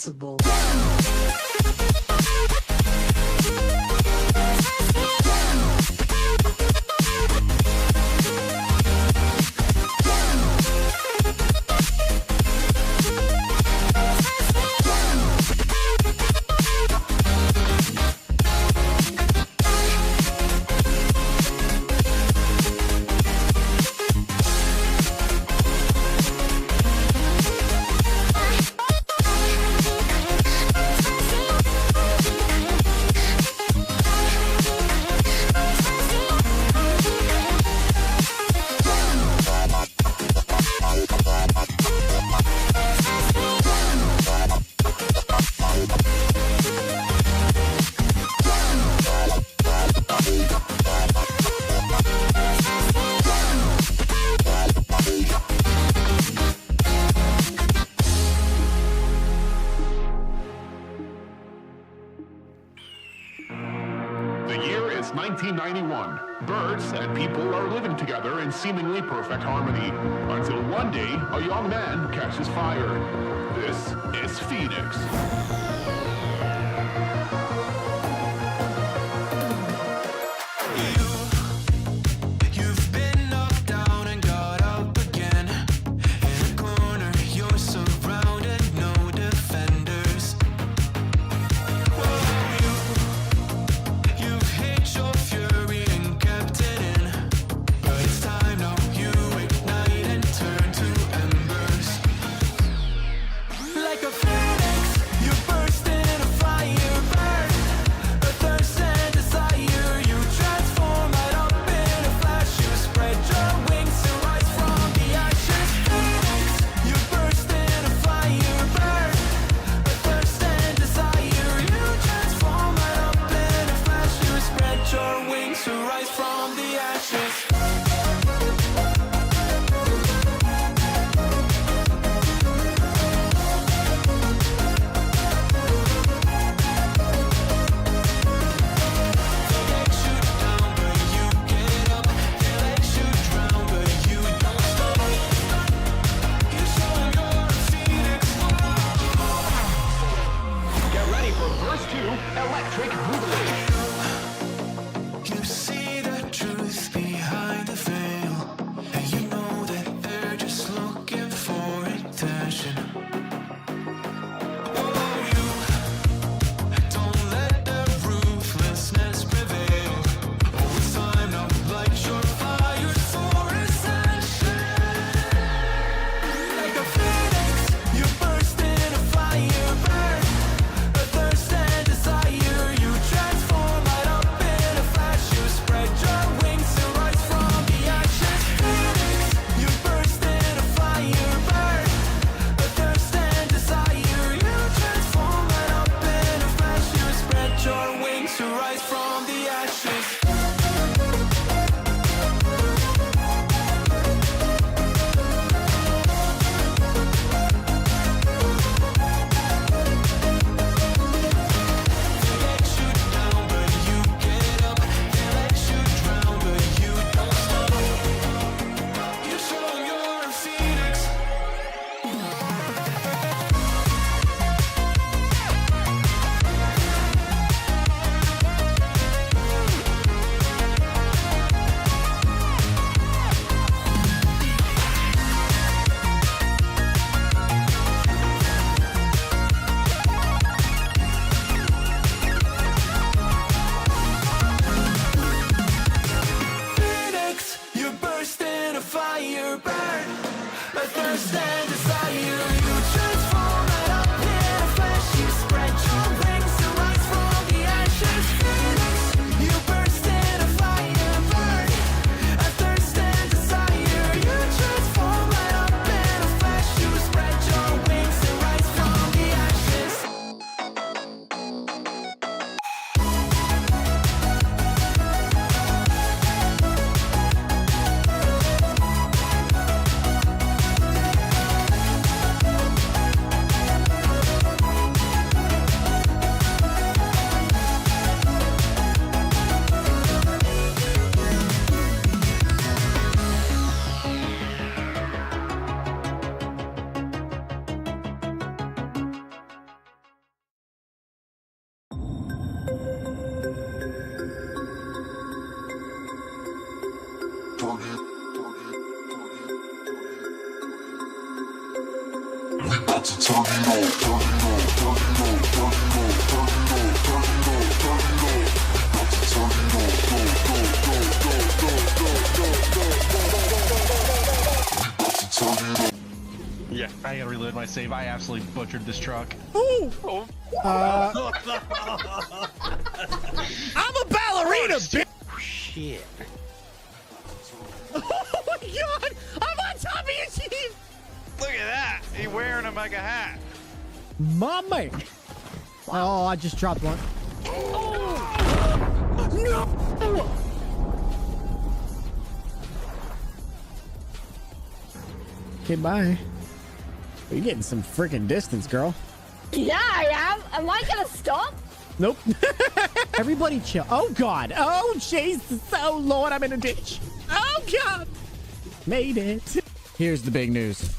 possible. The year is 1991. Birds and people are living together in seemingly perfect harmony, until one day a young man catches fire. This is Phoenix. You've been knocked down and got up again. In a corner, you're surrounded, no defenders. You've hid your fury and kept it in, but it's time now you ignite and turn to embers. Like a phoenix, you burst in a fire, burn a thirst and desire. You transform right up in a flash. You spread your wings to rise from the ashes. Phoenix, you burst in a fire, burn a thirst and desire. You transform right up in a flash. You spread your wings to rise from the ashes. Get ready for verse 2, Electric Boogaloo. You see the truth behind the veil, and you know that they're just looking for attention. Oh, you don't let the ruthlessness prevail. Oh, it's time now, light your fires for ascension. Like a phoenix, you burst in a fire, burn a thirst and desire. You transform right up in a flash. You spread your wings to rise from the ashes. Phoenix, you burst in a fire, burn a thirst and desire. You transform right up in a flash. You spread your wings to rise from the ashes. Phoenix, you burst in a fire, burn a thirst and desire. You transform right up in a flash. You spread your wings to rise from the ashes. Phoenix, you burst in a fire, burn a thirst and desire. You transform right up in a flash. You spread your wings to rise from the ashes. Yeah, I gotta reload my save. I absolutely butchered this truck. Ooh. I'm a ballerina, bitch. Shit. Oh my god! I'm on top of you, Chief! Look at that. He's wearing him like a hat. Mommy! Oh, I just dropped one. Oh. No! Okay, bye. You're getting some freaking distance, girl. Yeah, I am. Am I gonna stop? Nope. Everybody chill. Oh, God. Oh, Jesus. Oh, Lord, I'm in a ditch. Oh, God. Made it. Here's the big news.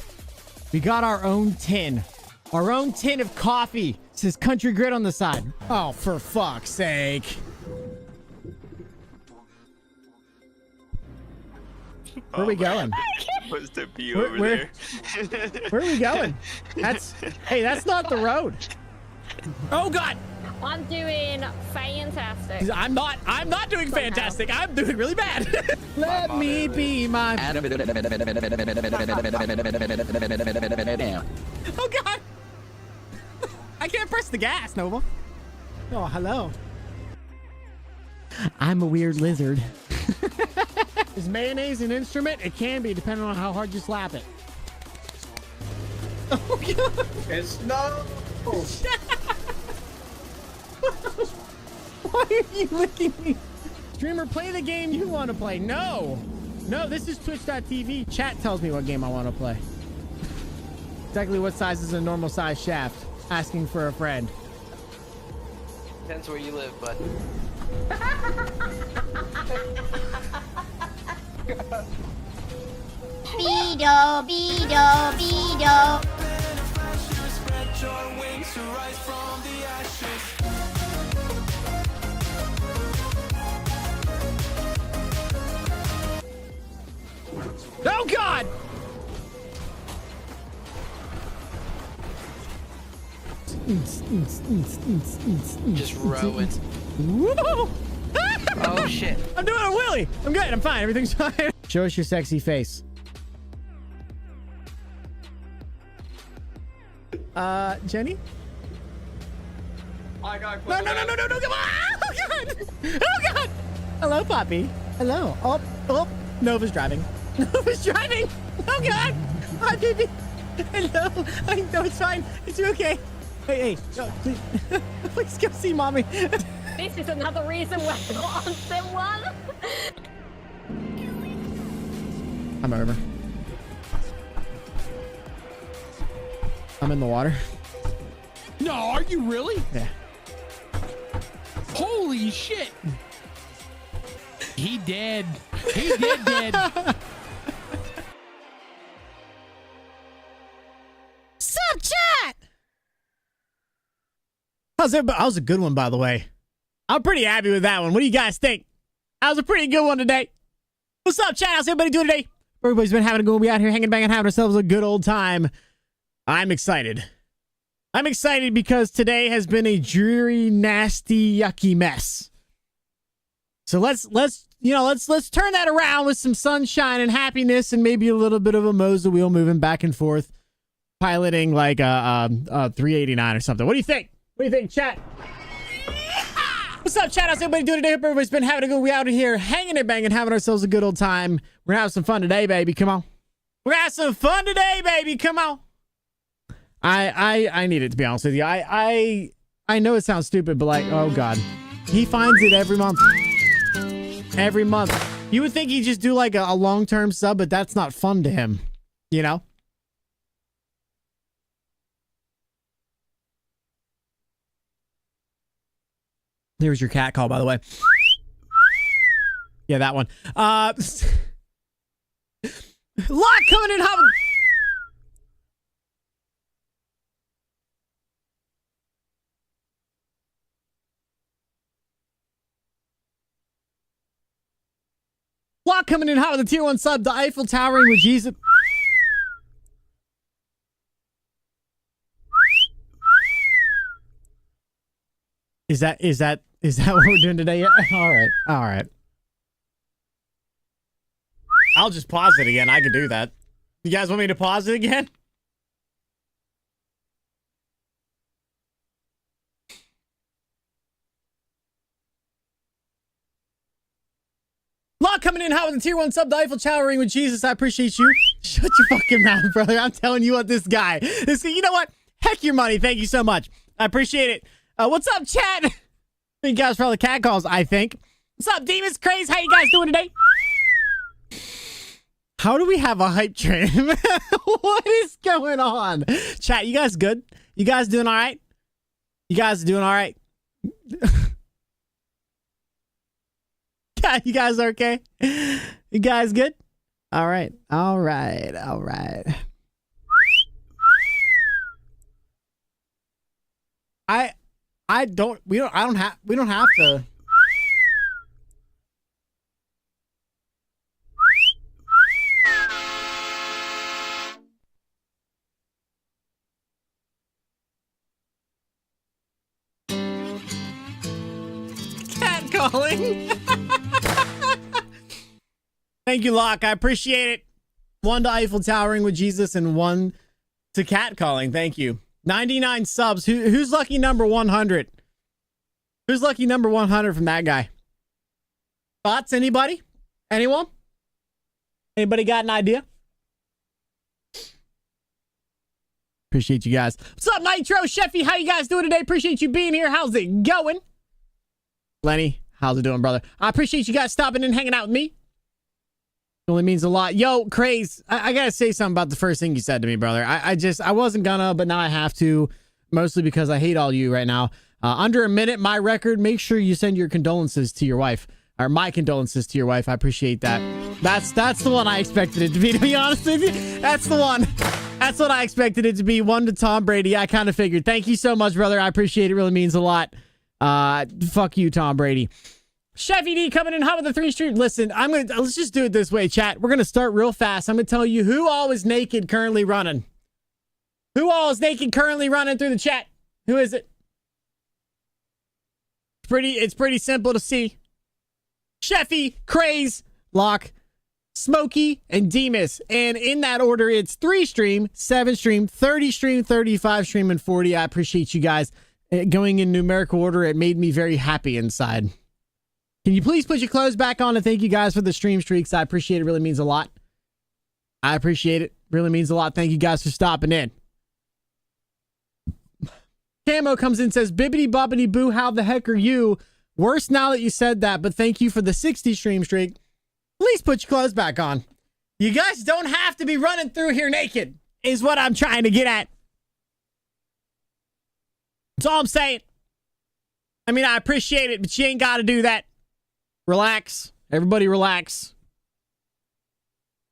We got our own tin. Our own tin of coffee. It says CountryGrit on the side. Oh, for fuck's sake. Where are we going? What's the view over there? Where are we going? Hey, that's not the road. Oh, God. I'm doing fantastic. I'm not doing fantastic. I'm doing really bad. Let me be my... Oh, God. I can't press the gas, Nova. Oh, hello. I'm a weird lizard. Is mayonnaise an instrument? It can be, depending on how hard you slap it. Oh, God. It's no. Why are you licking me? Streamer, play the game you want to play. No, this is twitch.tv. Chat tells me what game I want to play. Exactly what size is a normal size shaft? Asking for a friend. Depends where you live, bud. Beedo, beedo, beedo. Oh, God! Just rowing. Whoa! Oh shit. I'm doing a wheelie. I'm good. I'm fine. Everything's fine. Show us your sexy face. Jenny? I got No, come on! Oh, God! Oh, God! Hello, Poppy. Hello. Oh, Nova's driving. Nova's driving! Oh, God! Hi, baby. Hello. No, it's fine. It's okay. Hey, no, please. Please go see mommy. This is another reason why I got on sim 1. I'm over. I'm in the water. No, are you really? Yeah. Holy shit. He dead. He dead. Sup, chat? How's everybody? That was a good one, by the way. I'm pretty happy with that one. What do you guys think? That was a pretty good one today. What's up, chat? How's everybody doing today? Everybody's been having a good one. We out here hanging, banging, having ourselves a good old time. I'm excited. I'm excited because today has been a dreary, nasty, yucky mess. So let's turn that around with some sunshine and happiness and maybe a little bit of a Mosa wheel moving back and forth, piloting like a 389 or something. What do you think? What do you think, chat? What's up, chat? How's everybody doing today? Hope everybody's been having a good week out here, hanging and banging, having ourselves a good old time. We're gonna have some fun today, baby. Come on. We're gonna have some fun today, baby. Come on. I need it, to be honest with you. I know it sounds stupid, but like, oh God. He finds it every month. Every month. You would think he'd just do like a long-term sub, but that's not fun to him. You know? There's your cat call, by the way. Yeah, that one. Lot coming in hot. Lot coming in hot with a tier 1 sub. The Eiffel Towering with Jesus. Is that what we're doing today? All right. I'll just pause it again. I could do that. You guys want me to pause it again? Law coming in hot with a tier 1 sub to Eiffel Tower ring with Jesus. I appreciate you. Shut your fucking mouth, brother. I'm telling you what, this guy. You know what? Heck your money. Thank you so much. I appreciate it. What's up, chat? Thank you guys for all the cat calls, I think. What's up, Demons Craze? How you guys doing today? How do we have a hype train? What is going on? Chat, you guys good? You guys doing all right? You guys doing all right? You guys are okay? You guys good? All right. All right. All right. We don't have to. Cat calling. Thank you, Locke. I appreciate it. 1 to Eiffel Towering with Jesus and 1 to cat calling. Thank you. 99 subs. Who's lucky number 100? Who's lucky number 100 from that guy? Thoughts? Anybody? Anyone? Anybody got an idea? Appreciate you guys. What's up, Nitro? Sheffy, how you guys doing today? Appreciate you being here. How's it going? Lenny, how's it doing, brother? I appreciate you guys stopping and hanging out with me. It only means a lot. Yo, Craze, I gotta say something about the first thing you said to me, brother. I wasn't gonna, but now I have to, mostly because I hate all you right now. Under a minute, my record. Make sure you send your condolences to your wife, or my condolences to your wife. I appreciate that. That's the one I expected it to be be honest with you. That's the one. That's what I expected it to be. 1 to Tom Brady. I kind of figured. Thank you so much, brother. I appreciate it. It really means a lot. Fuck you, Tom Brady. Chevy D coming in hot with the 3 stream. Listen, let's just do it this way, chat. We're gonna start real fast. I'm gonna tell you who all is naked currently running. Who all is naked currently running through the chat? Who is it? It's pretty simple to see. Sheffy, Craze, Locke, Smokey, and Demas. And in that order, it's 3 stream, 7 stream, 30 stream, 35 stream, and 40. I appreciate you guys going in numerical order. It made me very happy inside. Can you please put your clothes back on? And thank you guys for the stream streaks. I appreciate it. It really means a lot. I appreciate it. Really means a lot. Thank you guys for stopping in. Camo comes in and says, Bibbity bobbity boo, how the heck are you? Worse now that you said that, but thank you for the 60 stream streak. Please put your clothes back on. You guys don't have to be running through here naked, is what I'm trying to get at. That's all I'm saying. I mean, I appreciate it, but you ain't got to do that. Relax. Everybody relax.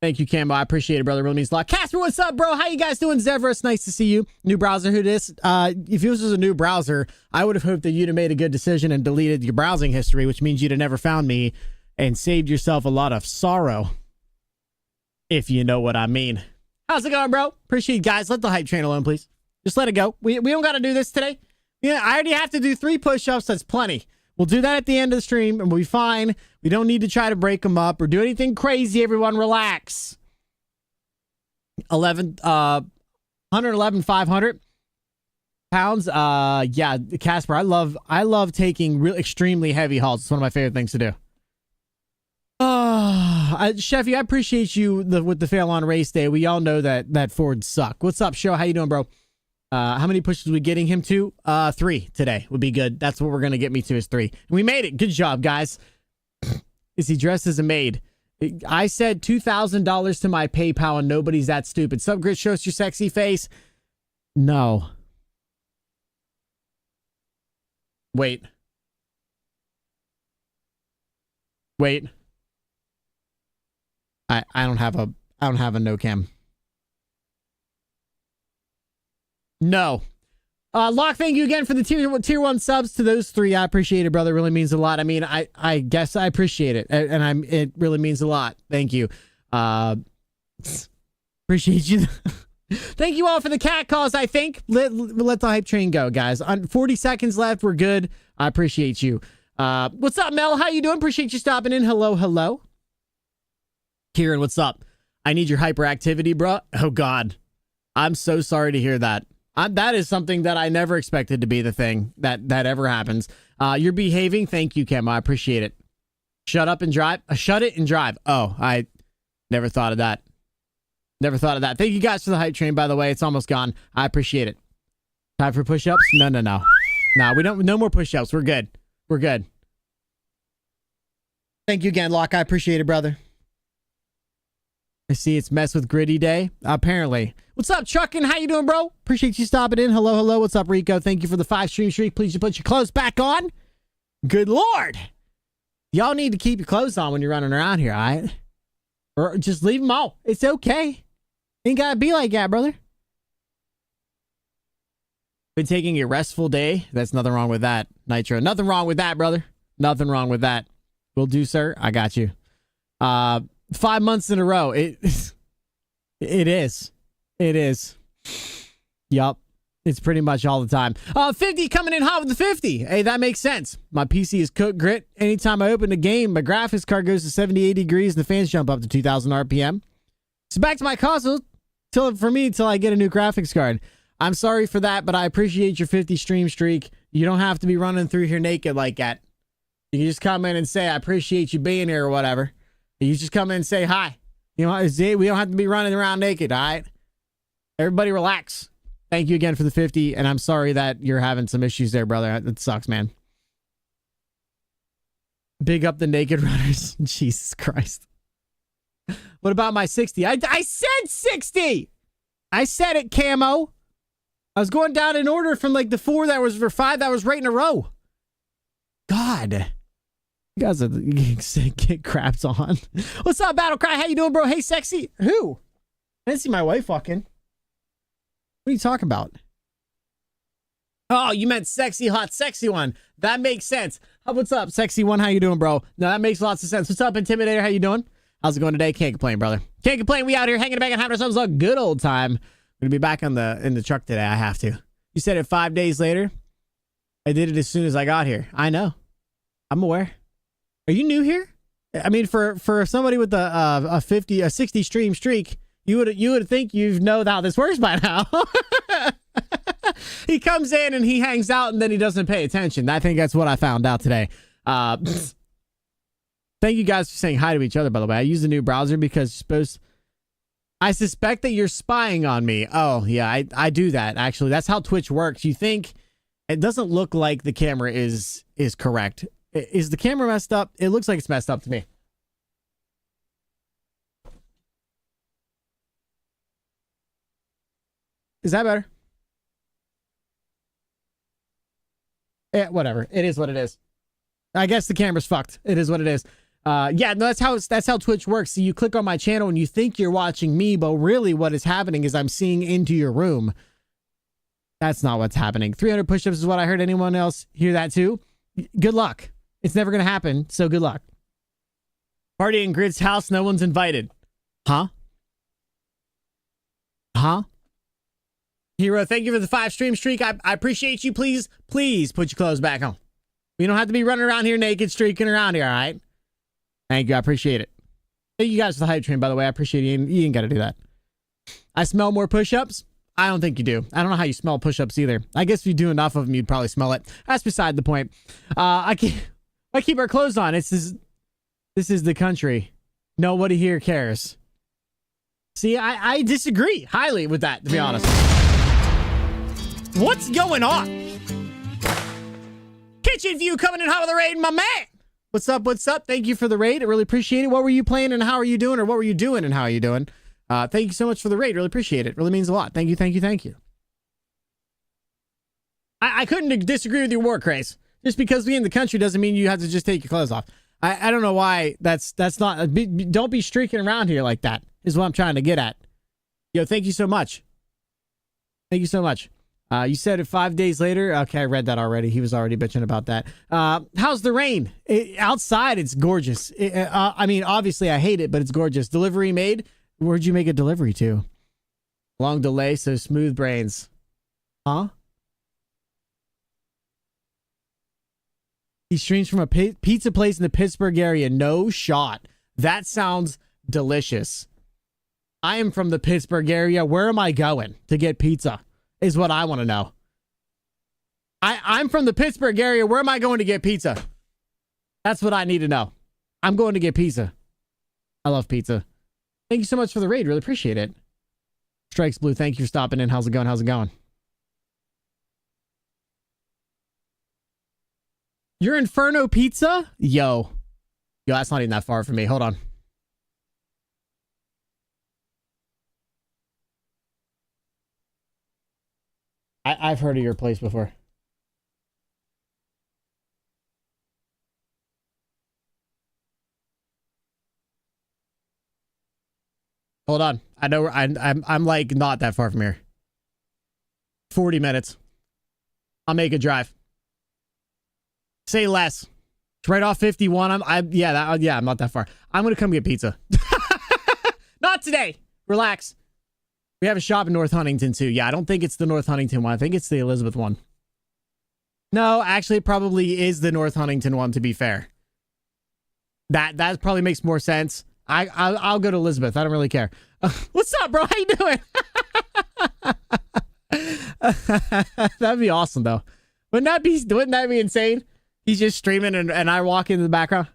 Thank you, Cambo. I appreciate it, brother. It really means a lot. Casper, what's up, bro? How you guys doing? Zevra, nice to see you. New browser, who this? If this was a new browser, I would have hoped that you'd have made a good decision and deleted your browsing history, which means you'd have never found me and saved yourself a lot of sorrow, if you know what I mean. How's it going, bro? Appreciate it, guys. Let the hype train alone, please. Just let it go. We don't got to do this today. Yeah, I already have to do 3 push-ups. That's plenty. We'll do that at the end of the stream, and we'll be fine. We don't need to try to break them up or do anything crazy. Everyone, relax. 111,500 pounds. Yeah, Casper, I love taking real extremely heavy hauls. It's one of my favorite things to do. Chefy, I appreciate you with the fail on race day. We all know that Fords suck. What's up, show? How you doing, bro? How many pushes are we getting him to? 3 today would be good. That's what we're gonna get me to, is 3. And we made it. Good job, guys. Is he dressed as a maid? I said $2,000 to my PayPal, and nobody's that stupid. Subgrid, show us your sexy face. No. Wait. I don't have a no cam. No. Locke, thank you again for the tier 1 subs to those 3. I appreciate it, brother. It really means a lot. I mean, I guess I appreciate it. And it really means a lot. Thank you. Appreciate you. Thank you all for the cat calls, I think. Let the hype train go, guys. On 40 seconds left. We're good. I appreciate you. What's up, Mel? How you doing? Appreciate you stopping in. Hello. Kieran, what's up? I need your hyperactivity, bro. Oh, God. I'm so sorry to hear that. That is something that I never expected to be the thing that ever happens. You're behaving. Thank you, Kim. I appreciate it. Shut up and drive. Shut it and drive. Oh, I never thought of that. Never thought of that. Thank you guys for the hype train, by the way. It's almost gone. I appreciate it. Time for push-ups? No. No, we don't. No more push-ups. We're good. We're good. Thank you again, Locke. I appreciate it, brother. I see it's mess with gritty day. Apparently. What's up, Truckin'? How you doing, bro? Appreciate you stopping in. Hello. What's up, Rico? Thank you for the 5 stream streak. Please you put your clothes back on. Good Lord. Y'all need to keep your clothes on when you're running around here, all right? Or just leave them all. It's okay. Ain't gotta be like that, brother. Been taking a restful day. That's nothing wrong with that, Nitro. Nothing wrong with that, brother. Nothing wrong with that. Will do, sir. I got you. 5 months in a row. It is. Yup. It's pretty much all the time. 50 coming in hot with the 50. Hey, that makes sense. My PC is cooked grit. Anytime I open a game, my graphics card goes to 70, 80 degrees and the fans jump up to 2,000 RPM. So back to my console till I get a new graphics card. I'm sorry for that, but I appreciate your 50 stream streak. You don't have to be running through here naked like that. You can just come in and say, I appreciate you being here or whatever. You just come in and say hi. You know, we don't have to be running around naked, all right? Everybody relax. Thank you again for the 50, and I'm sorry that you're having some issues there, brother. That sucks, man. Big up the naked runners. Jesus Christ. What about my 60? I said 60! I said it, Camo. I was going down in order from like the 4 that was for 5 that was right in a row. God. You guys are get craps on. What's up, Battlecry? How you doing, bro? Hey, sexy. Who? I didn't see my wife walking. What are you talking about? Oh, you meant sexy, hot, sexy one. That makes sense. What's up, sexy one? How you doing, bro? No, that makes lots of sense. What's up, Intimidator? How you doing? How's it going today? Can't complain, brother. Can't complain. We out here hanging back and having ourselves a good old time. I'm gonna be back in the truck today. I have to. You said it 5 days later. I did it as soon as I got here. I know. I'm aware. Are you new here? I mean, for somebody with a 60 stream streak, you would think you know how this works by now. He comes in and he hangs out and then he doesn't pay attention. I think that's what I found out today. Thank you guys for saying hi to each other, by the way. I use the new browser because I suspect that you're spying on me. Oh, yeah, I do that, actually. That's how Twitch works. You think it doesn't look like the camera is correct. Is the camera messed up? It looks like it's messed up to me. Is that better? Yeah, whatever. It is what it is. I guess the camera's fucked. It is what it is. Yeah, no, that's how Twitch works. So you click on my channel and you think you're watching me, but really what is happening is I'm seeing into your room. That's not what's happening. 300 push-ups is what I heard. Anyone else hear that too? Good luck. It's never going to happen, so good luck. Party in Grid's house, no one's invited. Huh? Hero, thank you for the 5 stream streak. I appreciate you. Please put your clothes back on. We don't have to be running around here naked, streaking around here, all right? Thank you. I appreciate it. Thank you guys for the hype train, by the way. I appreciate it. You ain't got to do that. I smell more push-ups. I don't think you do. I don't know how you smell push-ups either. I guess if you do enough of them, you'd probably smell it. That's beside the point. I keep our clothes on. This is the country. Nobody here cares. See, I disagree highly with that, to be honest. What's going on? Kitchen View coming in hot with a raid, my man. What's up? Thank you for the raid. I really appreciate it. What were you playing and how are you doing? Or what were you doing and how are you doing? Thank you so much for the raid. Really appreciate it. Really means a lot. Thank you. I couldn't disagree with your war craze. Just because we in the country doesn't mean you have to just take your clothes off. I don't know why that's not. Don't be streaking around here like that is what I'm trying to get at. Yo, thank you so much. You said it 5 days later. Okay, I read that already. He was already bitching about that. How's the rain? Outside, it's gorgeous. I mean, obviously, I hate it, but it's gorgeous. Delivery made. Where'd you make a delivery to? Long delay, so smooth brains. Huh? He streams from a pizza place in the Pittsburgh area. No shot. That sounds delicious. I am from the Pittsburgh area. Where am I going to get pizza? Is what I want to know. I'm from the Pittsburgh area. Where am I going to get pizza? That's what I need to know. I'm going to get pizza. I love pizza. Thank you so much for the raid. Really appreciate it. Strikes Blue, thank you for stopping in. How's it going? How's it going? Your Inferno Pizza? Yo, that's not even that far from me. Hold on. I've heard of your place before. Hold on. I know I'm like not that far from here. 40 minutes. I'll make a drive. Say less. It's right off 51. I'm not that far. I'm gonna come get pizza. Not today. Relax. We have a shop in North Huntington too. Yeah, I don't think it's the North Huntington one. I think it's the Elizabeth one. No, actually, it probably is the North Huntington one. To be fair, that probably makes more sense. I'll go to Elizabeth. I don't really care. What's up, bro? How you doing? That'd be awesome, though. Wouldn't that be insane? He's just streaming and I walk into the background.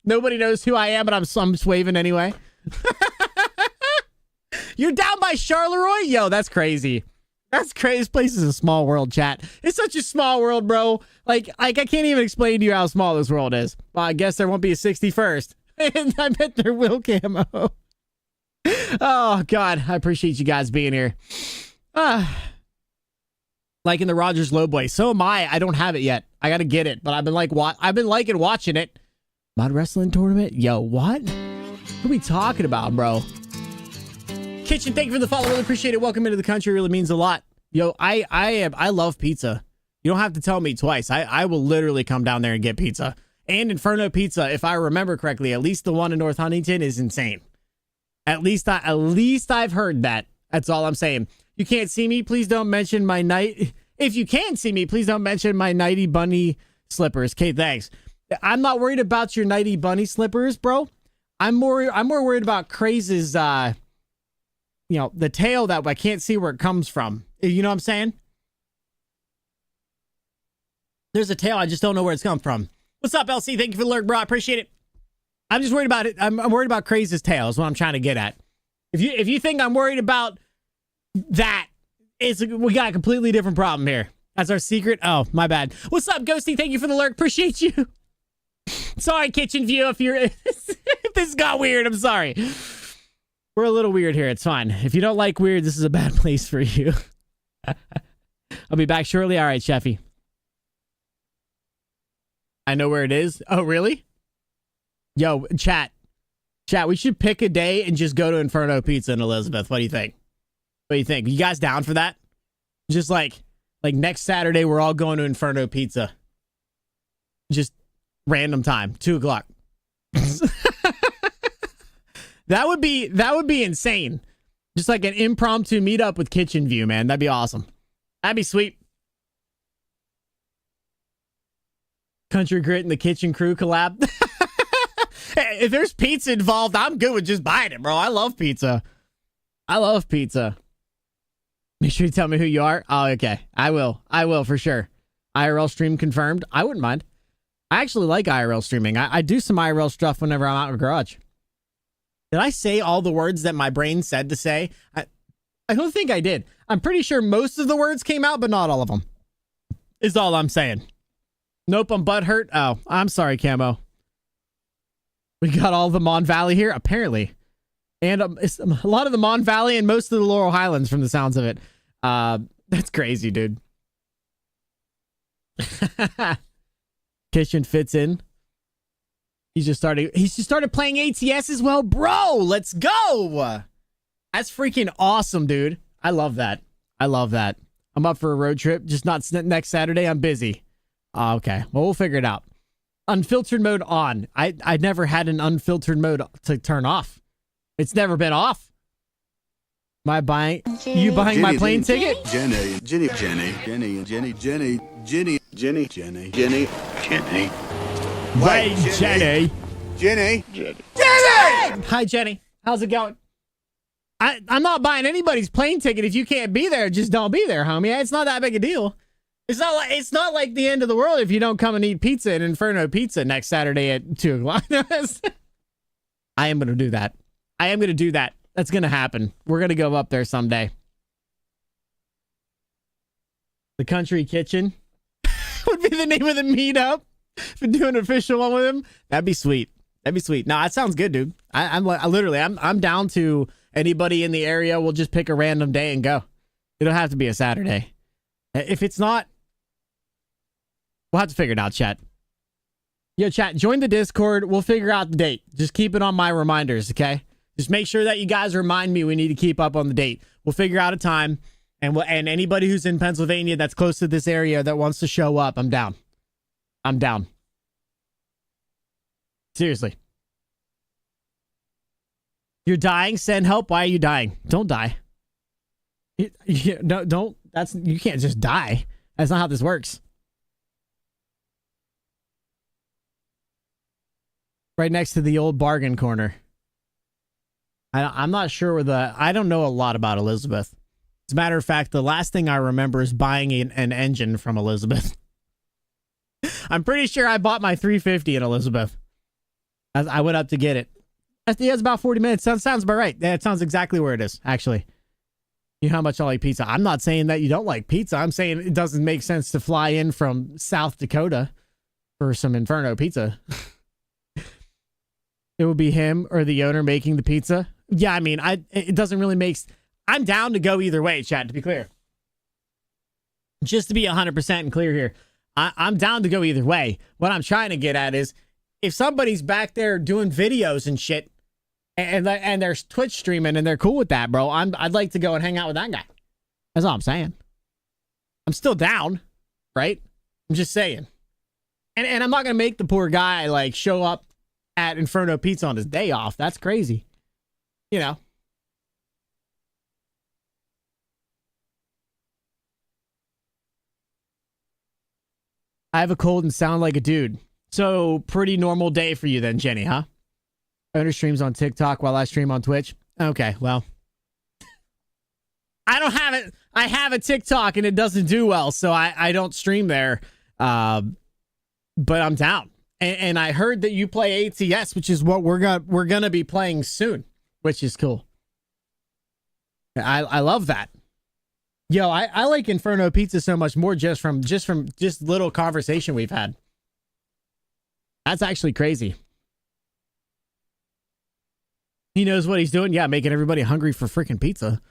Nobody knows who I am, but I'm just waving anyway. You're down by Charleroi? Yo, that's crazy. That's crazy. This place is a small world, chat. It's such a small world, bro. Like I can't even explain to you how small this world is. Well, I guess there won't be a 61st. And I bet there will camo. Oh, God. I appreciate you guys being here. Liking the Rogers Low Boy. So am I. I don't have it yet. I got to get it. But I've been liking watching it. Mod Wrestling Tournament? Yo, what? What are we talking about, bro? Kitchen, thank you for the follow. Really appreciate it. Welcome into the country. Really means a lot. Yo, I love pizza. You don't have to tell me twice. I will literally come down there and get pizza. And Inferno Pizza, if I remember correctly, at least the one in North Huntington is insane. At least I've heard that. That's all I'm saying. You can't see me. Please don't mention my night. If you can see me, please don't mention my nighty bunny slippers. Okay, thanks. I'm not worried about your nighty bunny slippers, bro. I'm more worried about Craze's the tail that I can't see where it comes from. You know what I'm saying? There's a tail, I just don't know where it's come from. What's up, LC? Thank you for the lurk, bro. I appreciate it. I'm just worried about it. I'm worried about Craze's tail is what I'm trying to get at. If you think I'm worried about that, we got a completely different problem here. That's our secret. Oh, my bad. What's up, Ghosty? Thank you for the lurk. Appreciate you. Sorry, Kitchen View, if this got weird. I'm sorry. We're a little weird here. It's fine. If you don't like weird, this is a bad place for you. I'll be back shortly. All right, Sheffy. I know where it is. Oh, really? Yo, chat, we should pick a day and just go to Inferno Pizza in Elizabeth. What do you think? You guys down for that? Just like next Saturday, we're all going to Inferno Pizza. Just random time, 2:00. That would be insane. Just like an impromptu meetup with Kitchen View, man. That'd be awesome. That'd be sweet. CountryGrit and the Kitchen Crew collab. If there's pizza involved, I'm good with just buying it, bro. I love pizza. Make sure you tell me who you are. Oh, okay. I will for sure. IRL stream confirmed. I wouldn't mind. I actually like IRL streaming. I do some IRL stuff whenever I'm out in the garage. Did I say all the words that my brain said to say? I don't think I did. I'm pretty sure most of the words came out, but not all of them. Is all I'm saying. Nope, I'm butthurt. Oh, I'm sorry, Camo. We got all the Mon Valley here, apparently. And it's a lot of the Mon Valley and most of the Laurel Highlands from the sounds of it. That's crazy, dude. Kitchen fits in. He's just started playing ATS as well. Bro, let's go. That's freaking awesome, dude. I love that. I'm up for a road trip, just not next Saturday. I'm busy. Okay, well, we'll figure it out. Unfiltered mode on. I never had an unfiltered mode to turn off. It's never been off. Am I buying? You buying my plane ticket? Jenny. Wait, Jenny. Jenny. Hi, Jenny. How's it going? I'm not buying anybody's plane ticket. If you can't be there, just don't be there, homie. It's not that big a deal. It's not like the end of the world if you don't come and eat pizza at Inferno Pizza next Saturday at 2:00. I am gonna do that. That's gonna happen. We're gonna go up there someday. The Country Kitchen would be the name of the meetup. If we do an official one with him, that'd be sweet. No, that sounds good, dude. I'm down to anybody in the area. We'll just pick a random day and go. It'll have to be a Saturday. If it's not, we'll have to figure it out, chat. Yo, chat, join the Discord. We'll figure out the date. Just keep it on my reminders, okay? Just make sure that you guys remind me we need to keep up on the date. We'll figure out a time, and anybody who's in Pennsylvania that's close to this area that wants to show up, I'm down. Seriously. You're dying? Send help. Why are you dying? Don't die. Don't. You can't just die. That's not how this works. Right next to the old bargain corner. I'm not sure I don't know a lot about Elizabeth. As a matter of fact, the last thing I remember is buying an engine from Elizabeth. I'm pretty sure I bought my 350 in Elizabeth. I went up to get it. It's about 40 minutes. Sounds about right. Yeah, it sounds exactly where it is, actually. You know how much I like pizza. I'm not saying that you don't like pizza. I'm saying it doesn't make sense to fly in from South Dakota for some Inferno pizza. It would be him or the owner making the pizza. Yeah, I mean, it doesn't really make... I'm down to go either way, Chad, to be clear. Just to be 100% clear here. I'm down to go either way. What I'm trying to get at is, if somebody's back there doing videos and shit, and they're Twitch streaming and they're cool with that, bro, I'd like to go and hang out with that guy. That's all I'm saying. I'm still down, right? I'm just saying. And I'm not gonna make the poor guy like show up at Inferno Pizza on his day off. That's crazy. You know. I have a cold and sound like a dude. So, pretty normal day for you then, Jenny, huh? Owner streams on TikTok while I stream on Twitch. Okay, well. I don't have it. I have a TikTok and it doesn't do well, so I don't stream there. But I'm down. And I heard that you play ATS, which is what we're gonna be playing soon, which is cool. I love that. Yo, I like Inferno Pizza so much more just from little conversation we've had. That's actually crazy. He knows what he's doing. Yeah, making everybody hungry for freaking pizza.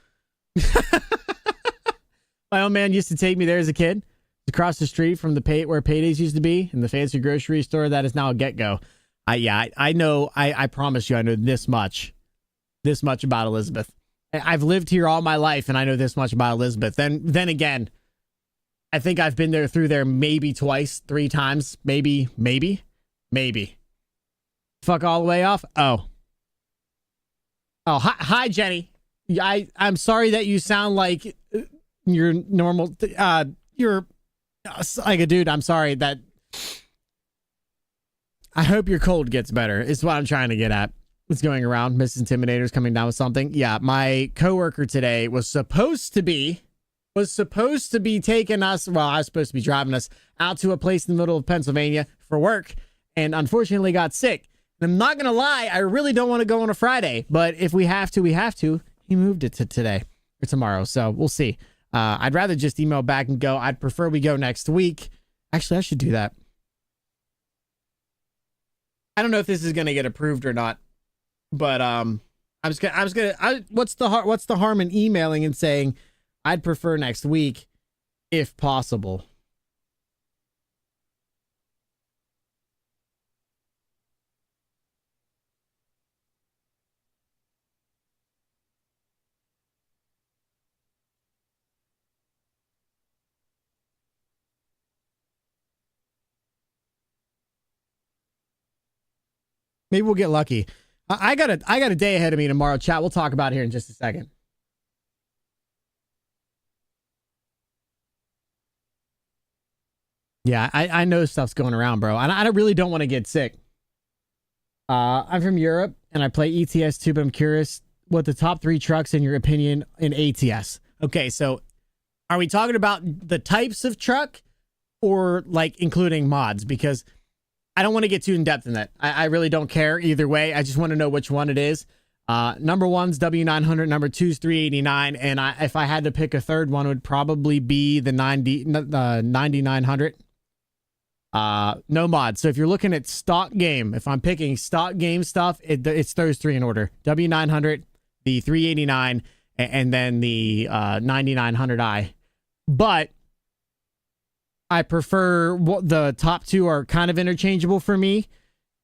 My old man used to take me there as a kid. Across the street from where Paydays used to be, in the fancy grocery store that is now a Get-Go. I know. I promise you, I know this much about Elizabeth. I've lived here all my life, and I know this much about Elizabeth. Then again, I think I've been through there maybe twice, 3 times, maybe. Fuck all the way off. Oh, hi, Jenny. I'm sorry that you sound like you're normal. You're like a dude. I'm sorry that. I hope your cold gets better. Is what I'm trying to get at. What's going around? Miss Intimidator's coming down with something. Yeah, my coworker today was supposed to be taking us. Well, I was supposed to be driving us out to a place in the middle of Pennsylvania for work, and unfortunately got sick. And I'm not gonna lie, I really don't want to go on a Friday, but if we have to, we have to. He moved it to today or tomorrow, so we'll see. I'd rather just email back and go, I'd prefer we go next week. Actually, I should do that. I don't know if this is gonna get approved or not, but what's the harm in emailing and saying I'd prefer next week if possible? Maybe we'll get lucky. I got a day ahead of me tomorrow, chat. We'll talk about it here in just a second. Yeah, I know stuff's going around, bro. And I really don't want to get sick. I'm from Europe and I play ETS too, but I'm curious what the top 3 trucks in your opinion in ATS. Okay, so are we talking about the types of truck or like including mods? Because I don't want to get too in depth in that. I really don't care either way. I just want to know which one it is. Number 1's W900, number 2's 389, and if I had to pick a third one, it would probably be the 9900. No mods. So if you're looking at stock game, if I'm picking stock game stuff, it's those 3 in order: W900, the 389, and then the 9900i. But I prefer the top 2 are kind of interchangeable for me.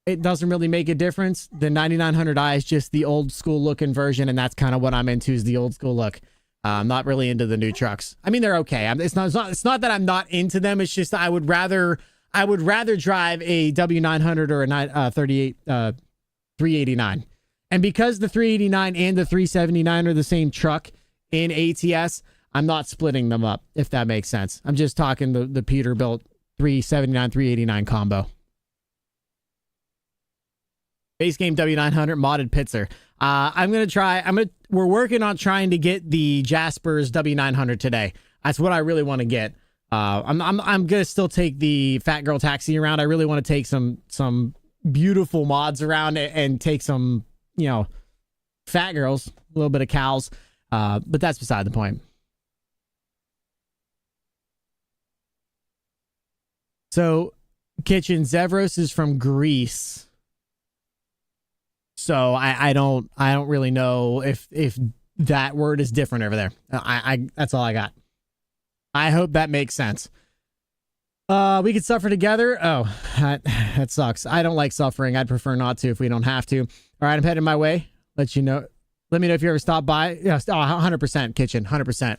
It doesn't really make a difference. The 9900i is just the old school looking version, and that's kind of what I'm into, is the old school look. I'm not really into the new trucks. I mean, they're okay. It's not that I'm not into them. It's just I would rather drive a W900 or a 389. And because the 389 and the 379 are the same truck in ATS, I'm not splitting them up, if that makes sense. I'm just talking the Peterbilt 379, 389 combo. Base game W900 modded Pitzer. We're working on trying to get the Jasper's W900 today. That's what I really want to get. I'm gonna still take the Fat Girl Taxi around. I really want to take some beautiful mods around it and take some, fat girls, a little bit of cows. But that's beside the point. So, Kitchen Zevros is from Greece. So I don't really know if that word is different over there. That's all I got. I hope that makes sense. We could suffer together. Oh, that sucks. I don't like suffering. I'd prefer not to if we don't have to. All right, I'm heading my way. Let me know if you ever stop by. Yeah, 100% Kitchen. 100%.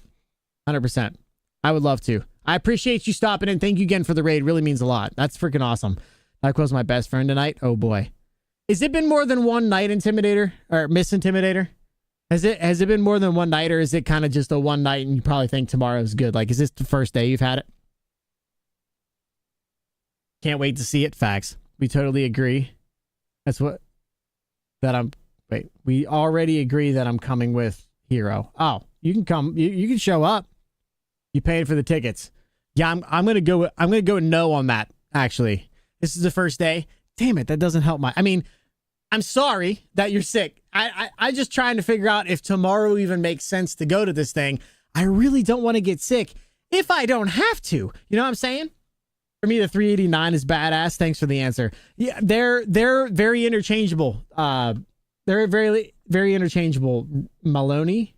100%. I would love to. I appreciate you stopping in. Thank you again for the raid. Really means a lot. That's freaking awesome. That was my best friend tonight. Oh boy. Has it been more than one night, Intimidator or Miss Intimidator? Has it been more than one night, or is it kind of just a one night and you probably think tomorrow's good? Like, is this the first day you've had it? Can't wait to see it. Facts. We totally agree. We already agree that I'm coming with Hero. Oh, you can come. You can show up. You paid for the tickets. Yeah, I'm gonna go with no on that. Actually, this is the first day. Damn it, that doesn't help I'm sorry that you're sick. I just trying to figure out if tomorrow even makes sense to go to this thing. I really don't want to get sick if I don't have to. You know what I'm saying? For me, the 389 is badass. Thanks for the answer. Yeah, they're very interchangeable. They're very, very interchangeable. Maloney?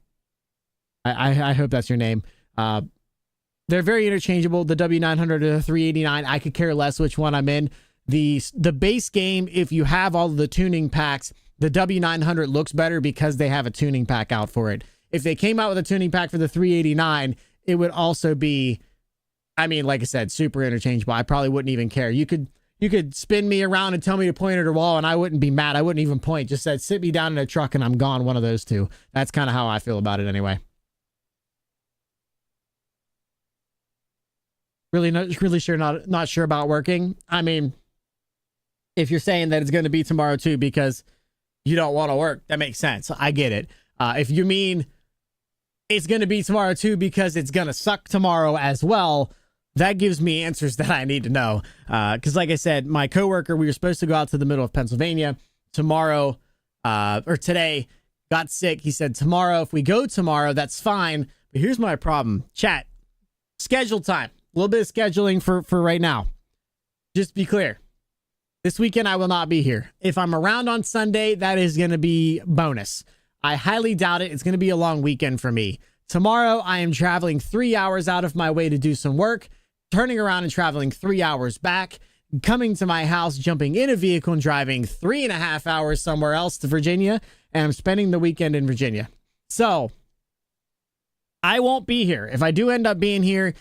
I hope that's your name. They're very interchangeable. The W900 or the 389, I could care less which one I'm in. The base game, if you have all of the tuning packs, the W900 looks better because they have a tuning pack out for it. If they came out with a tuning pack for the 389, it would also be, like I said, super interchangeable. I probably wouldn't even care. You could spin me around and tell me to point at a wall and I wouldn't be mad. I wouldn't even point. Just said, sit me down in a truck and I'm gone. One of those two. That's kind of how I feel about it anyway. Really sure, not sure about working. If you're saying that it's going to be tomorrow too because you don't want to work, that makes sense. I get it. If you mean it's going to be tomorrow too because it's going to suck tomorrow as well, that gives me answers that I need to know. Because like I said, my coworker, we were supposed to go out to the middle of Pennsylvania tomorrow or today, got sick. He said tomorrow, if we go tomorrow, that's fine. But here's my problem. Chat, schedule time. A little bit of scheduling for right now. Just be clear. This weekend, I will not be here. If I'm around on Sunday, that is going to be bonus. I highly doubt it. It's going to be a long weekend for me. Tomorrow, I am traveling 3 hours out of my way to do some work, turning around and traveling 3 hours back, coming to my house, jumping in a vehicle and driving 3.5 hours somewhere else to Virginia, and I'm spending the weekend in Virginia. So, I won't be here. If I do end up being here,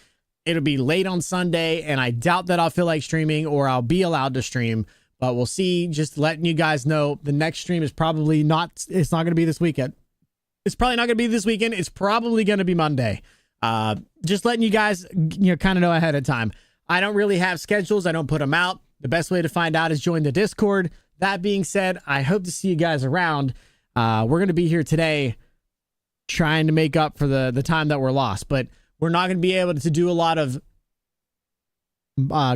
it'll be late on Sunday, and I doubt that I'll feel like streaming or I'll be allowed to stream, but we'll see. Just letting you guys know, the next stream is probably not, it's not going to be this weekend. It's probably not going to be this weekend. It's probably going to be Monday. Just letting you guys, kind of know ahead of time. I don't really have schedules. I don't put them out. The best way to find out is join the Discord. That being said, I hope to see you guys around. We're going to be here today trying to make up for the time that we're lost, but we're not going to be able to do a lot of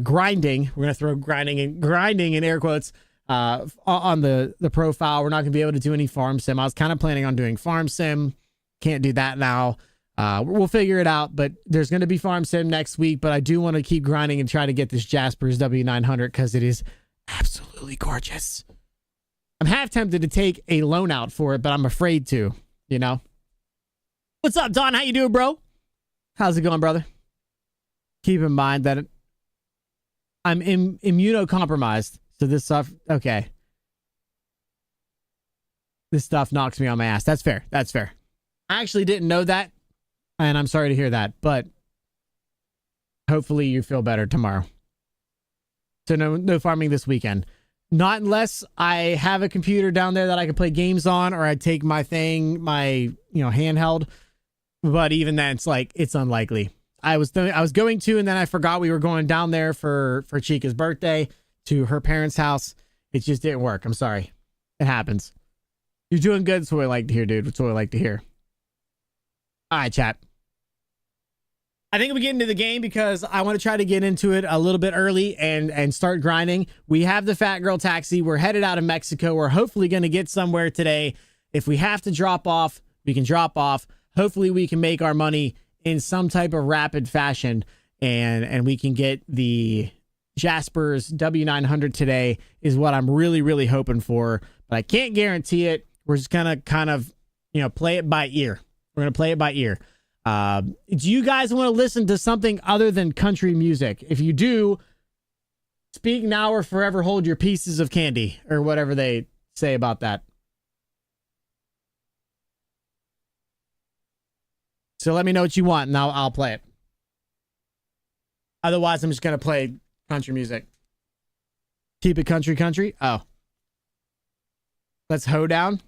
grinding. We're going to throw grinding in air quotes on the profile. We're not going to be able to do any farm sim. I was kind of planning on doing farm sim. Can't do that now. We'll figure it out, but there's going to be farm sim next week, but I do want to keep grinding and try to get this Jasper's W900 because it is absolutely gorgeous. I'm half tempted to take a loan out for it, but I'm afraid to, you know. What's up, Don? How you doing, bro? How's it going, brother? Keep in mind that I'm immunocompromised, so this stuff, okay. This stuff knocks me on my ass. That's fair. That's fair. I actually didn't know that, and I'm sorry to hear that, but hopefully you feel better tomorrow. So no farming this weekend. Not unless I have a computer down there that I can play games on, or I take my handheld. But even then, it's unlikely. I was going to, and then I forgot we were going down there for Chica's birthday to her parents' house. It just didn't work. I'm sorry. It happens. You're doing good. That's what I like to hear, dude. That's what I like to hear. All right, chat. I think we get into the game because I want to try to get into it a little bit early and start grinding. We have the Fat Girl Taxi. We're headed out of Mexico. We're hopefully going to get somewhere today. If we have to drop off, we can drop off. Hopefully we can make our money in some type of rapid fashion and we can get the Jasper's W900 today is what I'm really, really hoping for. But I can't guarantee it. We're just going to kind of, play it by ear. We're going to play it by ear. Do you guys want to listen to something other than country music? If you do, speak now or forever hold your pieces of candy, or whatever they say about that. So let me know what you want and I'll play it. Otherwise, I'm just going to play country music. Keep it country. Oh. Let's hoe down.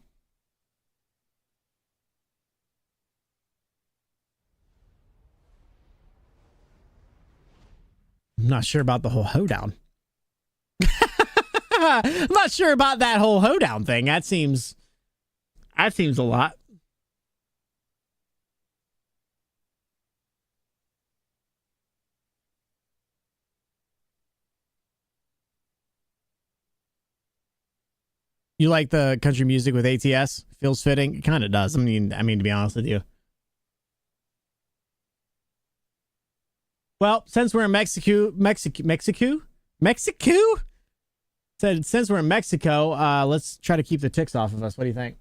I'm not sure about the whole hoedown. I'm not sure about that whole hoedown thing. That seems a lot. You like the country music with ATS? Feels fitting. It kind of does. I mean, to be honest with you. Well, since we're in Mexico, said since we're in Mexico, let's try to keep the ticks off of us. What do you think?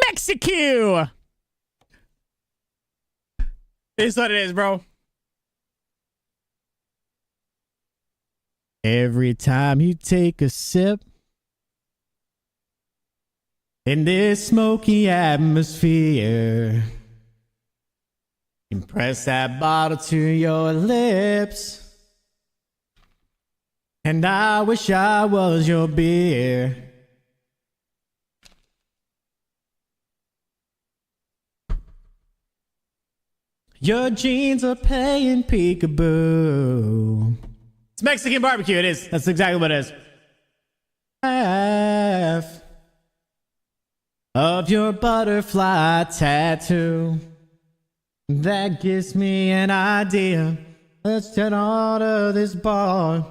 Mexico! It's what it is, bro. Every time you take a sip in this smoky atmosphere, you press that bottle to your lips, and I wish I was your beer. Your jeans are playing peekaboo. It's Mexican barbecue. It is. That's exactly what it is. Half of your butterfly tattoo. That gives me an idea. Let's get out of this bar.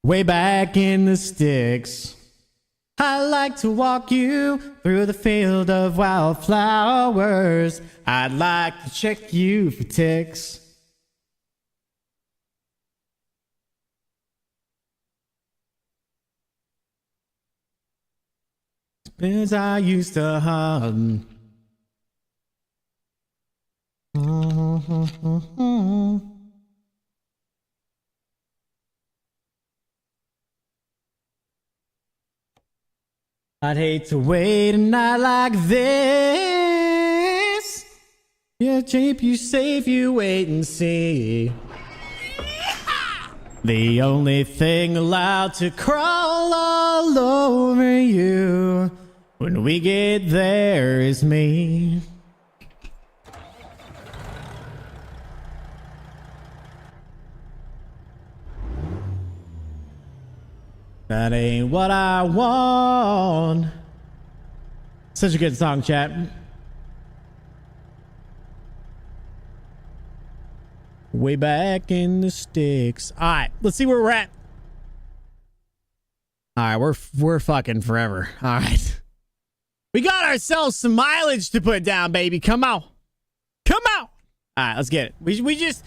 Way back in the sticks, I like to walk you through the field of wildflowers. I'd like to check you for ticks. Spins I used to hum. I'd hate to wait a night like this. Yeah, cheap, you safe, you wait and see. The only thing allowed to crawl all over you when we get there is me. That ain't what I want. Such a good song, chat. Way back in the sticks. All right, let's see where we're at. All right, we're fucking forever. All right, we got ourselves some mileage to put down, baby. Come on, come on. All right, let's get it. We just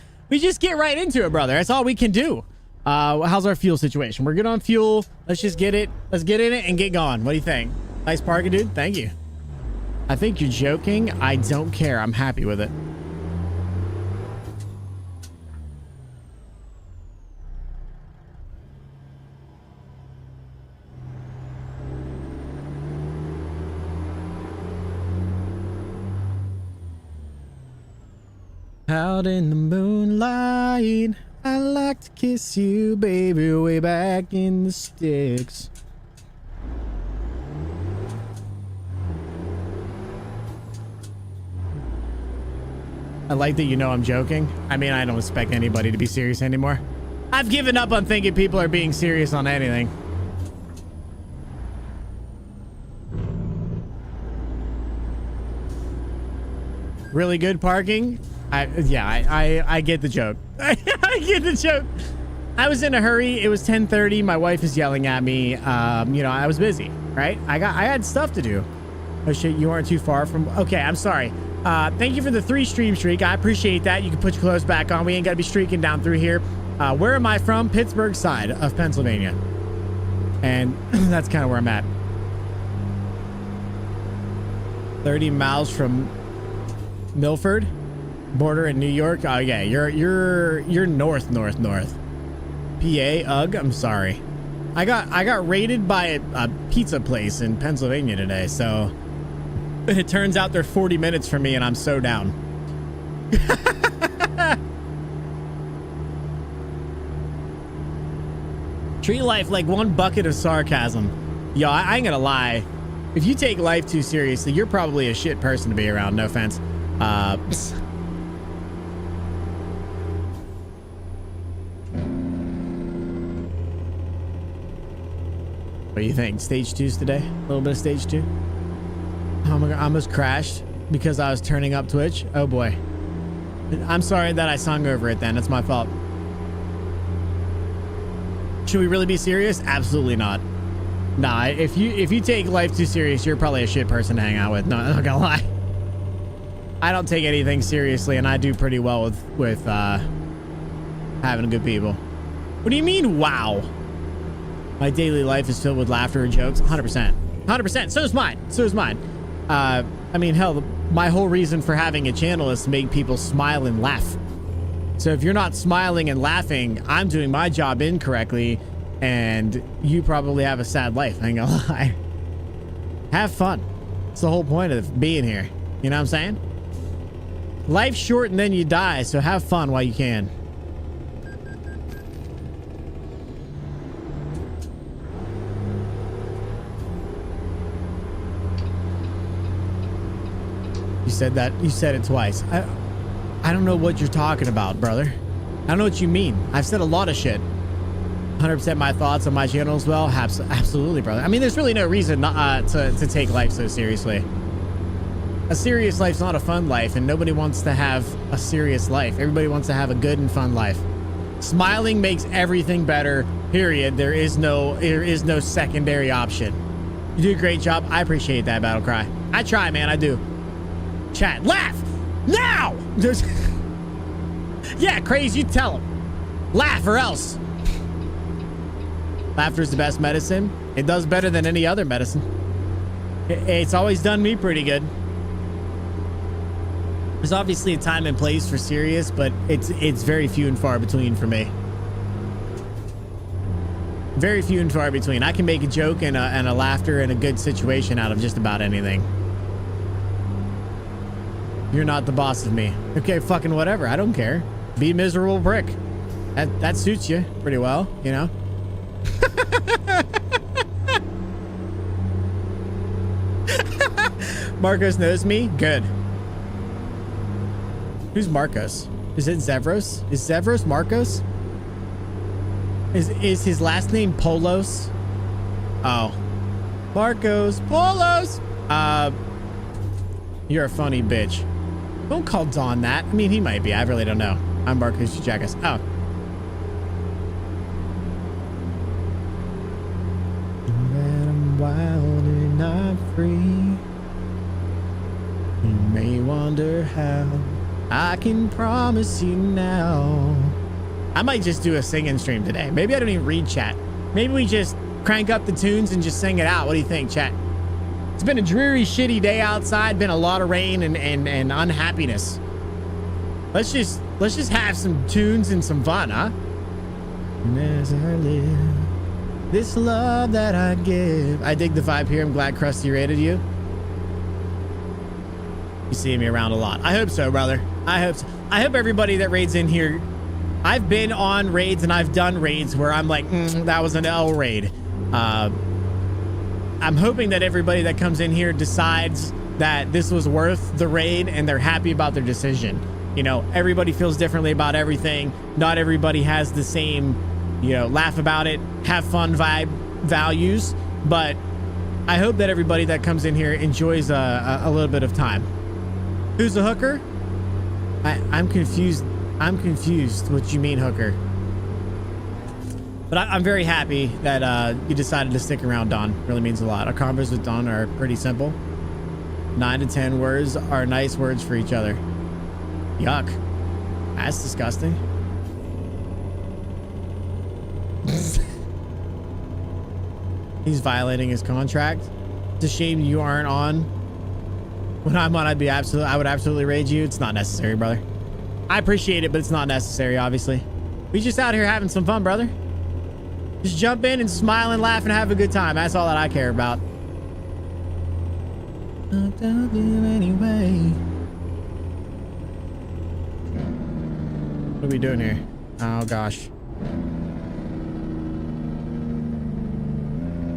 get right into it, brother. That's all we can do. How's our fuel situation? We're good on fuel. Let's just get it. Let's get in it and get going. What do you think? Nice parking, dude. Thank you. I think you're joking. I don't care. I'm happy with it. Out in the moonlight, I like to kiss you, baby, way back in the sticks. I like that you know I'm joking. I mean, I don't expect anybody to be serious anymore. I've given up on thinking people are being serious on anything. Really good parking? I get the joke. I get the joke. I was in a hurry. It was 10:30. My wife is yelling at me. You know, I was busy, right? I had stuff to do. Oh shit, you aren't too far from. Okay, I'm sorry. Thank you for the 3 stream streak. I appreciate that. You can put your clothes back on. We ain't gotta be streaking down through here. Where am I from? Pittsburgh side of Pennsylvania. And that's kind of where I'm at. 30 miles from Milford. Border in New York. Oh yeah, you're north. PA. Ugh, I'm sorry. I got raided by a pizza place in Pennsylvania today, so it turns out they're 40 minutes from me and I'm so down. Treat life like one bucket of sarcasm. Yo, I ain't gonna lie. If you take life too seriously, you're probably a shit person to be around, no offense. What do you think? Stage 2's today? A little bit of stage 2? Oh my god, I almost crashed because I was turning up Twitch. Oh boy. I'm sorry that I sung over it then. That's my fault. Should we really be serious? Absolutely not. Nah, if you take life too serious, you're probably a shit person to hang out with. No, I'm not gonna lie. I don't take anything seriously and I do pretty well with having good people. What do you mean, wow? My daily life is filled with laughter and jokes. 100%. 100%. So is mine. So is mine. I mean, hell, my whole reason for having a channel is to make people smile and laugh. So if you're not smiling and laughing, I'm doing my job incorrectly, and you probably have a sad life. I ain't gonna lie. Have fun. It's the whole point of being here. You know what I'm saying? Life's short and then you die, so have fun while you can. You said that. You said it twice. I don't know what you're talking about, brother. I don't know what you mean. I've said a lot of shit. 100% my thoughts on my channel as well. Absolutely, brother. I mean, there's really no reason not, to take life so seriously. A serious life's not a fun life, and nobody wants to have a serious life. Everybody wants to have a good and fun life. Smiling makes everything better, period. There is no secondary option. You do a great job. I appreciate that, Battle Cry. I try, man. I do. Chat, laugh now. Yeah, crazy. You tell them. Laugh or else. Laughter's the best medicine. It does better than any other medicine. It's always done me pretty good. There's obviously a time and place for serious, but it's very few and far between for me. Very few and far between. I can make a joke and a laughter and a good situation out of just about anything. You're not the boss of me. Okay, fucking whatever. I don't care. Be a miserable prick. That suits you pretty well, you know? Marcos knows me? Good. Who's Marcos? Is it Zevros? Is Zevros Marcos? Is his last name Polos? Oh. Marcos Polos! You're a funny bitch. Don't call Don that. I mean, he might be. I really don't know. I'm Marcos, you jackass. Oh. I'm wild and not free. You may wonder how. I can promise you now. I might just do a singing stream today. Maybe I don't even read chat. Maybe we just crank up the tunes and just sing it out. What do you think, chat? It's been a dreary, shitty day outside. Been a lot of rain and unhappiness. Let's just have some tunes and some fun, huh? And as I live, this love that I give. I dig the vibe here. I'm glad Krusty rated you. You see me around a lot. I hope so, brother. I hope so. I hope everybody that raids in here. I've been on raids and I've done raids where I'm like, that was an L raid. I'm hoping that everybody that comes in here decides that this was worth the raid and they're happy about their decision. You know, everybody feels differently about everything. Not everybody has the same, you know, laugh about it, have fun vibe values. But I hope that everybody that comes in here enjoys a little bit of time. Who's a hooker? I'm confused. I'm confused what you mean, hooker. But I'm very happy that you decided to stick around, Don. Really means a lot. Our convos with Don are pretty simple. 9 to 10 words are nice words for each other. Yuck. That's disgusting. He's violating his contract. It's a shame you aren't on. When I'm on, I would absolutely raid you. It's not necessary, brother. I appreciate it, but it's not necessary, obviously. We just out here having some fun, brother. Just jump in and smile and laugh and have a good time. That's all that I care about. I'll tell you anyway. What are we doing here? Oh, gosh.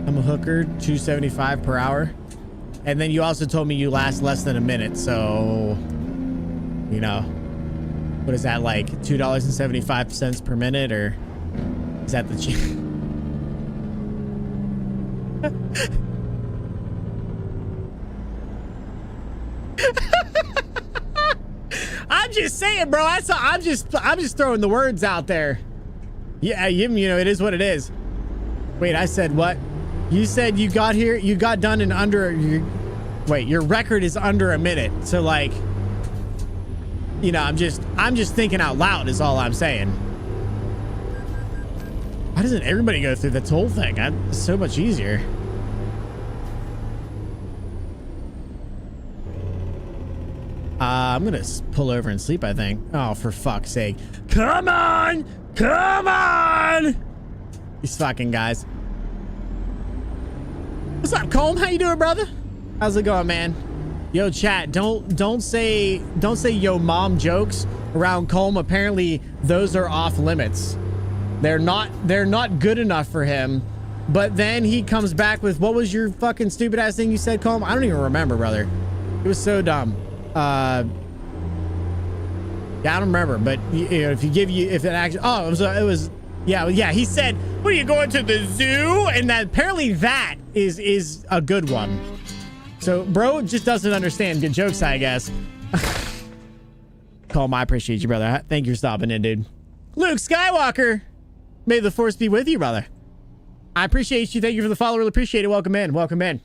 I'm a hooker, $2.75 per hour. And then you also told me you last less than a minute, so... You know... What is that, like $2.75 per minute, or is that the cheap? I'm just saying, bro. I'm just throwing the words out there. Yeah, you know, it is what it is. Wait, I said what? You said you got here, you got done in under. Wait, your record is under a minute. So like. You know, I'm just thinking out loud is all I'm saying. Why doesn't everybody go through this whole thing? It's so much easier. I'm gonna pull over and sleep, I think. Oh, for fuck's sake. Come on! Come on! These fucking guys. What's up, Colm? How you doing, brother? How's it going, man? Yo, chat, don't say yo mom jokes around Colm. Apparently those are off limits. They're not good enough for him. But then he comes back with, what was your fucking stupid ass thing you said, Colm? I don't even remember, brother. It was so dumb. Yeah, I don't remember, but you know, if it actually, oh, it was yeah, he said, what are you going to the zoo? And that apparently that is a good one. So, bro just doesn't understand good jokes, I guess. Colm, I appreciate you, brother. Thank you for stopping in, dude. Luke Skywalker, may the force be with you, brother. I appreciate you. Thank you for the follow. Really appreciate it. Welcome in. Welcome in.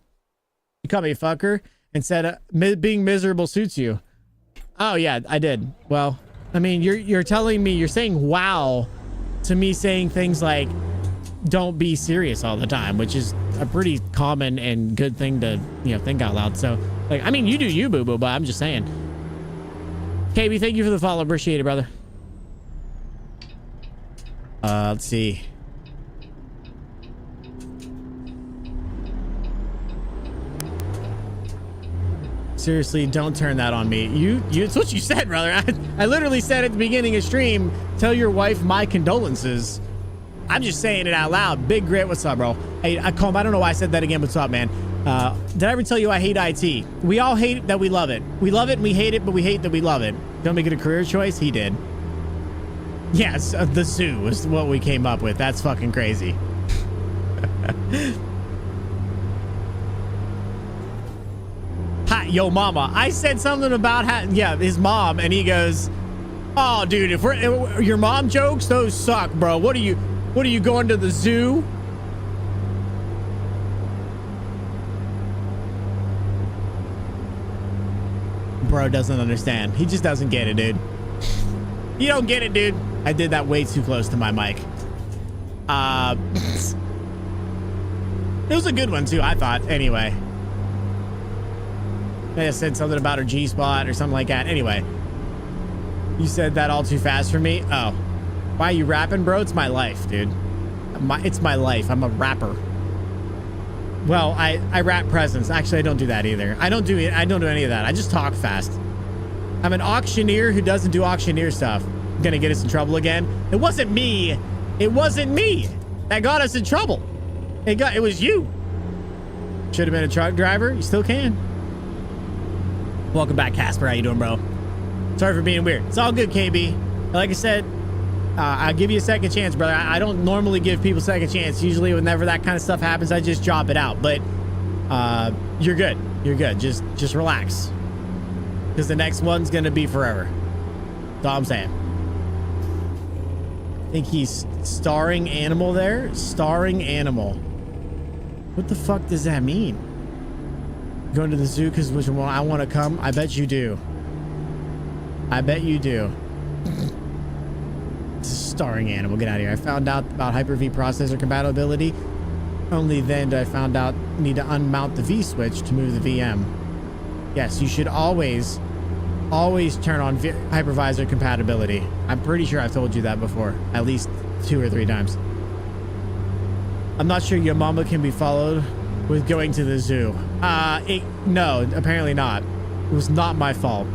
You called me a fucker and said being miserable suits you. Oh, yeah, I did. Well, I mean, you're telling me, you're saying wow to me saying things like, don't be serious all the time, which is a pretty common and good thing to, you know, think out loud. So, like, I mean, you do you, boo-boo, but I'm just saying. KB, thank you for the follow. Appreciate it, brother. Let's see. Seriously, don't turn that on me. It's what you said, brother. I literally said at the beginning of stream, tell your wife my condolences. I'm just saying it out loud. Big Grit, what's up, bro? Hey, I don't know why I said that again. What's up, man? Did I ever tell you I hate IT? We all hate it that we love it. We love it and we hate it, but we hate that we love it. Don't make it a career choice? He did. Yes, the zoo is what we came up with. That's fucking crazy. Hi, yo, mama. I said something about his mom, and he goes, "Oh, dude, if your mom jokes, those suck, bro. What are you going to the zoo?" Bro doesn't understand. He just doesn't get it, dude. You don't get it, dude. I did that way too close to my mic. It was a good one too, I thought. Anyway, I said something about her G-spot or something like that. Anyway, you said that all too fast for me. Oh, why are you rapping, bro? It's my life, dude. It's my life. I'm a rapper. Well, I rap presents. Actually, I don't do that either. I don't do any of that. I just talk fast. I'm an auctioneer who doesn't do auctioneer stuff. Gonna get us in trouble again. It wasn't me. It wasn't me that got us in trouble. It was you. Should have been a truck driver. You still can. Welcome back, Casper. How you doing, bro? Sorry for being weird. It's all good, KB. Like I said, I'll give you a second chance, brother. I don't normally give people second chance. Usually whenever that kind of stuff happens, I just drop it out. But you're good. You're good. Just relax. Because the next one's going to be forever. That's all I'm saying. I think he's starring animal there. Starring animal. What the fuck does that mean? Going to the zoo because I want to come? I bet you do. I bet you do. Starring animal. Get out of here. I found out about Hyper-V processor compatibility. Only then did I found out need to unmount the V switch to move the VM. Yes, you should always turn on hypervisor compatibility. I'm pretty sure I've told you that before, at least 2 or 3 times. I'm not sure your mama can be followed with going to the zoo. No, apparently not. It was not my fault.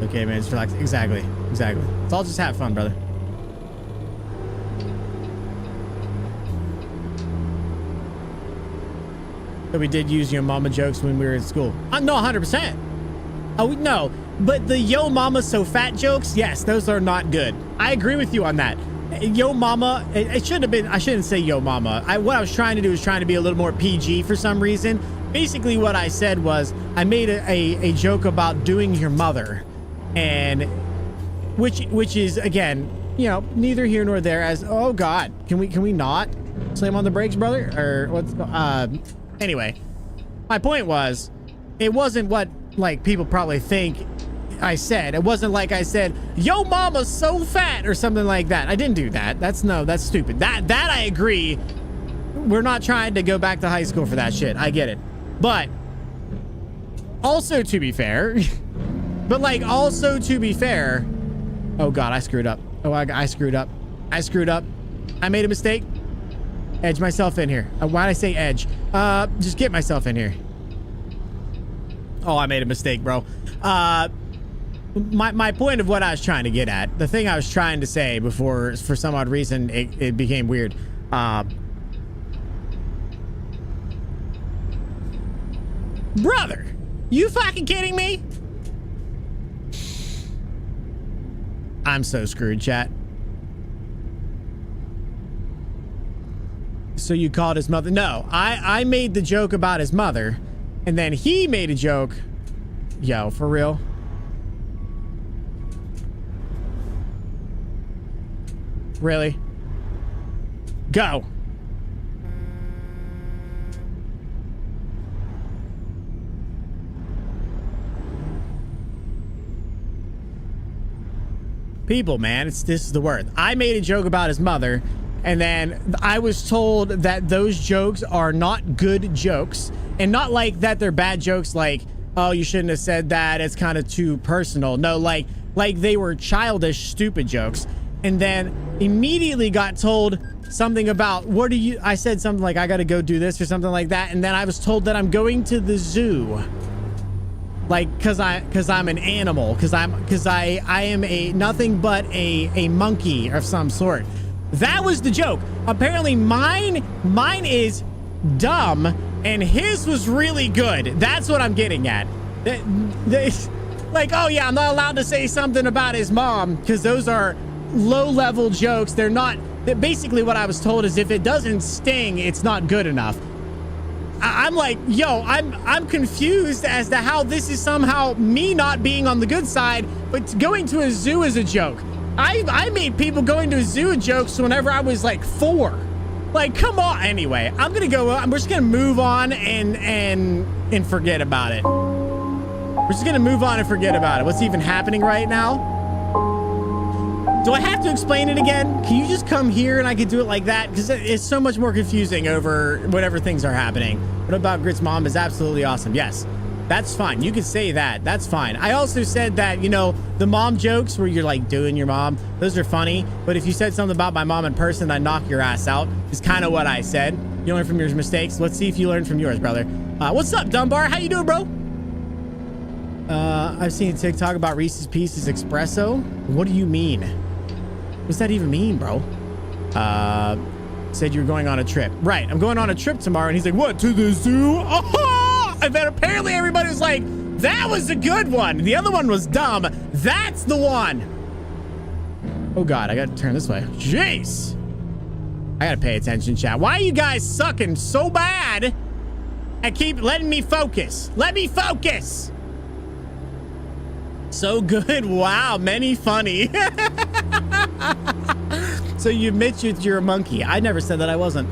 Okay, man, just relax. Exactly. Let's all just have fun, brother. So we did use your mama jokes when we were in school. No, 100%. Oh, no. But the yo mama so fat jokes, yes, those are not good. I agree with you on that. Yo mama, it shouldn't have been, I shouldn't say yo mama. What I was trying to do is trying to be a little more PG for some reason. Basically what I said was I made a joke about doing your mother, and which is, again, you know, neither here nor there. As, oh god, can we not slam on the brakes, brother? Or what's anyway, my point was, it wasn't what like people probably think I said. It wasn't like I said, yo mama's so fat or something like that. I didn't do that. That's stupid. That I agree. We're not trying to go back to high school for that shit. I get it. But also, to be fair, oh god, I screwed up. Oh, I screwed up. I made a mistake. Edge myself in here. Why'd I say edge? Just get myself in here. Oh, I made a mistake, bro. My point of what I was trying to get at, the thing I was trying to say before, for some odd reason, it became weird. Brother, you fucking kidding me? I'm so screwed, chat. So you called his mother? No, I made the joke about his mother, and then he made a joke. Yo, for real? Really? Go. People, man, this is the word. I made a joke about his mother, and then I was told that those jokes are not good jokes, and not like that they're bad jokes, like, oh, you shouldn't have said that, it's kind of too personal. No, like they were childish, stupid jokes. and then immediately got told something about I said something like I gotta go do this or something like that, and then I was told that I'm going to the zoo, like because I'm an animal, because I am a nothing but a monkey of some sort. That was the joke. Apparently mine is dumb and his was really good. That's what I'm getting at. Like, oh yeah, I'm not allowed to say something about his mom because those are low-level jokes. They're not. Basically what I was told is if it doesn't sting, it's not good enough. I'm like, yo, I'm confused as to how this is somehow me not being on the good side, but going to a zoo is a joke. I made people going to a zoo jokes whenever I was like 4. Like, come on. Anyway, I'm just gonna move on and forget about it. We're just gonna move on and forget about it. What's even happening right now? Do I have to explain it again? Can you just come here and I can do it like that? Because it's so much more confusing over whatever things are happening. What about Grit's mom is absolutely awesome. Yes, that's fine. You can say that. That's fine. I also said that, you know, the mom jokes where you're like doing your mom, those are funny. But if you said something about my mom in person, I'd knock your ass out is kind of what I said. You learn from your mistakes. Let's see if you learn from yours, brother. What's up, Dunbar? How you doing, bro? I've seen a TikTok about Reese's Pieces Espresso. What do you mean? What's that even mean, bro? Said you were going on a trip. Right, I'm going on a trip tomorrow. And he's like, what, to the zoo? Oh! And then apparently everybody was like, that was a good one. The other one was dumb. That's the one. Oh, God, I got to turn this way. Jeez. I got to pay attention, chat. Why are you guys sucking so bad and keep letting me focus? Let me focus. So good. Wow, many funny. So you admit you're a monkey. I never said that I wasn't.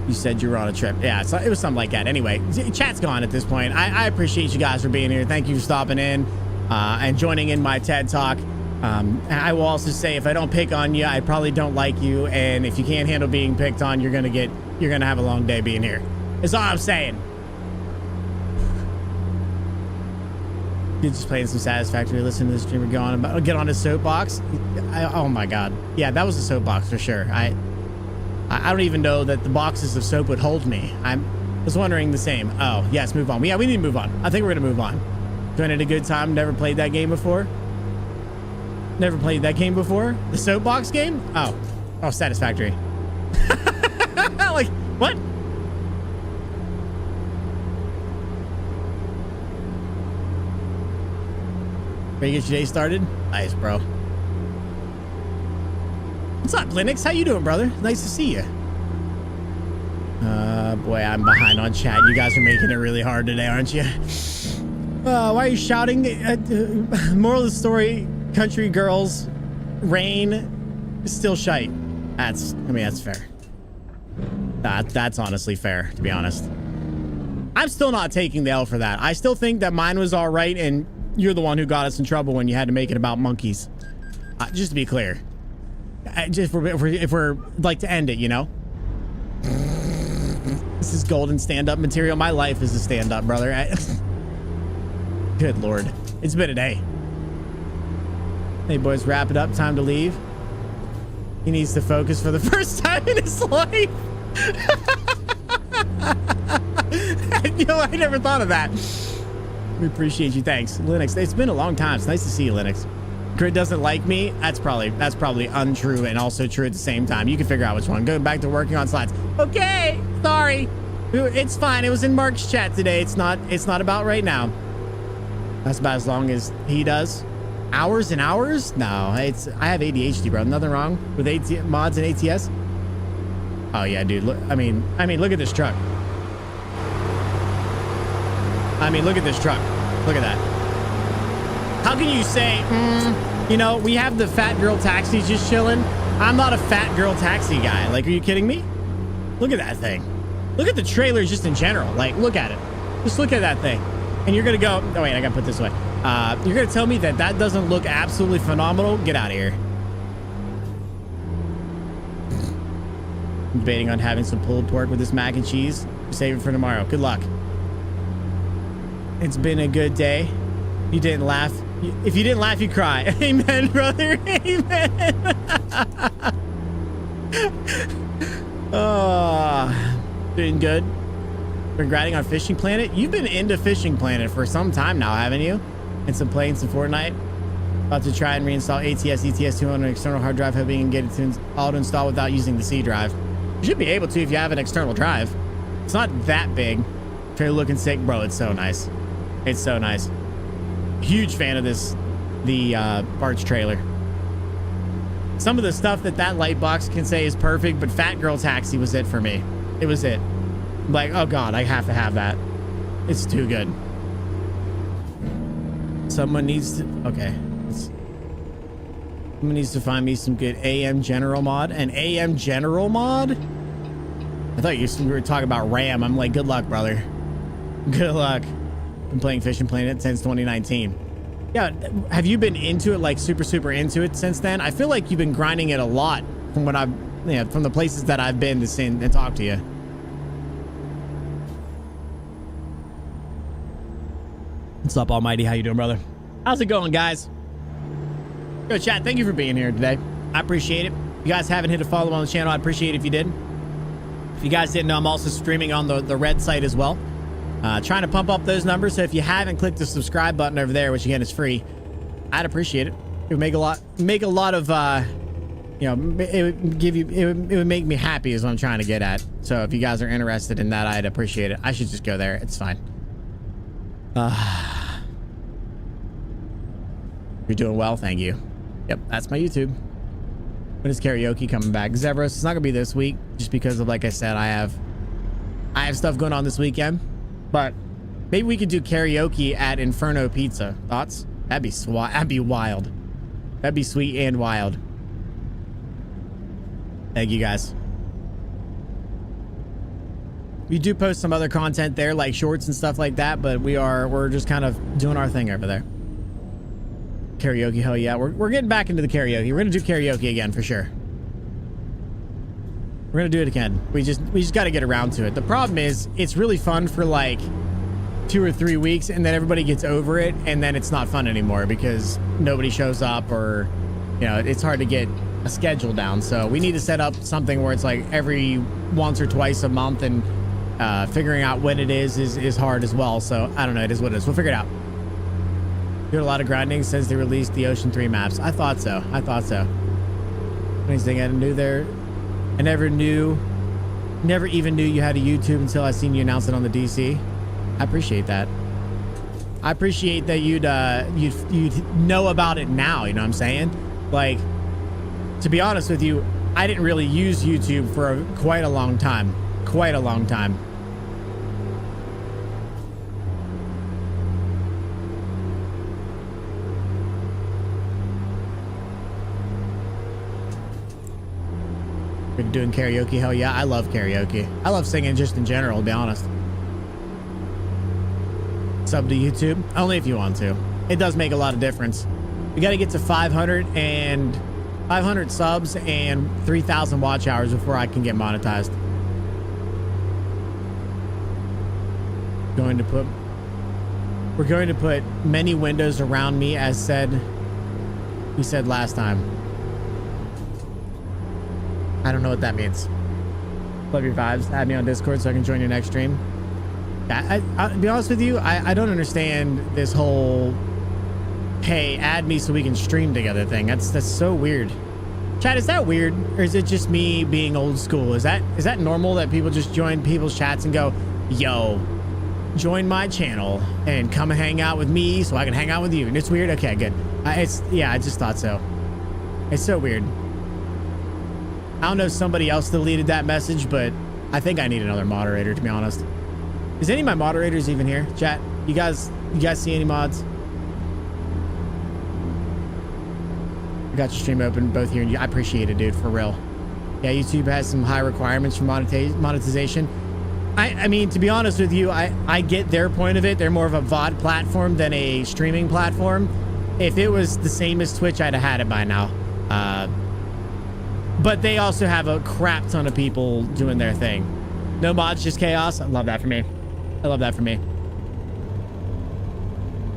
You said you were on a trip. Yeah, so it was something like that. Anyway, chat's gone at this point. I appreciate you guys for being here. Thank you for stopping in and joining in my TED Talk. I will also say if I don't pick on you, I probably don't like you. And if you can't handle being picked on, you're gonna have a long day being here. That's all I'm saying. You're just playing some Satisfactory, listen to the streamer go on about get on his soapbox. Oh my God. Yeah, that was a soapbox for sure. I don't even know that the boxes of soap would hold me. I was wondering the same. Oh, yes, move on. Yeah, we need to move on. I think we're gonna move on. Doing it a good time. Never played that game before. Never played that game before. The soapbox game? Oh, Satisfactory. Like, what? Ready to get your day started? Nice, bro. What's up, Linux? How you doing, brother? Nice to see you. Boy, I'm behind on chat. You guys are making it really hard today, aren't you? Why are you shouting? Moral of the story, country girls, rain, still shite. That's fair. That's honestly fair, to be honest. I'm still not taking the L for that. I still think that mine was all right, and you're the one who got us in trouble when you had to make it about monkeys. Just to be clear. Just if we're like to end it, you know? This is golden stand-up material. My life is a stand-up, brother. Good Lord. It's been a day. Hey, boys, wrap it up. Time to leave. He needs to focus for the first time in his life. You know, I never thought of that. We appreciate you. Thanks, Linux. It's been a long time. It's nice to see you, Linux. Grit doesn't like me. That's probably untrue and also true at the same time. You can figure out which one. Going back to working on slides. Okay, sorry. It's fine. It was in Mark's chat today. It's not about right now. That's about as long as he does. Hours and hours? No, I have ADHD, bro. Nothing wrong with mods and ATS. Oh yeah, dude. Look, I mean, look at this truck. Look at this truck. Look at that. How can you say, you know, we have the fat girl taxis just chilling. I'm not a fat girl taxi guy. Like, are you kidding me? Look at that thing. Look at the trailers just in general. Like, look at it. Just look at that thing. And you're going to go, oh wait, I got to put this away. You're going to tell me that doesn't look absolutely phenomenal? Get out of here. I'm debating on having some pulled pork with this mac and cheese. Save it for tomorrow. Good luck. It's been a good day. You didn't laugh If you didn't laugh, you cry. Amen, brother. Amen. Oh, doing good. Been grinding on Fishing Planet. You've been into Fishing Planet for some time now, haven't you? And some playing some Fortnite. About to try and reinstall ATS, ETS 2 on an external hard drive, hoping you can get it to auto-install without using the C drive. You should be able to if you have an external drive. It's not that big. Trailer looking sick. Bro, it's so nice. It's so nice. Huge fan of this, the Bart's trailer. Some of the stuff that light box can say is perfect, but Fat Girl Taxi was it for me. It was it. Like, oh God, I have to have that. It's too good. Someone needs to, okay. Someone needs to find me some good AM General mod. An AM General mod? I thought you were talking about RAM. I'm like, good luck, brother. Good luck. Been playing Fishing Planet since 2019. Yeah, have you been into it, like super into it since then? I feel like you've been grinding it a lot from what I've, from the places that I've been to see and talk to you. What's up, Almighty? How you doing, brother? How's it going, guys? Yo, chat, thank you for being here today. I appreciate it. If you guys haven't hit a follow on the channel, I'd appreciate it if you did. If you guys didn't know, I'm also streaming on the red site as well. Trying to pump up those numbers. So if you haven't clicked the subscribe button over there, which again is free, I'd appreciate it. It would make a lot of, you know, it would give you, it would make me happy is what I'm trying to get at. So if you guys are interested in that, I'd appreciate it. I should just go there. It's fine. You're doing well. Thank you. Yep. That's my YouTube. When is karaoke coming back? Zevros, it's not gonna be this week just because of, like I said, I have stuff going on this weekend, but maybe we could do karaoke at Inferno Pizza. Thoughts? That'd be wild. That'd be sweet and wild. Thank you guys. We do post some other content there, like shorts and stuff like that, but we're just kind of doing our thing over there. Karaoke, hell yeah. We're getting back into the karaoke. We're gonna do karaoke again for sure. We're gonna do it again. We just got to get around to it. The problem is it's really fun for like 2 or 3 weeks, and then everybody gets over it, and then it's not fun anymore because nobody shows up, or you know, it's hard to get a schedule down. So we need to set up something where it's like every once or twice a month, and figuring out when it is hard as well. So I don't know. It is what it is. We'll figure it out. Doing a lot of grinding since they released the Ocean 3 maps. I thought so. Anything I knew there. I never even knew you had a YouTube until I seen you announce it on the DC. I appreciate that. I appreciate that you'd know about it now, you know what I'm saying? Like, to be honest with you, I didn't really use YouTube for quite a long time. Quite a long time. We're doing karaoke, hell yeah. I love karaoke. I love singing just in general, to be honest. Sub to YouTube, only if you want to. It does make a lot of difference. We got to get to 500 subs and 3,000 watch hours before I can get monetized. We're going to put many windows around me, as we said last time. I don't know what that means. Love your vibes. Add me on Discord so I can join your next stream. Yeah, I'll be honest with you, I don't understand this whole, hey, add me so we can stream together thing. That's so weird. Chat, is that weird? Or is it just me being old school? Is that normal that people just join people's chats and go, yo, join my channel and come and hang out with me so I can hang out with you? And it's weird? Okay, good. Yeah, I just thought so. It's so weird. I don't know if somebody else deleted that message, but I think I need another moderator, to be honest. Is any of my moderators even here? Chat, you guys see any mods? I got your stream open both here, and I appreciate it, dude, for real. Yeah, YouTube has some high requirements for monetization. I mean, to be honest with you, I get their point of it. They're more of a VOD platform than a streaming platform. If it was the same as Twitch, I'd have had it by now. But they also have a crap ton of people doing their thing. No mods, just chaos. I love that for me. I love that for me.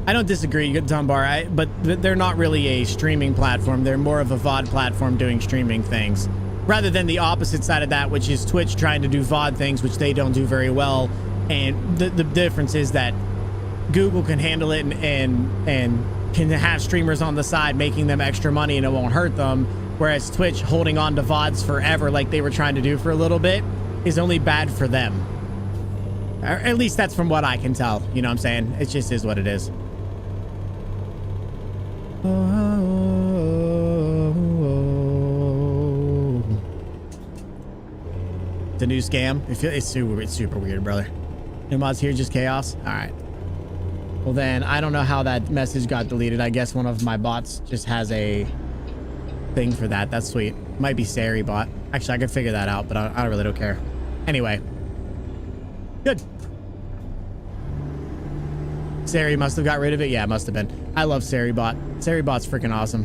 I don't disagree, Dunbar, but they're not really a streaming platform. They're more of a VOD platform doing streaming things, rather than the opposite side of that, which is Twitch trying to do VOD things, which they don't do very well. And the difference is that Google can handle it and can have streamers on the side making them extra money and it won't hurt them, whereas Twitch holding on to VODs forever like they were trying to do for a little bit is only bad for them. Or at least that's from what I can tell. You know what I'm saying? It just is what it is. The new scam. It's super weird, brother. New mods here, just chaos. All right. Well then, I don't know how that message got deleted. I guess one of my bots just has a thing for that. That's sweet. Might be Sari bot. Actually, I could figure that out, but I really don't care. Anyway. Good. Sari must have got rid of it. Yeah, it must have been. I love Sari bot. Sari bot's freaking awesome.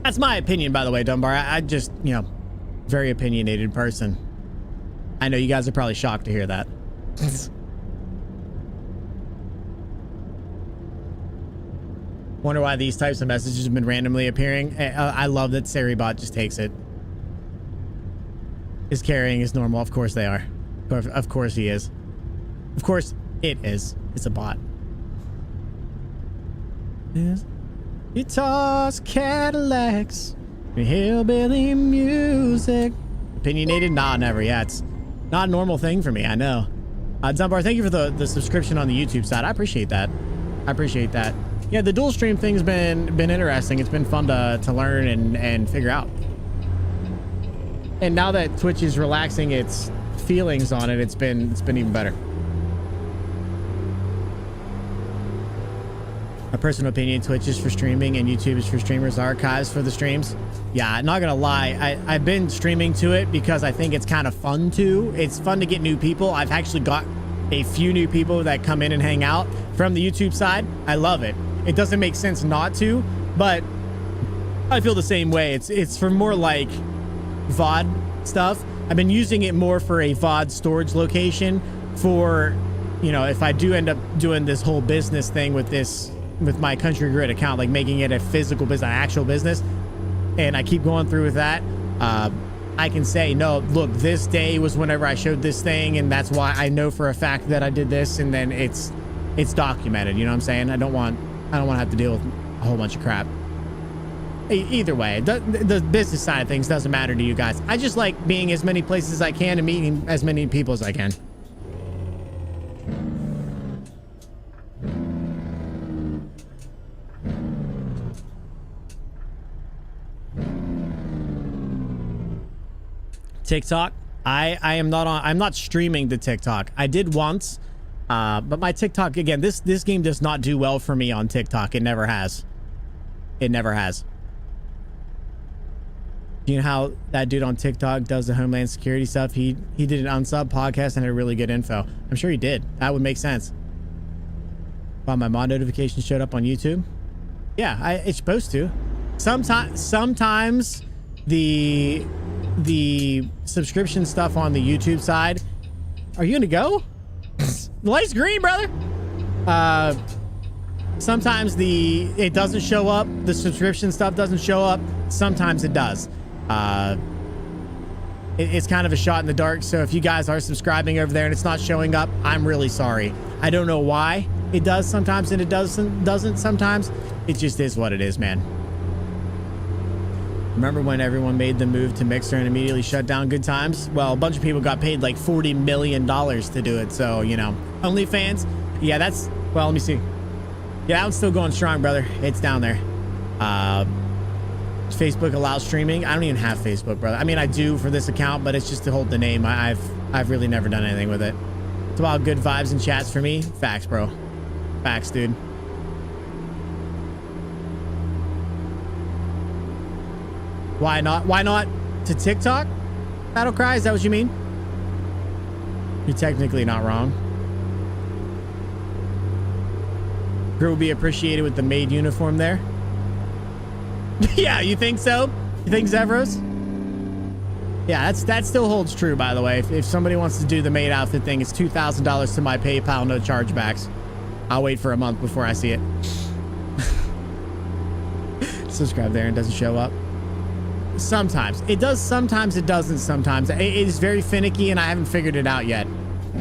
That's my opinion, by the way, Dunbar. I just, you know, very opinionated person. I know you guys are probably shocked to hear that. Wonder why these types of messages have been randomly appearing. I love that Saribot just takes it. Is carrying is normal. Of course they are. Of course he is. Of course it is. It's a bot. Guitars, Cadillacs, hillbilly music. Opinionated? Nah, never. Yeah, it's not a normal thing for me. I know. Dunbar, thank you for the subscription on the YouTube side. I appreciate that. I appreciate that. Yeah, the dual stream thing's been interesting. It's been fun to learn and figure out. And now that Twitch is relaxing its feelings on it, it's been even better. My personal opinion, Twitch is for streaming and YouTube is for streamers. Archives for the streams. Yeah, not gonna lie, I've been streaming to it because I think it's kind of fun too. It's fun to get new people. I've actually got a few new people that come in and hang out from the YouTube side. I love it. It doesn't make sense not to, but I feel the same way. It's for more like VOD stuff. I've been using it more for a VOD storage location for, you know, if I do end up doing this whole business thing with my CountryGrit account, like making it a physical business, an actual business, and I keep going through with that, I can say, no, look, this day was whenever I showed this thing, and that's why I know for a fact that I did this, and then it's documented. You know what I'm saying? I don't want to have to deal with a whole bunch of crap. Either way, the business side of things doesn't matter to you guys. I just like being as many places as I can and meeting as many people as I can. TikTok, I am not on. I'm not streaming to TikTok. I did once, but my TikTok, again, this game does not do well for me on TikTok. It never has. It never has. You know how that dude on TikTok does the Homeland Security stuff? He did an unsub podcast and had really good info. I'm sure he did. That would make sense. Wow, my mod notification showed up on YouTube. Yeah, it's supposed to. Sometimes the subscription stuff on the YouTube side. Are you gonna go? The light's green, brother. Sometimes it doesn't show up. The subscription stuff doesn't show up. Sometimes it does. It's kind of a shot in the dark. So if you guys are subscribing over there and it's not showing up, I'm really sorry. I don't know why it does sometimes and it doesn't sometimes. It just is what it is, man. Remember when everyone made the move to Mixer and immediately shut down Good Times? Well, a bunch of people got paid like $40 million to do it. So, you know, OnlyFans. Yeah, that's, well, let me see. Yeah, that one's still going strong, brother. It's down there. Facebook allows streaming. I don't even have Facebook, brother. I mean, I do for this account, but it's just to hold the name. I've really never done anything with it. It's about good vibes and chats for me. Facts, bro. Facts, dude. Why not? Why not to TikTok? Battle Cry, is that what you mean? You're technically not wrong. Girl will be appreciated with the maid uniform there. Yeah, you think so? You think Zevros? Yeah, that still holds true, by the way. If somebody wants to do the maid outfit thing, it's $2,000 to my PayPal, no chargebacks. I'll wait for a month before I see it. Subscribe there and doesn't show up. Sometimes it does, sometimes it doesn't. Sometimes it is very finicky and I haven't figured it out yet.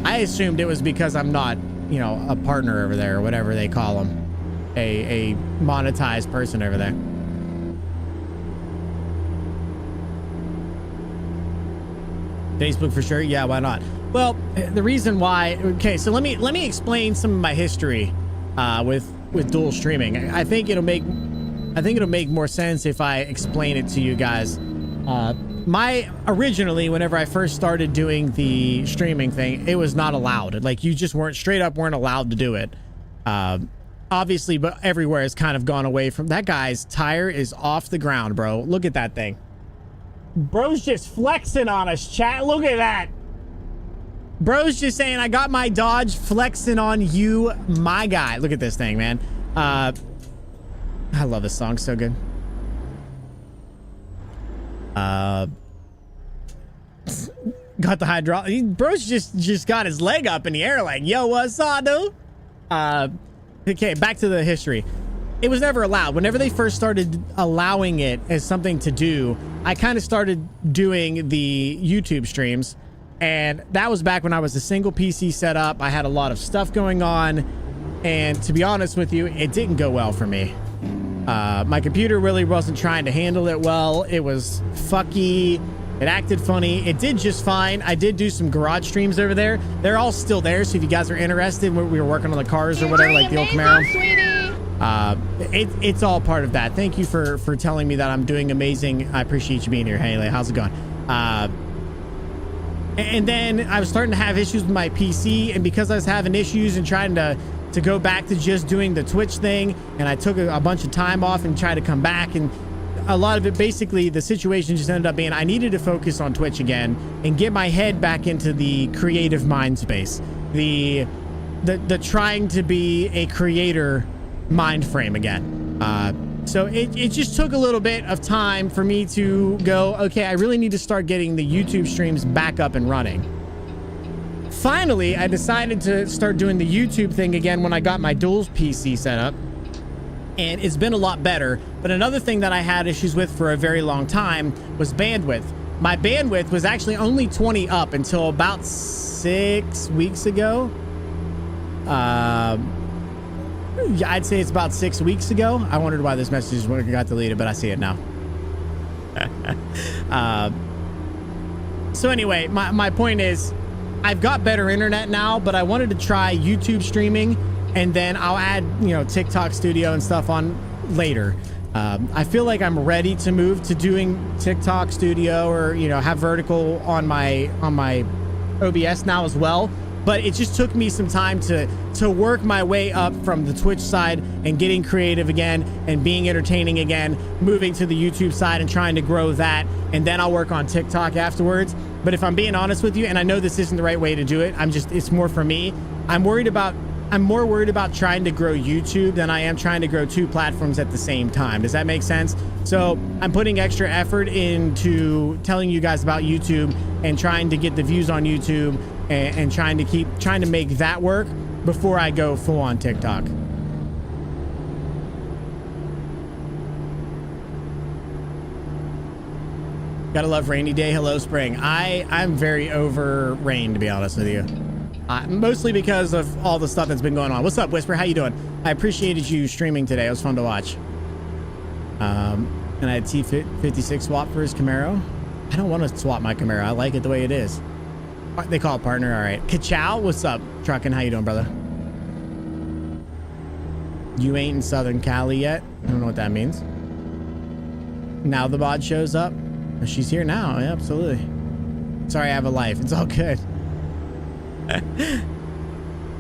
I assumed it was because I'm not, you know, a partner over there or whatever they call them, a monetized person over there. Facebook for sure. Yeah, why not? Well, the reason why. Okay, so let me explain some of my history with dual streaming. I think it'll make more sense if I explain it to you guys. Originally, whenever I first started doing the streaming thing, it was not allowed. Like, you just weren't allowed to do it. Obviously, but everywhere has kind of gone away from that. Guy's tire is off the ground, bro. Look at that thing. Bro's just flexing on us, chat. Look at that. Bro's just saying, I got my Dodge, flexing on you, my guy. Look at this thing, man. I love this song. So good. Got the hydraulic. Bro's just got his leg up in the air like, yo, what's up, dude? Okay, back to the history. It was never allowed. Whenever they first started allowing it as something to do, I kind of started doing the YouTube streams. And that was back when I was a single PC setup. I had a lot of stuff going on. And to be honest with you, it didn't go well for me. My computer really wasn't trying to handle it well. It was fucky. It acted funny. It did just fine. I did do some garage streams over there. They're all still there. So if you guys are interested, we were working on the cars or whatever, like the old Camaro. It's all part of that. Thank you for telling me that I'm doing amazing. I appreciate you being here, Haley. How's it going? And then I was starting to have issues with my PC, and because I was having issues and trying to go back to just doing the Twitch thing, and I took a bunch of time off and tried to come back, and a lot of it, basically the situation just ended up being I needed to focus on Twitch again and get my head back into the creative mind space, the trying to be a creator mind frame again. So it just took a little bit of time for me to go, okay, I really need to start getting the YouTube streams back up and running. Finally, I decided to start doing the YouTube thing again when I got my dual PC set up, and it's been a lot better. But another thing that I had issues with for a very long time was bandwidth. My bandwidth was actually only 20 up until about 6 weeks ago. Yeah, I'd say it's about 6 weeks ago. I wondered why this message got deleted, but I see it now. So anyway, my point is, I've got better internet now, but I wanted to try YouTube streaming, and then I'll add, you know, TikTok Studio and stuff on later. I feel like I'm ready to move to doing TikTok Studio, or, you know, have vertical on my OBS now as well. But it just took me some time to work my way up from the Twitch side and getting creative again and being entertaining again, moving to the YouTube side and trying to grow that. And then I'll work on TikTok afterwards. But if I'm being honest with you, and I know this isn't the right way to do it, it's more for me. I'm more worried about trying to grow YouTube than I am trying to grow two platforms at the same time. Does that make sense? So I'm putting extra effort into telling you guys about YouTube and trying to get the views on YouTube and trying to make that work before I go full on TikTok. Gotta love rainy day. Hello, spring. I'm very over rain, to be honest with you. Mostly because of all the stuff that's been going on. What's up, Whisper? How you doing? I appreciated you streaming today. It was fun to watch. And I had T56 swap for his Camaro. I don't want to swap my Camaro. I like it the way it is. They call it partner. All right. Ka-chow. What's up, Truckin'? How you doing, brother? You ain't in Southern Cali yet. I don't know what that means. Now the bod shows up. She's here now. Yeah, absolutely. Sorry, I have a life. It's all good.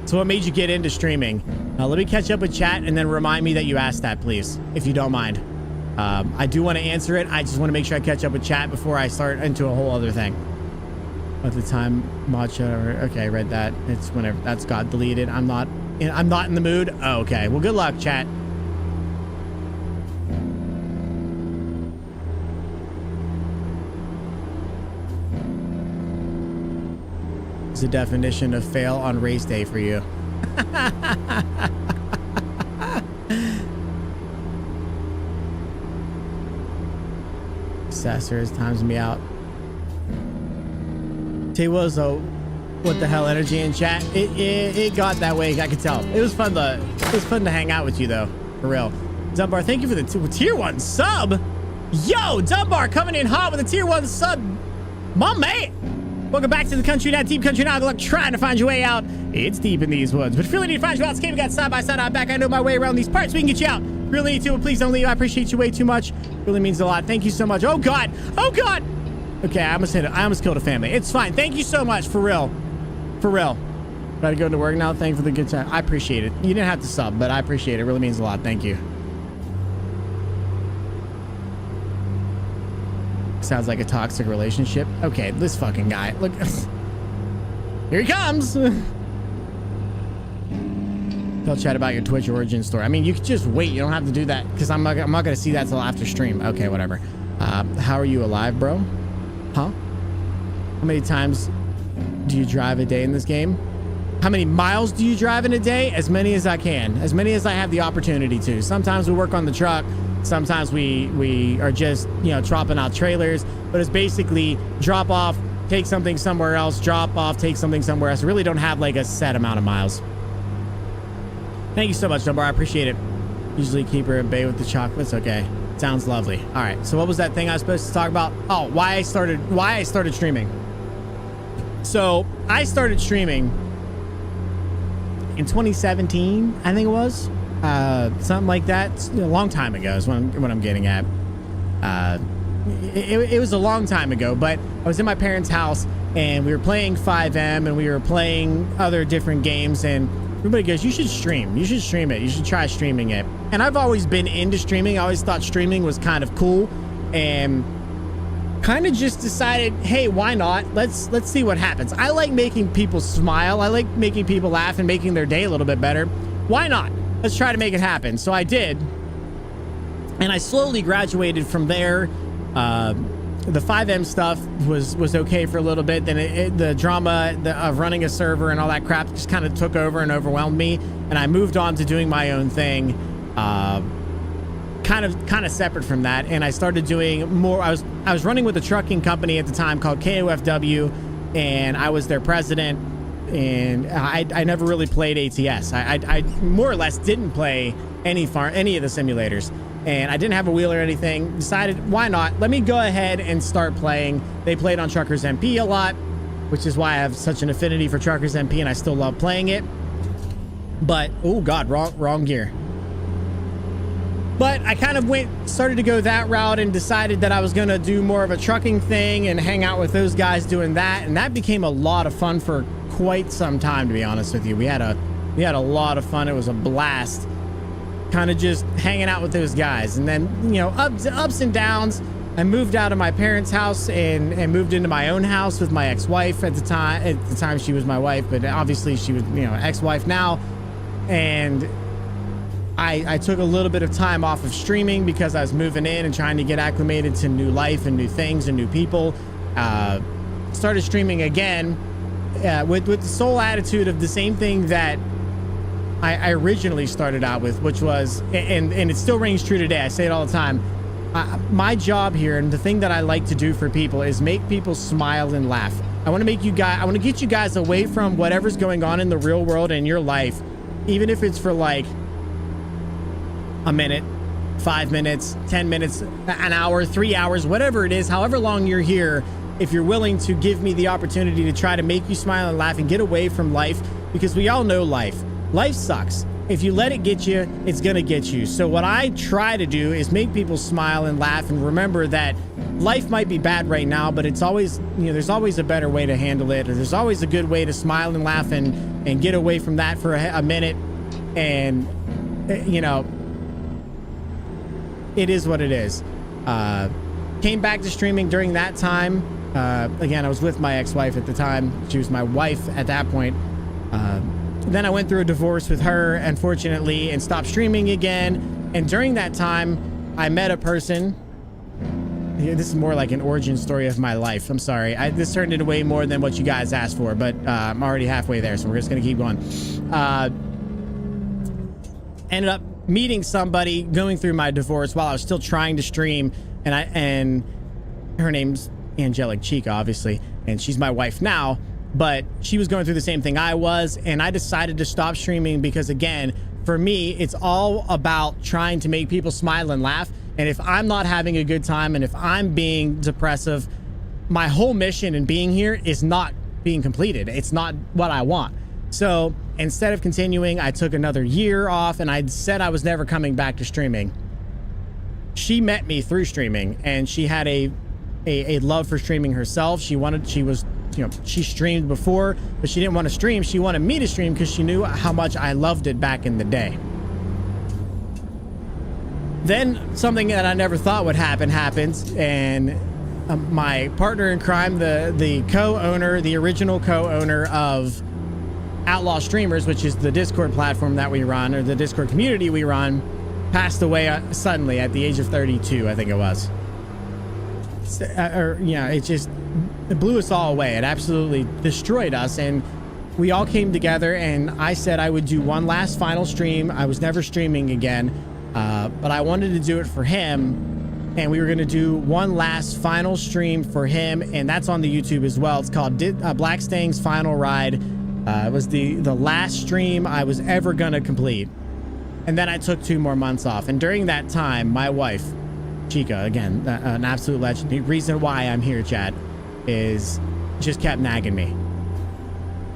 So what made you get into streaming? Let me catch up with chat and then remind me that you asked that, please, if you don't mind. I do want to answer it. I just want to make sure I catch up with chat before I start into a whole other thing. At the time, mod show. Okay, I read that. It's whenever that's got deleted. I'm not in the mood. Oh, okay. Well, good luck, chat. Is the definition of fail on race day for you? Assessor has times me out. Tell you what the hell energy in chat. It got that way. I could tell. It was fun to hang out with you though, for real. Dunbar, thank you for the tier 1 sub. Yo, Dunbar coming in hot with a tier 1 sub. My man. Welcome back to the country now, deep country now. Good luck trying to find your way out. It's deep in these woods, but if you really need to find you out, we got side by side out back. I know my way around these parts. We can get you out. Really need to, but please don't leave. I appreciate you way too much. Really means a lot. Thank you so much. Oh God. Oh God. Okay, I almost hit it. I almost killed a family. It's fine. Thank you so much. For real. For real. Gotta go to work now. Thank you for the good time. I appreciate it. You didn't have to sub, but I appreciate it. It really means a lot. Thank you. Sounds like a toxic relationship. Okay, this fucking guy. Look. Here he comes. Tell chat about your Twitch origin story. I mean, you could just wait. You don't have to do that because I'm not gonna see that till after stream. Okay, whatever. How are you alive, bro? Huh? How many times do you drive a day in this game? How many miles do you drive in a day? As many as I can. As many as I have the opportunity to. Sometimes we work on the truck. Sometimes we are just, you know, dropping out trailers. But it's basically drop off, take something somewhere else, drop off, take something somewhere else. I really don't have like a set amount of miles. Thank you so much, Dunbar. I appreciate it. Usually keep her at bay with the chocolates. Okay. Sounds lovely. All right. So what was that thing I was supposed to talk about? Oh, why I started streaming. So I started streaming in 2017, I think it was. Something like that. A long time ago is what I'm getting at. It was a long time ago, but I was in my parents' house and we were playing 5M and we were playing other different games, and everybody goes, you should stream. You should stream it. You should try streaming it. And I've always been into streaming. I always thought streaming was kind of cool, and kind of just decided, hey, why not? Let's see what happens. I like making people smile. I like making people laugh and making their day a little bit better. Why not? Let's try to make it happen. So I did. And I slowly graduated from there. The 5M stuff was okay for a little bit. Then the drama of running a server and all that crap just kind of took over and overwhelmed me. And I moved on to doing my own thing, kind of separate from that. And I started doing more. I was running with a trucking company at the time called KOFW, and I was their president. And I never really played ATS. I more or less didn't play any of the simulators. And I didn't have a wheel or anything. Decided, why not? Let me go ahead and start playing. They played on TruckersMP a lot, which is why I have such an affinity for TruckersMP, and I still love playing it. But, oh God, wrong gear. But I kind of started to go that route and decided that I was going to do more of a trucking thing and hang out with those guys doing that. And that became a lot of fun for quite some time, to be honest with you. We had a lot of fun. It was a blast. Kind of just hanging out with those guys. And then, you know, ups and downs. I moved out of my parents' house and moved into my own house with my ex-wife at the time. At the time, she was my wife, but obviously she was, you know, ex-wife now. And I took a little bit of time off of streaming because I was moving in and trying to get acclimated to new life and new things and new people. Started streaming again with the sole attitude of the same thing that I originally started out with, which was, and it still rings true today. I say it all the time. My job here and the thing that I like to do for people is make people smile and laugh. I want to get you guys away from whatever's going on in the real world in your life, even if it's for like a minute, 5 minutes, 10 minutes, an hour, 3 hours, whatever it is, however long you're here. If you're willing to give me the opportunity to try to make you smile and laugh and get away from life, because we all know life sucks. If you let it get you, it's gonna get you. So what I try to do is make people smile and laugh and remember that life might be bad right now, but it's always, you know, there's always a better way to handle it, or there's always a good way to smile and laugh and get away from that for a minute. And you know, it is what it is. Came back to streaming during that time. Again, I was with my ex-wife at the time. She was my wife at that point. Then I went through a divorce with her, unfortunately, and stopped streaming again. And during that time, I met a person this is more like an origin story of my life. I'm sorry. This turned into way more than what you guys asked for, but I'm already halfway there, so we're just going to keep going. Ended up meeting somebody going through my divorce while I was still trying to stream, and her name's Angelic Chica, obviously, and she's my wife now, but she was going through the same thing I was, and I decided to stop streaming because, again, for me, it's all about trying to make people smile and laugh. And if I'm not having a good time, and if I'm being depressive, my whole mission in being here is not being completed. It's not what I want. So instead of continuing, I took another year off, and I said I was never coming back to streaming. She met me through streaming, and she had a love for streaming herself. She streamed before, but she didn't want to stream. She wanted me to stream because she knew how much I loved it back in the day. Then something that I never thought would happen happens, and my partner in crime, the co-owner, the original co-owner of Outlaw Streamers, which is the Discord platform that we run, or the Discord community we run, passed away suddenly at the age of 32, I think it was. It blew us all away. It absolutely destroyed us, and we all came together, and I said I would do one last final stream. I was never streaming again, but I wanted to do it for him, and we were going to do one last final stream for him, and that's on the YouTube as well. It's called Black Stang's Final Ride. It was the last stream I was ever going to complete, and then I took 2 more months off, and during that time, my wife, Chica, again, an absolute legend. The reason why I'm here, chat, is just kept nagging me.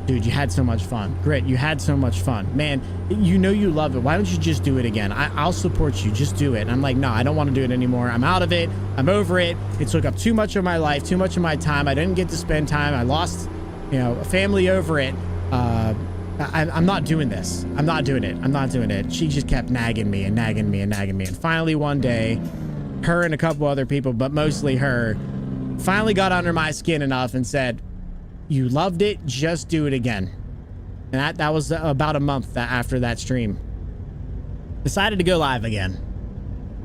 Dude, you had so much fun. Grit, you had so much fun. Man, you know you love it. Why don't you just do it again? I'll support you. Just do it. And I'm like, no, I don't want to do it anymore. I'm out of it. I'm over it. It took up too much of my life, too much of my time. I didn't get to spend time. I lost, a family over it. I'm not doing this. I'm not doing it. I'm not doing it. She just kept nagging me and nagging me and nagging me. And finally one day, her and a couple other people, but mostly her, finally got under my skin enough and said, you loved it, just do it again. And that was about a month after that stream. Decided to go live again.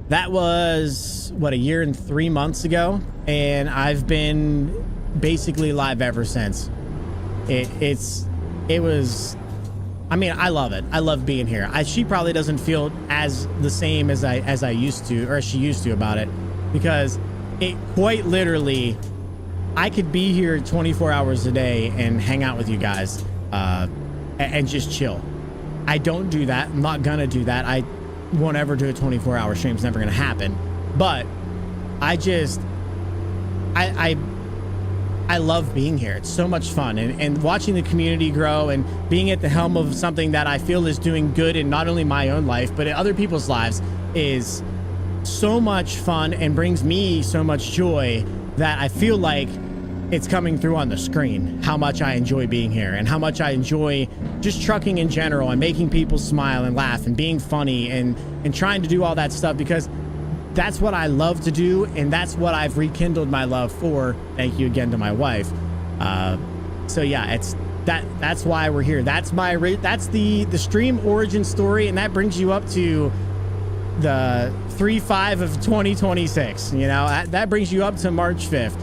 That was, what, a year and 3 months ago, and I've been basically live ever since. I mean, I love it. I love being here. She probably doesn't feel as the same as I used to, or as she used to about it, because it quite literally, I could be here 24 hours a day and hang out with you guys and just chill. I don't do that. I'm not gonna do that. I won't ever do a 24-hour stream. It's never gonna happen. But I love being here. It's so much fun, and watching the community grow and being at the helm of something that I feel is doing good in not only my own life, but in other people's lives is so much fun and brings me so much joy that I feel like it's coming through on the screen, how much I enjoy being here and how much I enjoy just trucking in general and making people smile and laugh and being funny and trying to do all that stuff, because that's what I love to do, and that's what I've rekindled my love for. Thank you again to my wife. So yeah, that's why we're here. That's the stream origin story, and that brings you up to the 3/5 of 2026. That brings you up to March 5th,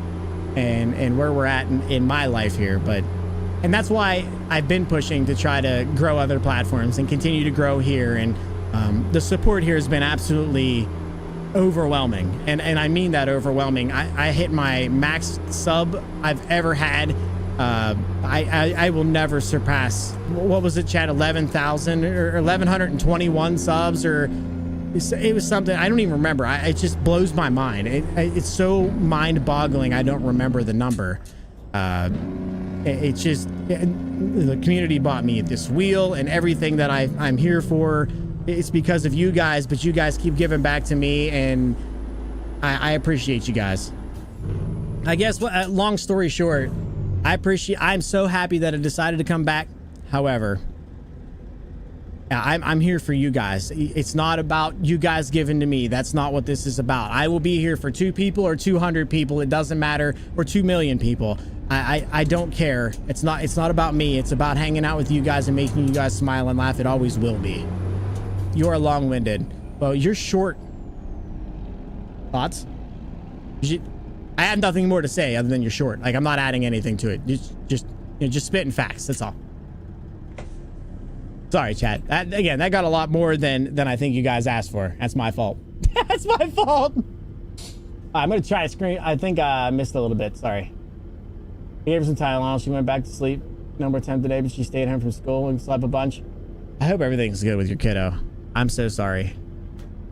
and where we're at in my life here. And that's why I've been pushing to try to grow other platforms and continue to grow here. And the support here has been absolutely overwhelming, and I mean that overwhelming. I hit my max sub I've ever had. I will never surpass, what was it, chat, 11,000 or 1121 subs, or it was something I don't even remember. It just blows my mind. It's so mind-boggling. I don't remember the number. It's just the community bought me this wheel and everything that I'm here for. It's because of you guys, but you guys keep giving back to me, and I appreciate you guys. I guess, long story short, I'm so happy that I decided to come back. However, I'm here for you guys. It's not about you guys giving to me. That's not what this is about. I will be here for 2 people or 200 people. It doesn't matter. Or 2 million people. I don't care. It's not about me. It's about hanging out with you guys and making you guys smile and laugh. It always will be. You're long-winded. Well, you're short. Thoughts? I have nothing more to say other than you're short. Like, I'm not adding anything to it. Just spitting facts. That's all. Sorry, chat. That got a lot more than I think you guys asked for. That's my fault. That's my fault. I'm going to try a screen. I think I missed a little bit. Sorry. We gave her some Tylenol. She went back to sleep. No more time today, but she stayed home from school and slept a bunch. I hope everything's good with your kiddo. I'm so sorry.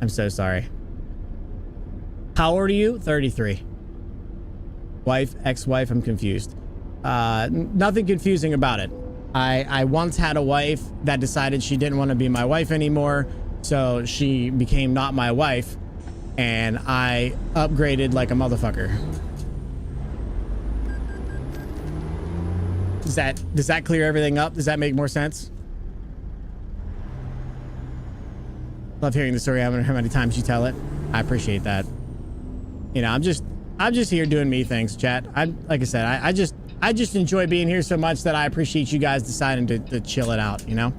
I'm so sorry. How old are you? 33. Wife, ex-wife, I'm confused. Nothing confusing about it. I once had a wife that decided she didn't want to be my wife anymore, so she became not my wife, and I upgraded like a motherfucker. Does that clear everything up? Does that make more sense? Love hearing the story. I haven't heard how many times you tell it. I appreciate that. You know, I'm just here doing me things, chat. Like I said, I just enjoy being here so much that I appreciate you guys deciding to chill it out, you know?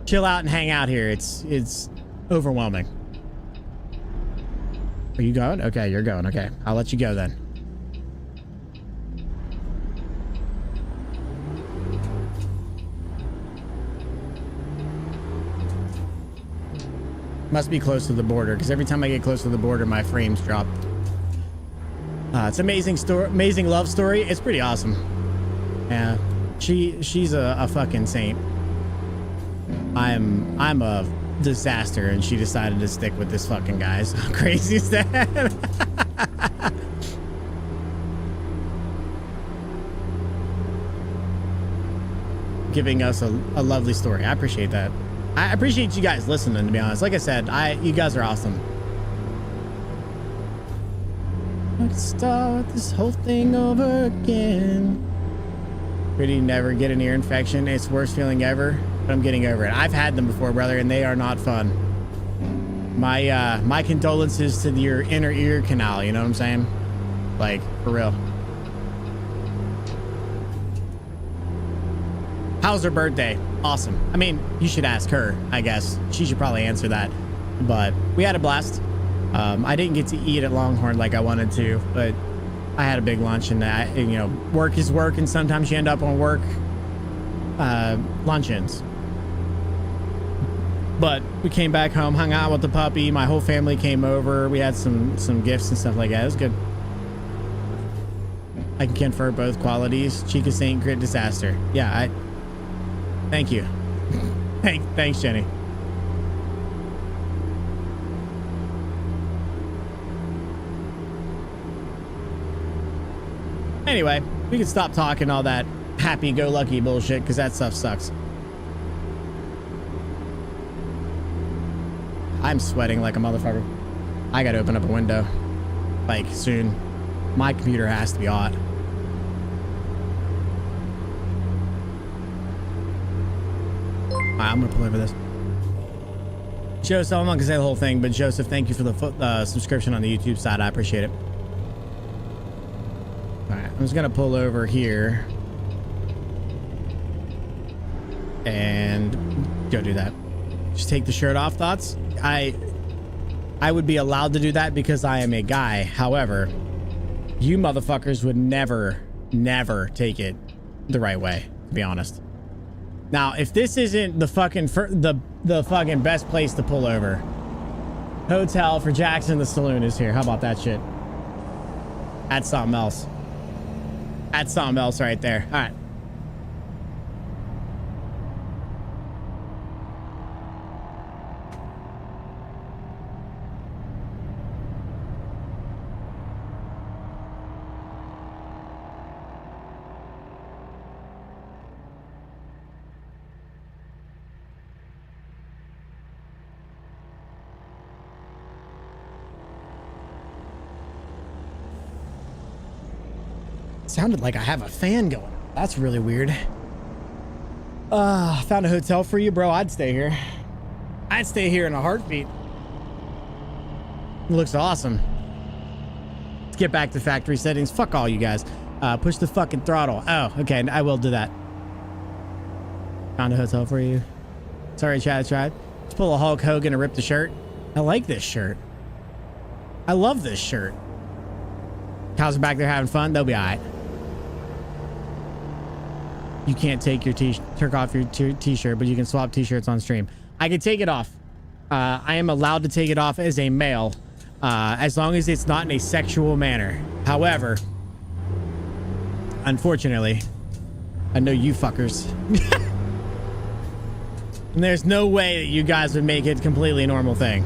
Chill out and hang out here. It's overwhelming. Are you going? Okay, you're going. Okay, I'll let you go then. Must be close to the border, because every time I get close to the border, my frames drop. It's amazing story, amazing love story. It's pretty awesome. Yeah, she's a fucking saint. I'm a disaster, and she decided to stick with this fucking guy. So how crazy is that? Giving us a lovely story. I appreciate that. I appreciate you guys listening, to be honest. Like I said, you guys are awesome. Let's start this whole thing over again. Pretty never get an ear infection. It's the worst feeling ever, but I'm getting over it. I've had them before, brother, and they are not fun. My condolences to your inner ear canal, you know what I'm saying? Like, for real. How's her birthday? Awesome. I mean, you should ask her, I guess. She should probably answer that. But we had a blast. I didn't get to eat at Longhorn like I wanted to, but I had a big lunch, and you know, work is work, and sometimes you end up on work luncheons. But we came back home, hung out with the puppy. My whole family came over. We had some gifts and stuff like that. It was good. I can confer both qualities. Chica Saint, Grit Disaster. Yeah, thank you. Thanks, Jenny. Anyway, we can stop talking all that happy-go-lucky bullshit, because that stuff sucks. I'm sweating like a motherfucker. I gotta open up a window. Like, soon. My computer has to be hot. Alright, I'm gonna pull over this. Joseph, I'm not gonna say the whole thing, but Joseph, thank you for the subscription on the YouTube side. I appreciate it. Alright, I'm just gonna pull over here and go do that. Just take the shirt off, thoughts? I would be allowed to do that because I am a guy. However, you motherfuckers would never take it the right way, to be honest. Now, if this isn't the fucking the fucking best place to pull over, hotel for Jackson the Saloon is here. How about that shit? That's something else. That's something else right there. All right. Sounded like I have a fan going. That's really weird. Found a hotel for you, bro. I'd stay here. I'd stay here in a heartbeat. It looks awesome. Let's get back to factory settings. Fuck all you guys. Push the fucking throttle. Oh, okay. I will do that. Found a hotel for you. Sorry, chat. I tried. Let's pull a Hulk Hogan and rip the shirt. I like this shirt. I love this shirt. Cows are back there having fun. They'll be all right. You can't take your turk off your t-shirt, but you can swap t-shirts on stream. I can take it off. I am allowed to take it off as a male, as long as it's not in a sexual manner. However, unfortunately, I know you fuckers. And there's no way that you guys would make it a completely normal thing.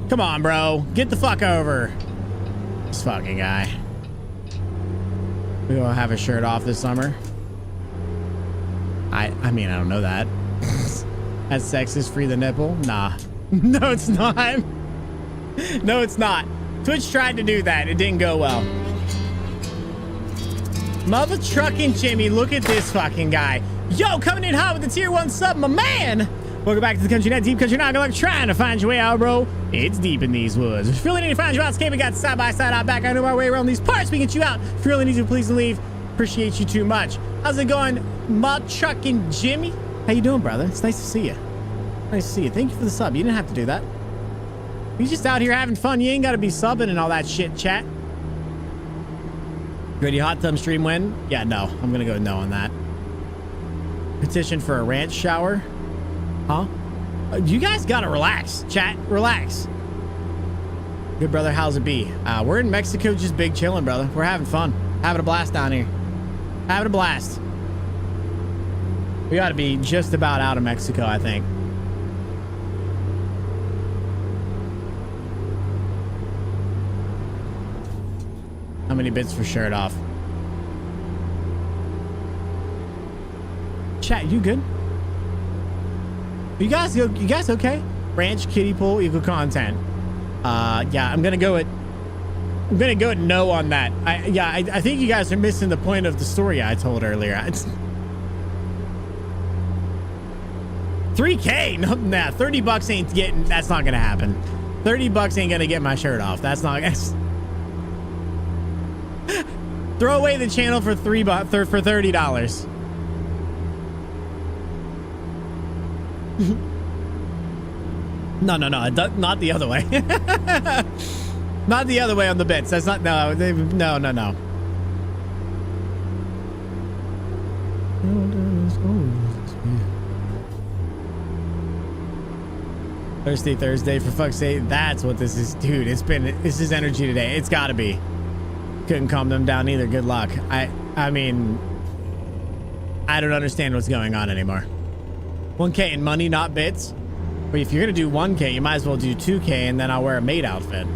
Come on, bro. Get the fuck over. This fucking guy. We gonna have a shirt off this summer. I mean, I don't know that. That's sexist, free the nipple? Nah. No, it's not. No, it's not. Twitch tried to do that. It didn't go well. Mother trucking Jimmy, look at this fucking guy. Yo, coming in hot with the tier 1 sub, my man. Welcome back to the country net deep country not like trying to find your way out, bro. It's deep in these woods. If you really need to find you out, we got side by side out back. I know my way around these parts. We get you out. If you really need to, please leave. Appreciate you too much. How's it going, mud trucking Jimmy? How you doing, brother? It's nice to see you. Nice to see you. Thank you for the sub. You didn't have to do that. You just out here having fun. You ain't got to be subbing and all that shit, chat. Ready hot tub stream win? Yeah, no. I'm gonna go no on that. Petition for a ranch shower? Huh? You guys gotta relax, chat. Relax. Good brother, how's it be? We're in Mexico, just big chilling, brother. We're having fun. Having a blast down here. Having a blast. We gotta be just about out of Mexico, I think. How many bits for shirt off? Chat, you good? You guys okay? Ranch, kiddie pool, equal content. Yeah, I'm gonna go with no on that. I think you guys are missing the point of the story I told earlier. It's 3K? No, nah, 30 bucks ain't getting, that's not gonna happen. 30 bucks ain't gonna get my shirt off. That's not gonna... Throw away the channel for $30. No, not the other way. Not the other way on the bits. That's not, no. Thirsty Thursday, for fuck's sake. That's what this is, dude. This is energy today. It's gotta be. Couldn't calm them down either. Good luck. I mean, I don't understand what's going on anymore. 1K in money, not bits. But if you're gonna do 1K, you might as well do 2K, and then I'll wear a maid outfit.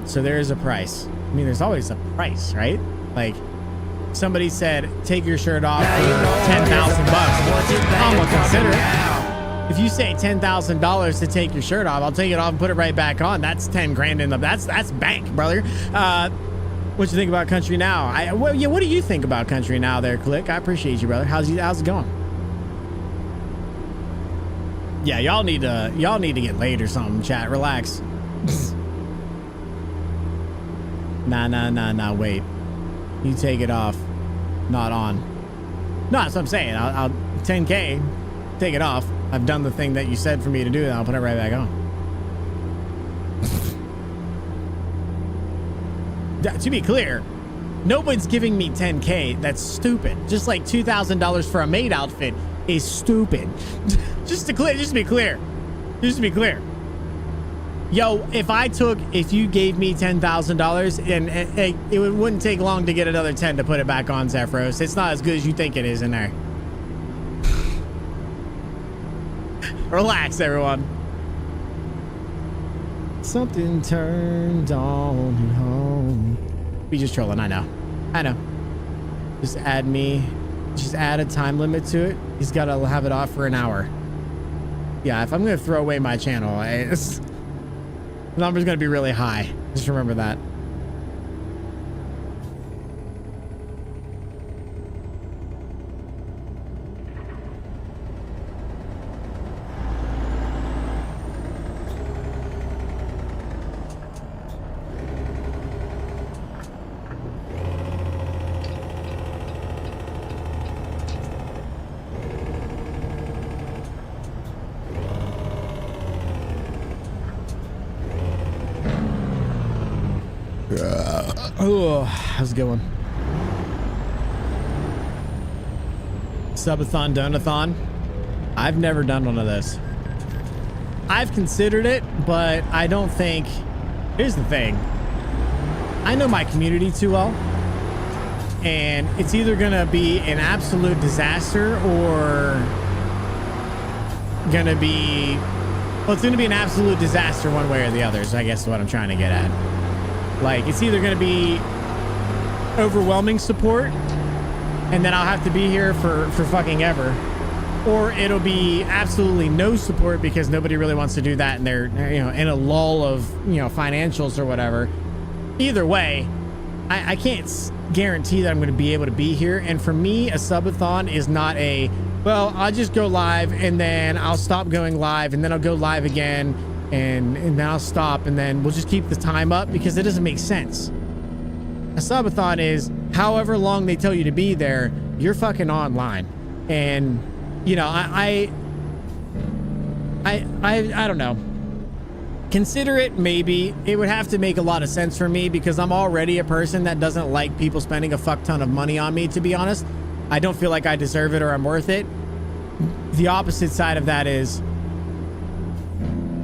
So there is a price. I mean, there's always a price, right? Like, somebody said, take your shirt off for 10,000 bucks. I'm gonna consider it. If you say $10,000 to take your shirt off, I'll take it off and put it right back on. That's 10 grand in the, that's bank, brother. What you think about Country Now? What do you think about Country Now there, Click? I appreciate you, brother. How's it going? Yeah, y'all need to get laid or something, chat. Relax. Nah, wait. You take it off. Not on. No, that's what I'm saying. I'll 10K, take it off. I've done the thing that you said for me to do, and I'll put it right back on. To be clear, nobody's giving me 10K. That's stupid. Just like $2,000 for a maid outfit is stupid. Just to be clear. Yo, if you gave me $10,000 and it wouldn't take long to get another 10 to put it back on, Zephyros. It's not as good as you think it is in there. Relax, everyone. Something turned on at home. We just trolling, I know. Just add a time limit to it. He's got to have it off for an hour. Yeah, if I'm going to throw away my channel, the number's going to be really high. Just remember that. Oh, that was a good one. Subathon, donathon. I've never done one of this. I've considered it, but I don't think... Here's the thing. I know my community too well. And it's either going to be an absolute disaster or going to be... Well, it's going to be an absolute disaster one way or the other, so I guess is what I'm trying to get at. Like, it's either going to be overwhelming support, and then I'll have to be here for fucking ever, or it'll be absolutely no support because nobody really wants to do that, and they're, you know, in a lull of, you know, financials or whatever. Either way, I can't guarantee that I'm going to be able to be here. And for me, a subathon is not a, well, I'll just go live and then I'll stop going live and then I'll go live again and then I'll stop and then we'll just keep the time up, because it doesn't make sense. A subathon is however long they tell you to be there, you're fucking online. And, you know, I don't know. Consider it, maybe. It would have to make a lot of sense for me because I'm already a person that doesn't like people spending a fuck ton of money on me, to be honest. I don't feel like I deserve it or I'm worth it. The opposite side of that is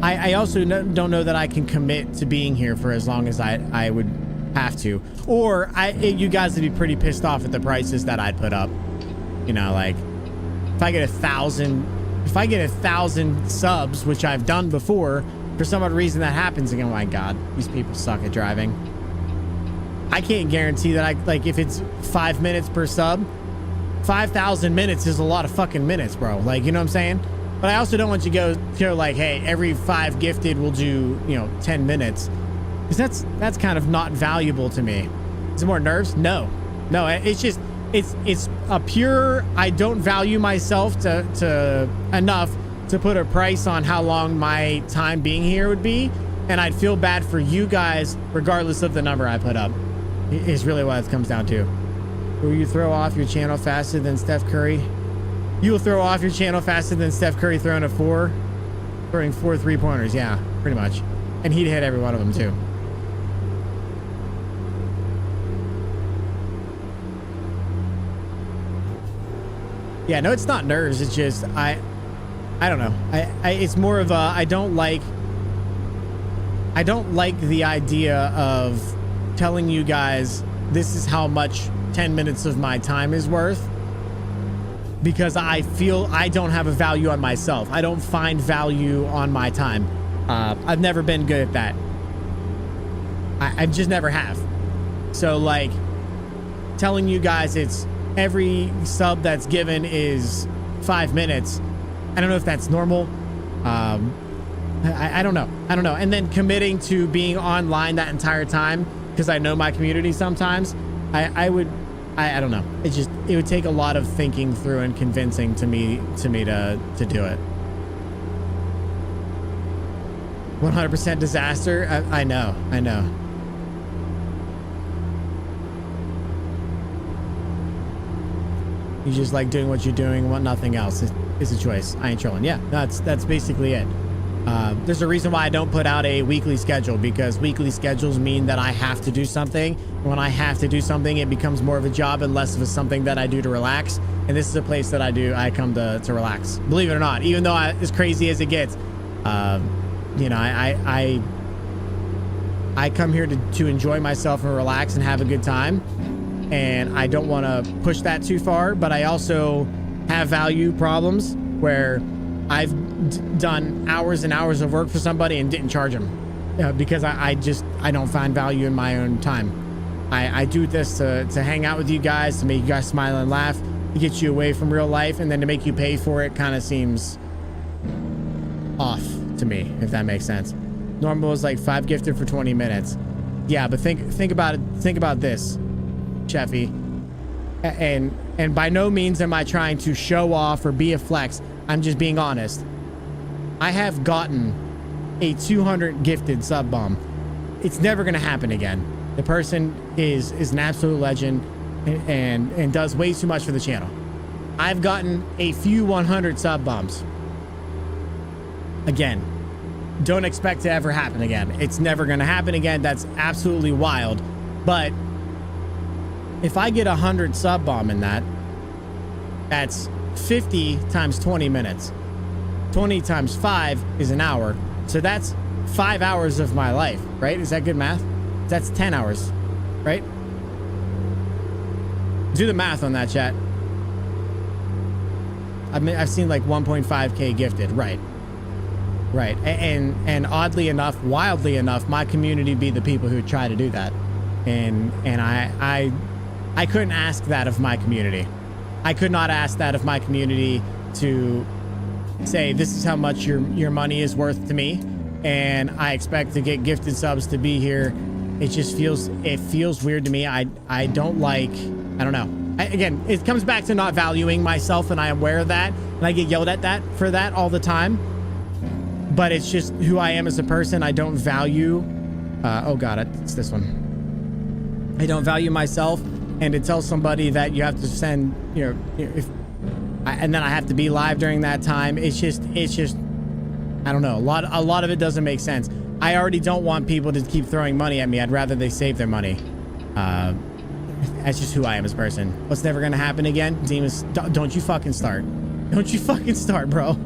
I also don't know that I can commit to being here for as long as I would have to. Or you guys would be pretty pissed off at the prices that I'd put up. You know, like if I get 1,000 subs, which I've done before, for some odd reason that happens again. Oh my God, these people suck at driving. I can't guarantee that like if it's 5 minutes per sub, 5,000 minutes is a lot of fucking minutes, bro. Like, you know what I'm saying? But I also don't want you to go like, hey, every 5 gifted will do, you know, 10 minutes. Because that's kind of not valuable to me. Is it more nerves? No, it's just, it's a pure, I don't value myself to enough to put a price on how long my time being here would be, and I'd feel bad for you guys regardless of the number I put up, is really what it comes down to. Will you throw off your channel faster than Steph Curry? You will throw off your channel faster than Steph Curry throwing 4 3-pointers. Yeah, pretty much. And he'd hit every one of them too. Yeah, no, it's not nerves. It's just, I don't know. It's more of a, I don't like the idea of telling you guys this is how much 10 minutes of my time is worth, because I feel I don't have a value on myself. I don't find value on my time. I've never been good at that. I just never have. So like telling you guys it's every sub that's given is 5 minutes. I don't know if that's normal. I don't know. And then committing to being online that entire time, because I know my community sometimes, I don't know. It would take a lot of thinking through and convincing to me to do it. 100% disaster. I know. You just like doing what you're doing and want nothing else. It's a choice. I ain't trolling. Yeah, that's basically it. There's a reason why I don't put out a weekly schedule, because weekly schedules mean that I have to do something. And when I have to do something, it becomes more of a job and less of something that I do to relax. And this is a place that I come to relax. Believe it or not, even though as crazy as it gets, you know, I come here to enjoy myself and relax and have a good time. And I don't want to push that too far, but I also have value problems where I've done hours and hours of work for somebody and didn't charge them because I don't find value in my own time. I do this to hang out with you guys, to make you guys smile and laugh, to get you away from real life, and then to make you pay for it kind of seems off to me, if that makes sense. Normal is like 5 gifted for 20 minutes. Yeah, but think about it. Think about this, Cheffy. And by no means am I trying to show off or be a flex. I'm just being honest. I have gotten a 200 gifted sub bomb. It's never going to happen again. The person is an absolute legend and does way too much for the channel. I've gotten a few 100 sub bombs. Again, don't expect to ever happen again. It's never going to happen again. That's absolutely wild. But if I get 100 sub bomb in that, that's 50 times 20 minutes. 20 times 5 is an hour. So that's 5 hours of my life, right? Is that good math? That's 10 hours, right? Do the math on that, chat. I've seen like 1.5K gifted, right? Right. And oddly enough, wildly enough, my community be the people who try to do that. And I couldn't ask that of my community. I could not ask that of my community to say, this is how much your money is worth to me, and I expect to get gifted subs to be here. It just feels weird to me. I don't like, I don't know. Again, it comes back to not valuing myself, and I am aware of that, and I get yelled at for that all the time. But it's just who I am as a person. I don't value, oh God, it's this one. I don't value myself, and to tell somebody that you have to send, and then I have to be live during that time. It's just, I don't know. A lot of it doesn't make sense. I already don't want people to keep throwing money at me. I'd rather they save their money. That's just who I am as a person. What's never gonna happen again? Demas, don't you fucking start. Don't you fucking start, bro.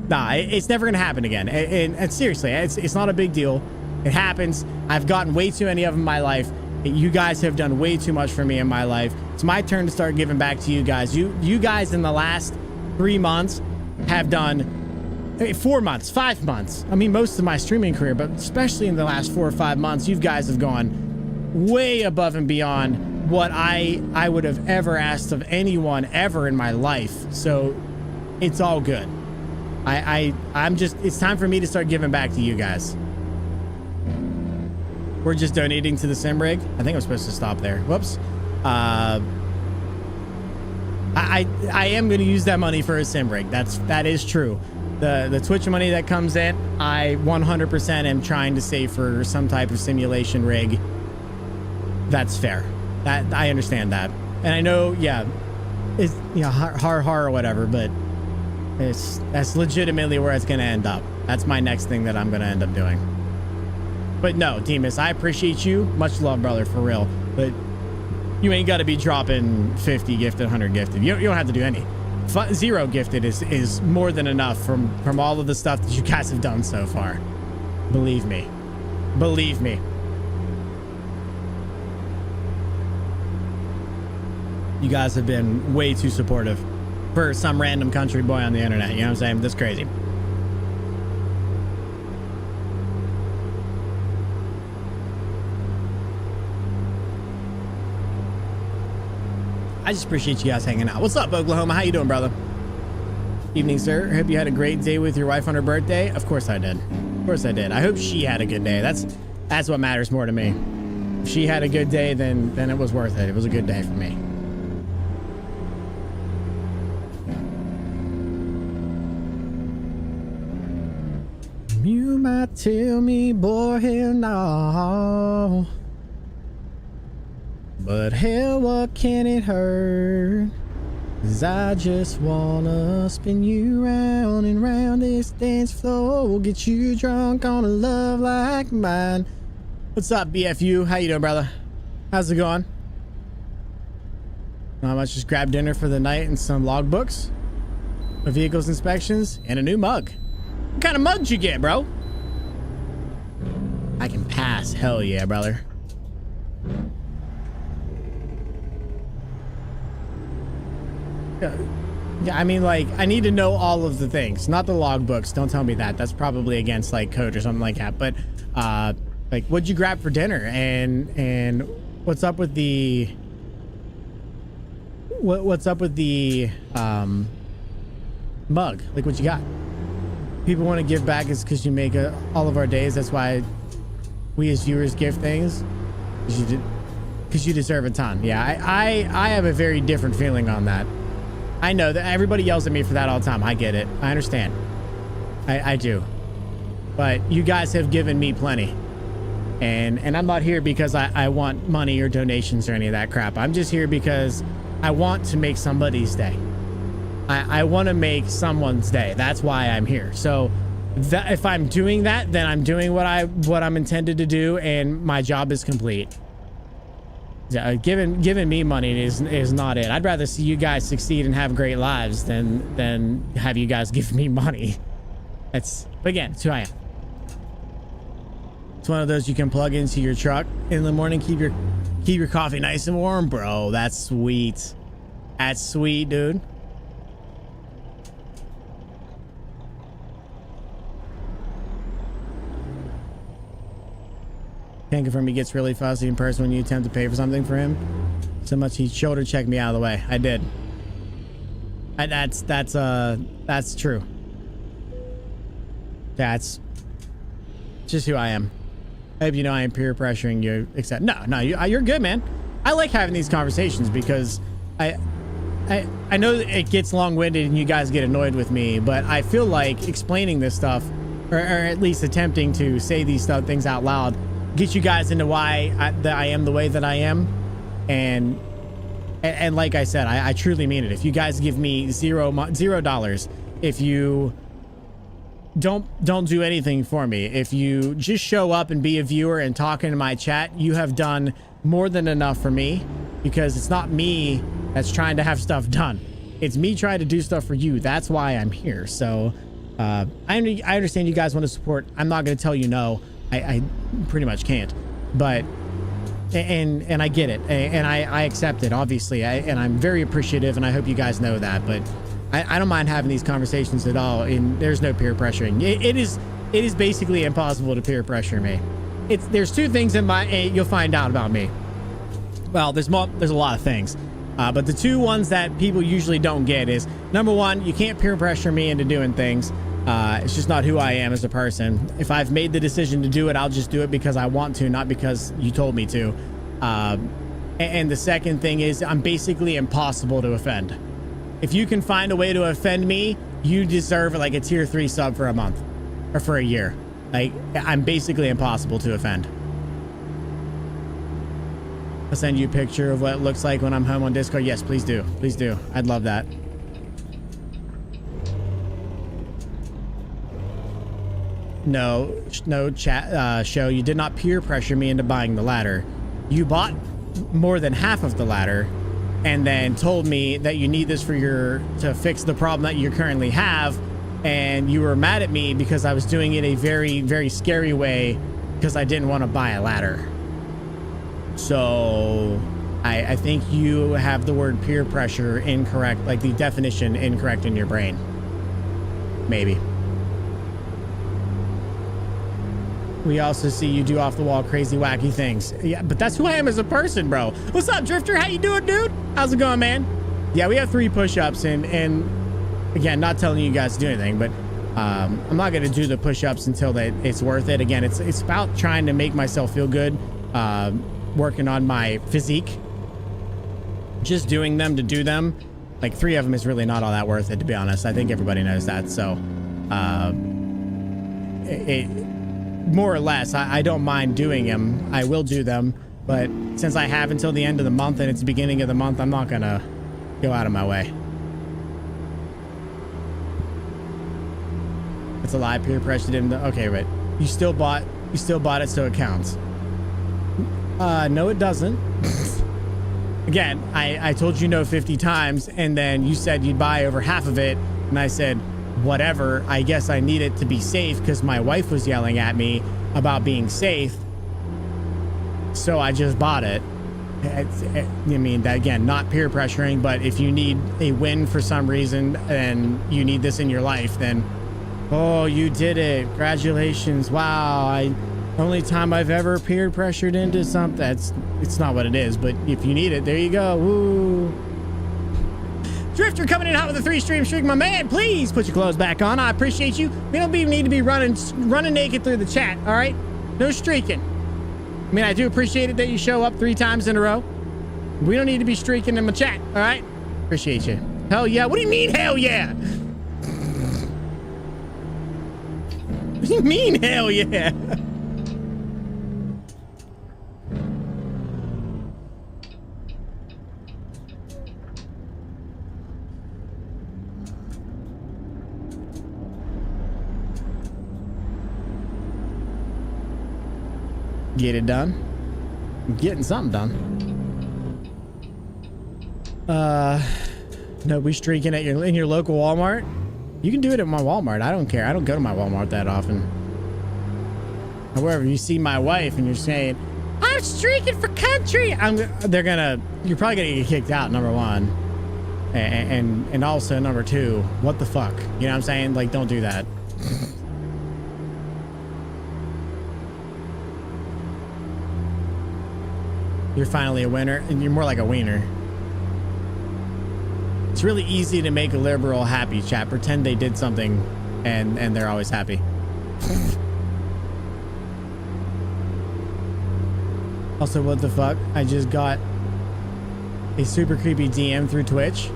Nah, it's never gonna happen again. And seriously, it's not a big deal. It happens. I've gotten way too many of them in my life. You guys have done way too much for me in my life. It's my turn to start giving back to you guys. You guys in the last 3 months have done 4 months, 5 months. I mean, most of my streaming career, but especially in the last 4 or 5 months, you guys have gone way above and beyond what I would have ever asked of anyone ever in my life. So it's all good. I'm just, it's time for me to start giving back to you guys. We're just donating to the sim rig. I think I'm supposed to stop there. Whoops. I am going to use that money for a sim rig. That is true. The Twitch money that comes in, I 100% am trying to save for some type of simulation rig. That's fair. That I understand that, and I know, yeah, it's har or whatever, but that's legitimately where it's going to end up. That's my next thing that I'm going to end up doing. But no, Demas, I appreciate you. Much love, brother, for real. But you ain't got to be dropping 50 gifted, 100 gifted. You don't have to do any. 0 gifted is more than enough from all of the stuff that you guys have done so far. Believe me. Believe me. You guys have been way too supportive for some random country boy on the internet. You know what I'm saying? That's crazy. I just appreciate you guys hanging out. What's up, Oklahoma? How you doing, brother? Evening, sir. I hope you had a great day with your wife on her birthday. Of course I did. Of course I did. I hope she had a good day. That's what matters more to me. If she had a good day, then it was worth it. It was a good day for me. You might tell me, boy, hell no. But hell, what can it hurt? 'Cause I just wanna spin you round and round this dance floor. Get you drunk on a love like mine. What's up, BFU? How you doing, brother? How's it going? Not much, just grab dinner for the night and some logbooks, a vehicles inspections, and a new mug. What kind of mug did you get, bro? I can pass. Hell yeah, brother. Yeah, I mean, like, I need to know all of the things, not the logbooks. Don't tell me that. That's probably against, like, code or something like that. But, like, what'd you grab for dinner? And what's up with the... What's up with the, mug? Like, what you got? People want to give back is because you make all of our days. That's why we as viewers give things. Because you deserve a ton. Yeah, I have a very different feeling on that. I know that everybody yells at me for that all the time. I get it. I understand. I do. But you guys have given me plenty. And I'm not here because I want money or donations or any of that crap. I'm just here because I want to make somebody's day. I want to make someone's day. That's why I'm here. So that if I'm doing that, then I'm doing what I'm intended to do, and my job is complete. Yeah, giving me money is not it. I'd rather see you guys succeed and have great lives than have you guys give me money. But again, it's who I am. It's one of those you can plug into your truck in the morning, keep your coffee nice and warm, bro. That's sweet. That's sweet, dude. Can't confirm he gets really fussy in person when you attempt to pay for something for him. So much he shoulder checked me out of the way. I did. That's true. That's just who I am. I hope you know I am peer pressuring you. Except no, you're good, man. I like having these conversations because I know it gets long-winded and you guys get annoyed with me, but I feel like explaining this stuff, or at least attempting to say these things out loud, get you guys into why I am the way that I am. And like I said, I truly mean it. If you guys give me $0, if you don't do anything for me, if you just show up and be a viewer and talk in my chat, you have done more than enough for me, because it's not me that's trying to have stuff done. It's me trying to do stuff for you. That's why I'm here. So I understand you guys want to support. I'm not going to tell you no. I pretty much can't, but and I get it, and I accept it, obviously, and I'm very appreciative, and I hope you guys know that. But I don't mind having these conversations at all, and there's no peer pressuring. It is basically impossible to peer pressure me. There's two things you'll find out about me. Well, there's a lot of things, but the two ones that people usually don't get is, number one, you can't peer pressure me into doing things. It's just not who I am as a person. If I've made the decision to do it, I'll just do it because I want to, not because you told me to. And the second thing is, I'm basically impossible to offend. If you can find a way to offend me, you deserve like a tier 3 sub for a month or for a year. Like, I'm basically impossible to offend. I'll send you a picture of what it looks like when I'm home on Discord. Yes, please do. Please do. I'd love that. No chat show. You did not peer pressure me into buying the ladder. You bought more than half of the ladder and then told me that you need this to fix the problem that you currently have, and you were mad at me because I was doing it a very, very scary way because I didn't want to buy a ladder. So I think you have the word peer pressure incorrect, like the definition incorrect in your brain. Maybe. We also see you do off-the-wall crazy wacky things. Yeah, but that's who I am as a person, bro. What's up, Drifter? How you doing, dude? How's it going, man? Yeah, we have 3 push-ups, and again, not telling you guys to do anything, but I'm not going to do the push-ups until it's worth it. Again, it's about trying to make myself feel good, working on my physique. Just doing them to do them, like 3 of them is really not all that worth it, to be honest. I think everybody knows that, so more or less, I don't mind doing them. I will do them, but since I have until the end of the month and it's the beginning of the month, I'm not gonna go out of my way. It's a lie. Peer pressured him. Okay, right. You still bought it, so it counts. No, it doesn't. Again, I told you no 50 times, and then you said you'd buy over half of it, and I said, whatever, I guess I need it to be safe because my wife was yelling at me about being safe, so I just bought it. I mean, that, again, not peer pressuring, but if you need a win for some reason and you need this in your life, then, oh, you did it, congratulations, wow, only time I've ever peer pressured into something. It's not what it is, but if you need it, there you go. Woo. Drifter coming in hot with a 3-stream streak. My man, please put your clothes back on. I appreciate you. We don't even need to be running naked through the chat, all right? No streaking. I mean, I do appreciate it that you show up 3 times in a row. We don't need to be streaking in the chat, all right? Appreciate you. Hell yeah. What do you mean, hell yeah? What do you mean, hell yeah? Get it done. I'm getting something done. Nobody streaking at in your local Walmart. You can do it at my Walmart. I don't care. I don't go to my Walmart that often. However, you see my wife and you're saying, I'm streaking for country. You're probably gonna get kicked out, number one. And also number two, what the fuck? You know what I'm saying? Like, don't do that. You're finally a winner, and you're more like a wiener. It's really easy to make a liberal happy, chat. Pretend they did something and they're always happy. Also, what the fuck? I just got a super creepy DM through Twitch.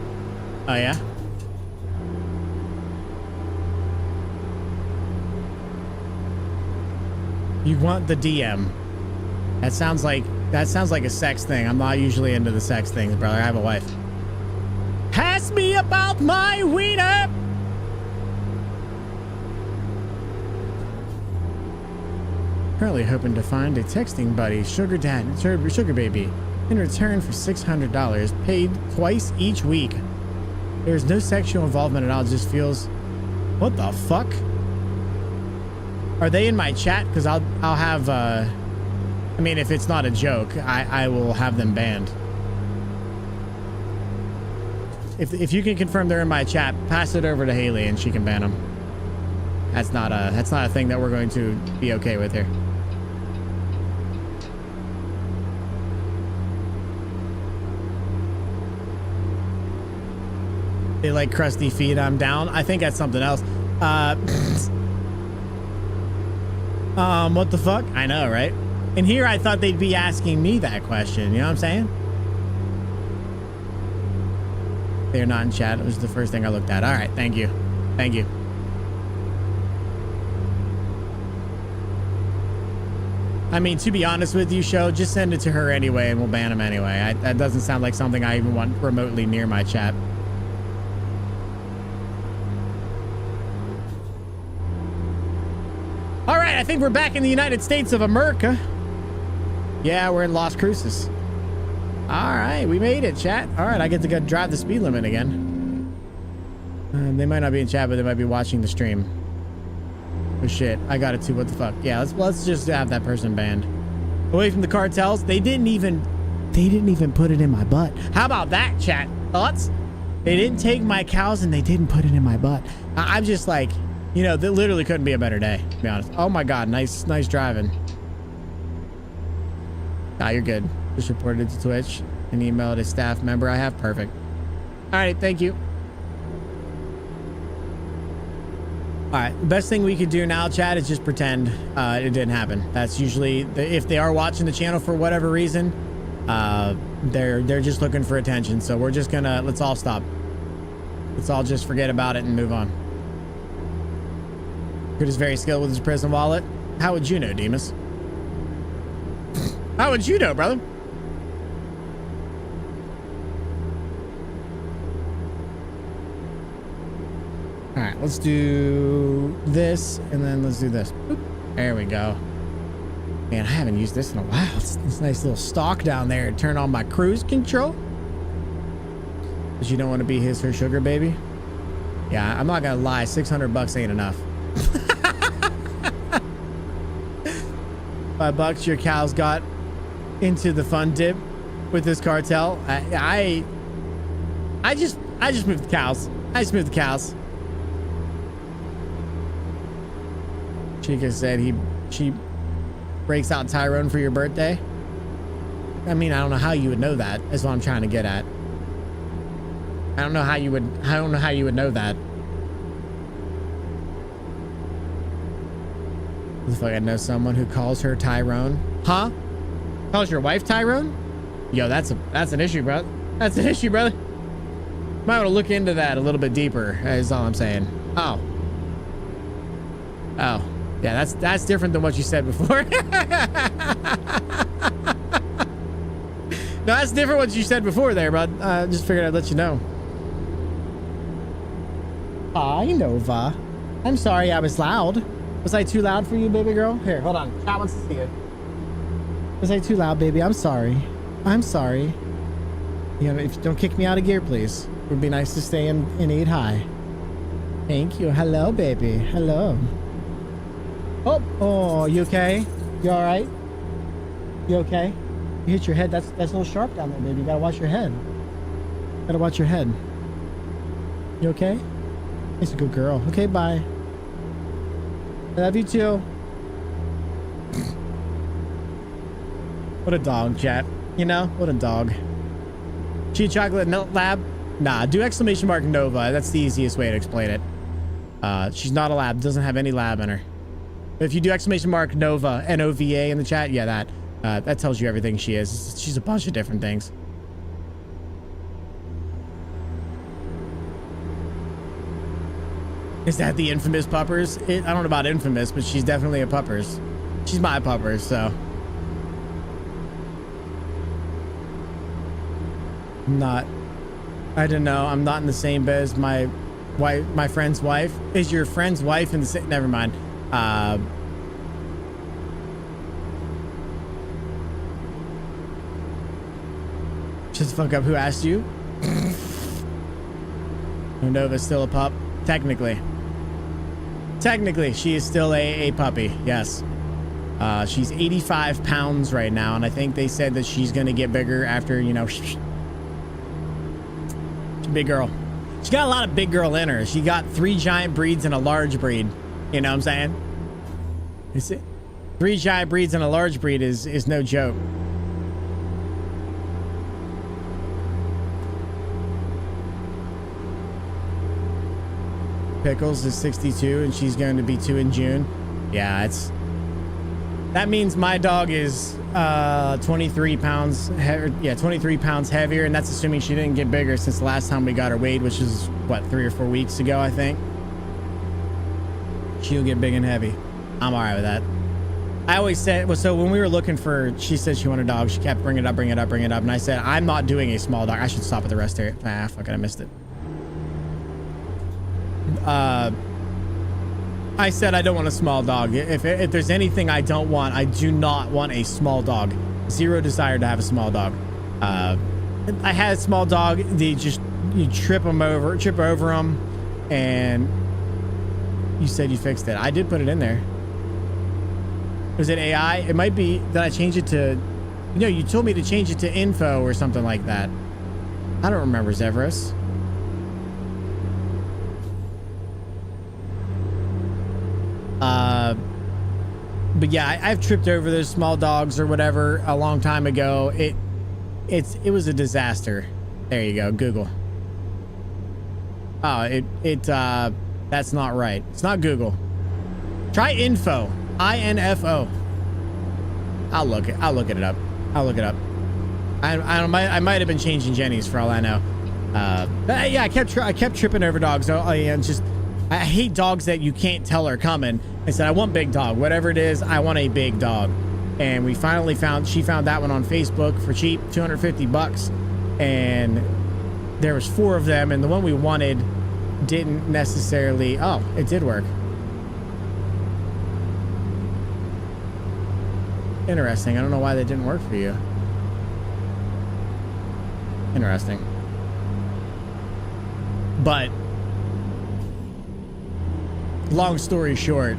Oh yeah? You want the DM. That sounds like a sex thing. I'm not usually into the sex things, brother. I have a wife. Ask me about my wiener. Currently hoping to find a texting buddy, sugar baby, in return for $600, paid twice each week. There's no sexual involvement at all. It just feels, what the fuck? Are they in my chat? Because I'll have, I mean, if it's not a joke, I will have them banned. If you can confirm they're in my chat, pass it over to Haley and she can ban them. That's not a thing that we're going to be okay with here. They like crusty feet. I'm down. I think that's something else. What the fuck? I know, right? And here I thought they'd be asking me that question. You know what I'm saying? They're not in chat. It was the first thing I looked at. All right. Thank you. Thank you. I mean, to be honest with you, show, just send it to her anyway and we'll ban them anyway. That doesn't sound like something I even want remotely near my chat. All right. I think we're back in the United States of America. Yeah, we're in Las Cruces. All right, we made it, chat. All right, I get to go drive the speed limit again. They might not be in chat, but they might be watching the stream. Oh shit, I got it too. What the fuck? Yeah, let's just have that person banned. Away from the cartels. They didn't even put it in my butt. How about that, chat? Thoughts? They didn't take my cows and they didn't put it in my butt. I'm just like, you know, that literally couldn't be a better day, to be honest. Oh my god, nice driving. Ah, you're good. Just reported it to Twitch and emailed a staff member I have. Perfect. All right, thank you. All right, the best thing we could do now, chat, is just pretend it didn't happen. That's usually, if they are watching the channel for whatever reason, they're just looking for attention. So we're just gonna, let's all stop. Let's all just forget about it and move on. Good is very skilled with his prison wallet. How would you know, Demas? How would you know, brother? All right, let's do this and then let's do this. Boop. There we go. Man, I haven't used this in a while. It's this nice little stalk down there. Turn on my cruise control. Because you don't want to be her sugar baby. Yeah, I'm not gonna lie. $600 ain't enough. $5 your cows got into the fun dip with this cartel. I just moved the cows. I just moved the cows. Chica said she breaks out Tyrone for your birthday. I mean, I don't know how you would know that. That's what I'm trying to get at. I don't know how you would know that. If I know someone who calls her Tyrone. Huh? Calls your wife Tyrone? Yo, that's an issue, brother. That's an issue, brother. Might want to look into that a little bit deeper, is all I'm saying. Oh. Oh. Yeah, that's different than what you said before. No, that's different what you said before there, bud. Just figured I'd let you know. Hi, Nova. I'm sorry I was loud. Was I too loud for you, baby girl? Here, hold on. Chat wants to see it. Was I too loud, baby? I'm sorry. I'm sorry. You know, if don't kick me out of gear, please. It would be nice to stay in 8 high. Thank you. Hello, baby. Hello. Oh, you okay? You all right? You okay? You hit your head. That's a little sharp down there, baby. You gotta watch your head. Gotta watch your head. You okay? It's a good girl. Okay, bye. I love you too. What a dog, chat. You know, what a dog. Cheat chocolate milk lab? Nah, do exclamation mark Nova. That's the easiest way to explain it. She's not a lab. Doesn't have any lab in her. If you do exclamation mark Nova, N-O-V-A in the chat, yeah, that tells you everything she is. She's a bunch of different things. Is that the infamous puppers? I don't know about infamous, but she's definitely a puppers. She's my puppers, so. I don't know. I'm not in the same bed as my wife, my friend's wife. Is your friend's wife in the same? Never mind. Just fuck up. Who asked you? Nova's still a pup. Technically, she is still a puppy. Yes. She's 85 pounds right now, and I think they said that she's gonna get bigger after, you know. She's a big girl. She got a lot of big girl in her. She got 3 giant breeds and a large breed. You know what I'm saying? Is it 3 giant breeds and a large breed is no joke. Pickles is 62 and she's going to be 2 in June. Yeah, that means my dog is 23 pounds 23 pounds heavier, and that's assuming she didn't get bigger since the last time we got her weighed, which is what, 3 or 4 weeks ago, I think. She'll get big and heavy. I'm all right with that. I always said, well, so when we were looking for, she said she wanted a dog, she kept bringing it up, and I said, I'm not doing a small dog. I should stop at the rest area. Ah, fuck it, I missed it. I said I don't want a small dog. If there's anything I don't want, I do not want a small dog. Zero desire to have a small dog. I had a small dog. You trip over them, and you said you fixed it. I did put it in there. Was it AI? It might be that I changed it to, you told me to change it to info or something like that. I don't remember, Zevros. But yeah, I've tripped over those small dogs or whatever a long time ago. It was a disaster. There you go, Google. Oh, that's not right. It's not Google. Try info. INFO. I'll look it up. I'll look it up. I might have been changing Jenny's for all I know. But yeah, I kept tripping over dogs. I hate dogs that you can't tell are coming. I said, I want big dog. Whatever it is, I want a big dog. And we finally she found that one on Facebook for cheap, 250 bucks. And there was 4 of them, and the one we wanted didn't necessarily, oh, it did work. Interesting. I don't know why that didn't work for you. Interesting. But long story short,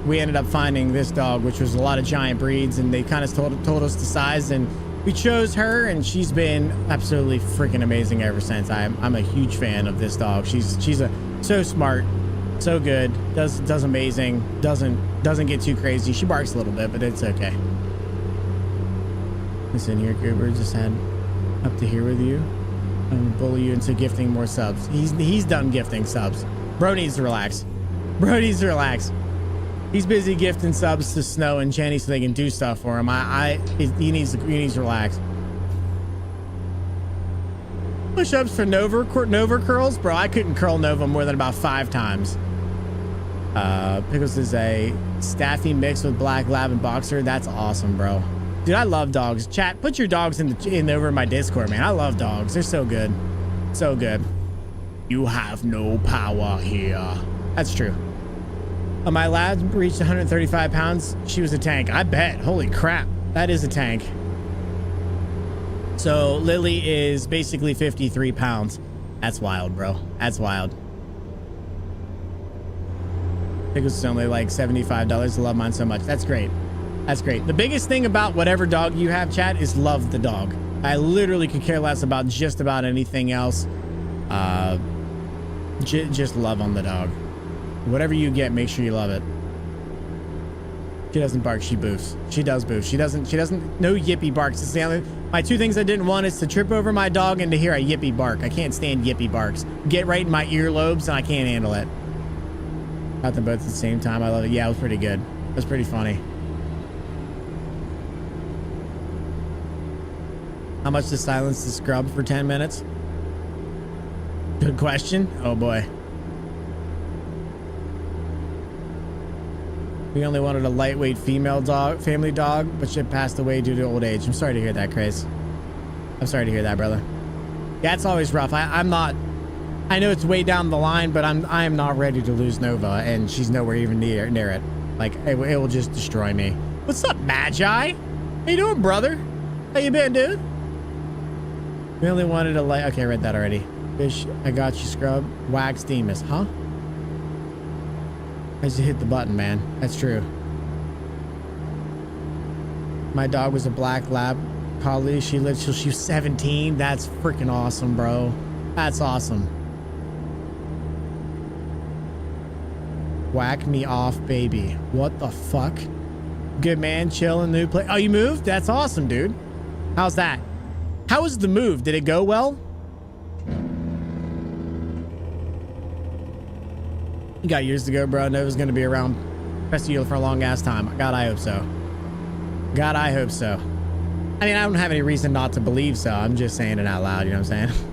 we ended up finding this dog, which was a lot of giant breeds, and they kind of told us the size, and we chose her, and she's been absolutely freaking amazing ever since. I'm a huge fan of this dog. She's so smart, so good, does amazing, doesn't get too crazy. She barks a little bit, but it's okay. Listen here, Goober, just had up to here with you. I'm gonna bully you into gifting more subs. He's done gifting subs. Bro needs to relax. He's busy gifting subs to Snow and Jenny so they can do stuff for him. He needs to relax. Push-ups for Nova curls, bro. I couldn't curl Nova more than about 5 times. Pickles is a staffy mix with black lab and boxer. That's awesome, bro. Dude, I love dogs. Chat, put your dogs over in my Discord, man. I love dogs. They're so good, so good. You have no power here. That's true. My lad reached 135 pounds. She was a tank. I bet. Holy crap. That is a tank. So Lily is basically 53 pounds. That's wild, bro. That's wild. I think it's only like $75. I love mine so much. That's great. That's great. The biggest thing about whatever dog you have, chat, is love the dog. I literally could care less about just about anything else. Just love on the dog. Whatever you get, make sure you love it. She doesn't bark, she boofs. She does boof. She doesn't, no yippee barks. It's the only, my two things I didn't want is to trip over my dog and to hear a yippee bark. I can't stand yippee barks. Get right in my earlobes and I can't handle it. Got them both at the same time. I love it. Yeah, it was pretty good. It was pretty funny. How much to silence the scrub for 10 minutes? Good question. Oh boy. We only wanted a lightweight female dog, family dog, but she passed away due to old age. I'm sorry to hear that, Chris. I'm sorry to hear that, brother. Yeah, it's always rough. I'm not, I know it's way down the line, but I am not ready to lose Nova, and she's nowhere even near it. Like, it will just destroy me. What's up, Magi? How you doing, brother? How you been, dude? We only wanted a light. Okay, I read that already. Fish, I got you, scrub. Wax Demus, huh? I just hit the button, man. That's true. My dog was a black lab collie. She lived till she was 17. That's freaking awesome, bro. That's awesome. Whack me off, baby. What the fuck? Good man, chilling, new place. Oh, you moved? That's awesome, dude. How's that? How was the move? Did it go well? You got years to go, bro. Nova's gonna be around Festival for a long ass time. God, I hope so. God, I hope so. I mean, I don't have any reason not to believe so. I'm just saying it out loud, you know what I'm saying?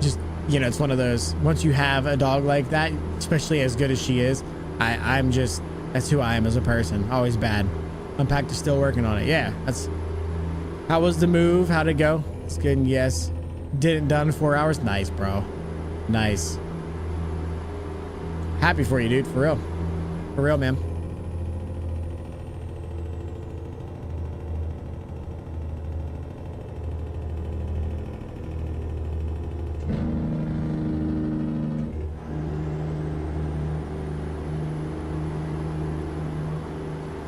Just, you know, it's one of those, once you have a dog like that, especially as good as she is, I'm just, that's who I am as a person. Always bad. Unpacked is still working on it. Yeah, that's, how was the move? How'd it go? It's good, and yes. Did it done in 4 hours. Nice, bro. Nice. Happy for you, dude. For real. For real, man.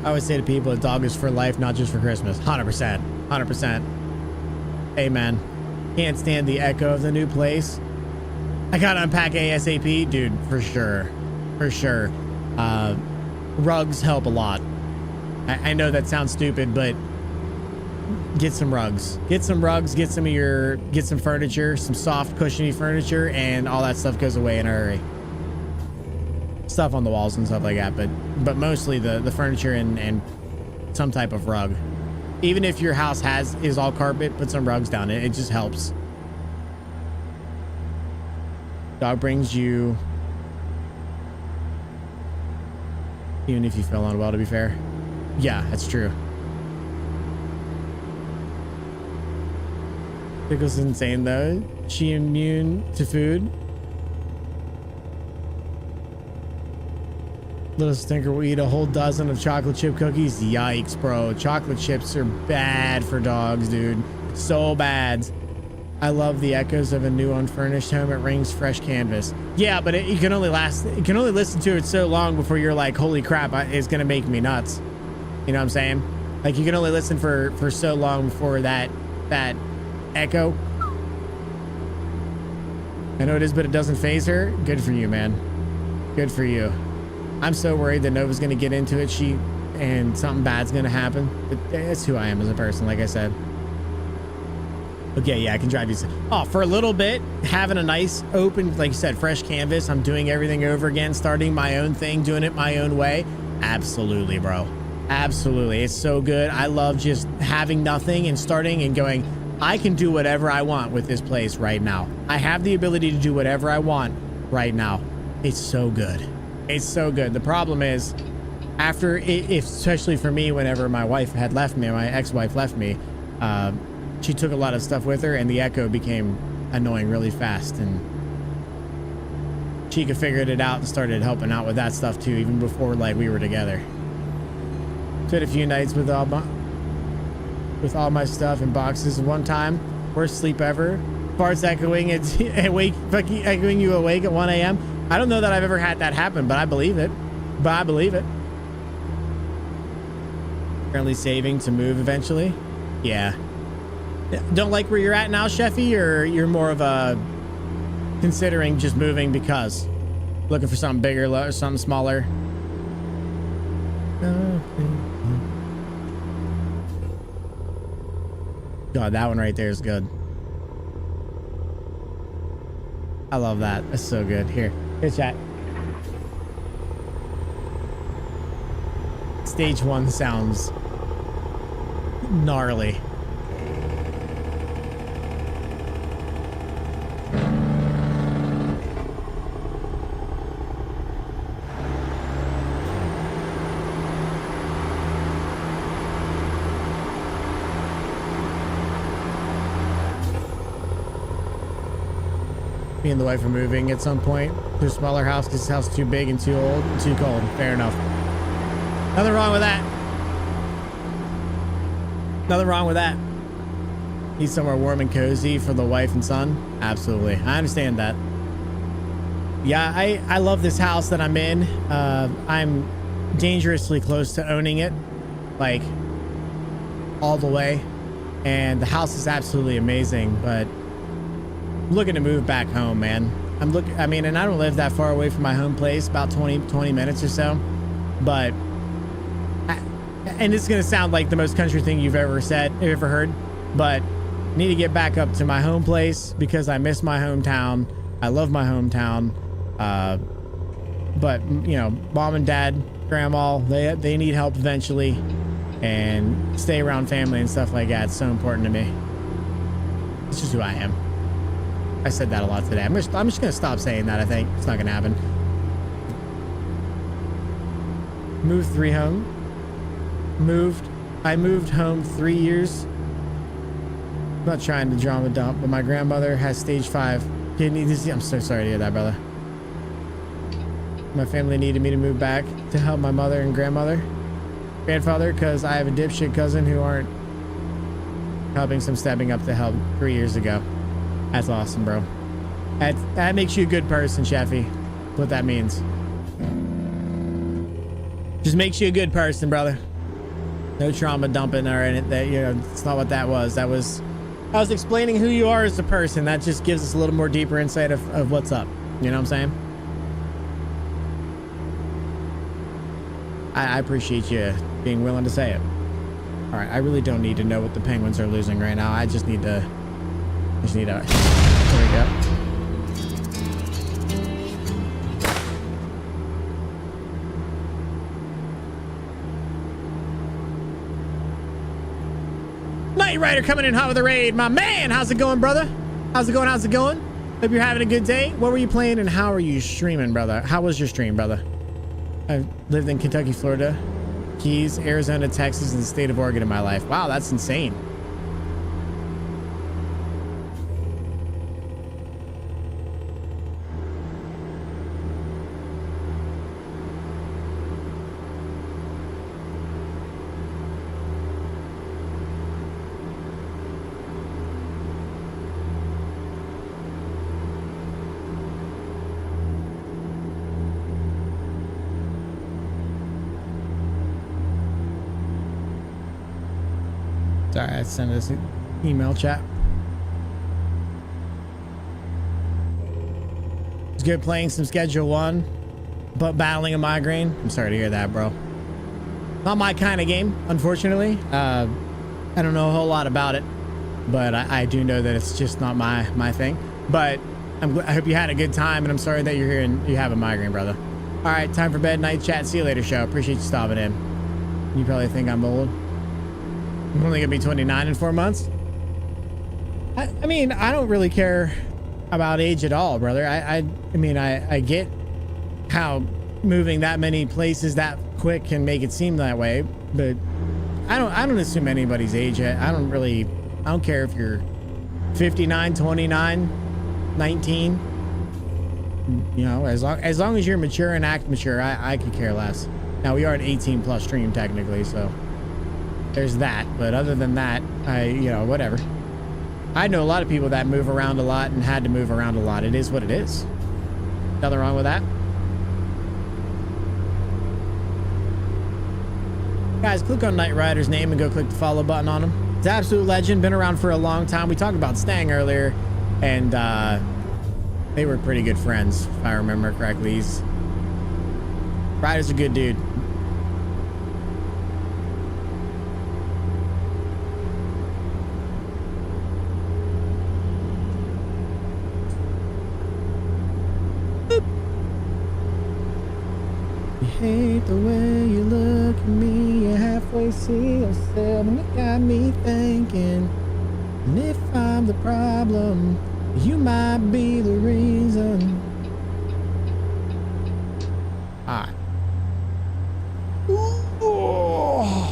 I always say to people, a dog is for life, not just for Christmas. 100%. 100%. Amen. Can't stand the echo of the new place. I gotta unpack ASAP, dude, for sure. For sure. Rugs help a lot. I know that sounds stupid, but get some rugs. Get some rugs, get some furniture, some soft, cushiony furniture, and all that stuff goes away in a hurry. Stuff on the walls and stuff like that, but mostly the furniture and some type of rug. Even if your house is all carpet, put some rugs down. It just helps. Dog brings you, even if you feel unwell, to be fair. Yeah, that's true. Pickle's insane though. She immune to food. Little stinker will eat a whole dozen of chocolate chip cookies. Yikes, bro. Chocolate chips are bad for dogs, dude. So bad. I love the echoes of a new unfurnished home. It rings fresh canvas. Yeah, but you can only listen to it so long before you're like, holy crap, it's gonna make me nuts. You know what I'm saying? Like, you can only listen for so long before that echo. I know it is, but it doesn't faze her. Good for you, man. Good for you. I'm so worried that Nova's gonna get into it, and something bad's gonna happen. But that's who I am as a person, like I said. Okay, yeah, I can drive you. Oh, for a little bit, having a nice open, like you said, fresh canvas. I'm doing everything over again, starting my own thing, doing it my own way. Absolutely, bro. Absolutely. It's so good. I love just having nothing and starting and going, I can do whatever I want with this place right now. I have the ability to do whatever I want right now. It's so good. It's so good. The problem is, after it, especially for me, whenever my wife had left me, my ex-wife left me, she took a lot of stuff with her, and the echo became annoying really fast. And Chica figured it out and started helping out with that stuff too, even before like we were together. Spent a few nights with all my stuff in boxes. One time, worst sleep ever. Farts echoing echoing you awake at 1 a.m. I don't know that I've ever had that happen, but I believe it. Currently saving to move eventually. Yeah. Don't like where you're at now, Sheffy, or you're more of a considering just moving because looking for something bigger, something smaller. God, that one right there is good. I love that. That's so good. Here, chat. Stage 1 sounds gnarly. Me and the wife are moving at some point to a smaller house because this house is too big and too old and too cold. Fair enough. Nothing wrong with that. Nothing wrong with that. Need somewhere warm and cozy for the wife and son. Absolutely. I understand that. Yeah, I love this house that I'm in. I'm dangerously close to owning it, like all the way. And the house is absolutely amazing, but I'm looking to move back home, man. I mean, and I don't live that far away from my home place, about 20 minutes or so, but and it's going to sound like the most country thing you've ever heard, but I need to get back up to my home place because I miss my hometown. I love my hometown. But you know, mom and dad, grandma, they need help eventually, and stay around family and stuff like that. It's so important to me. It's just who I am. I said that a lot today. I'm just going to stop saying that. I think it's not going to happen. I moved home 3 years. I'm not trying to drama dump, but my grandmother has stage 5 kidney disease. I'm so sorry to hear that, brother. My family needed me to move back to help my mother and grandfather, because I have a dipshit cousin who aren't helping, some stepping up to help 3 years ago. That's awesome, bro. That makes you a good person, Sheffy. What that means. Just makes you a good person, brother. No trauma dumping or anything. That, you know, it's not what that was. I was explaining who you are as a person. That just gives us a little more deeper insight of what's up. You know what I'm saying? I appreciate you being willing to say it. All right, I really don't need to know what the Penguins are losing right now. I just need to. There we go. Night Rider coming in hot with a raid. My man, how's it going, brother? How's it going? Hope you're having a good day. What were you playing and how are you streaming, brother? How was your stream, brother? I've lived in Kentucky, Florida, Keys, Arizona, Texas, and the state of Oregon in my life. Wow, that's insane. Sorry, I sent us an email chat. It's good playing some Schedule 1, but battling a migraine. I'm sorry to hear that, bro. Not my kind of game, unfortunately. I don't know a whole lot about it, but I do know that it's just not my thing. But I hope you had a good time, and I'm sorry that you're here and you have a migraine, brother. All right, time for bed, night chat. See you later, show. Appreciate you stopping in. You probably think I'm old. I'm only gonna be 29 in 4 months. I mean, I don't really care about age at all, brother. I mean, I get how moving that many places that quick can make it seem that way, but I don't assume anybody's age. I don't care if you're 59, 29, 19. You know, as long as you're mature and act mature, I could care less. Now we are an 18 plus stream technically, so there's that. But other than that, you know, whatever. I know a lot of people that move around a lot and had to move around a lot. It is what it is. Nothing wrong with that. Guys, click on Knight Rider's name and go click the follow button on him. He's an absolute legend, been around for a long time. We talked about Stang earlier, and they were pretty good friends, if I remember correctly. Ryder's a good dude. You hate the way you look at me. You halfway see yourself, and it got me thinking. And if I'm the problem, you might be the reason. Ah. Oh.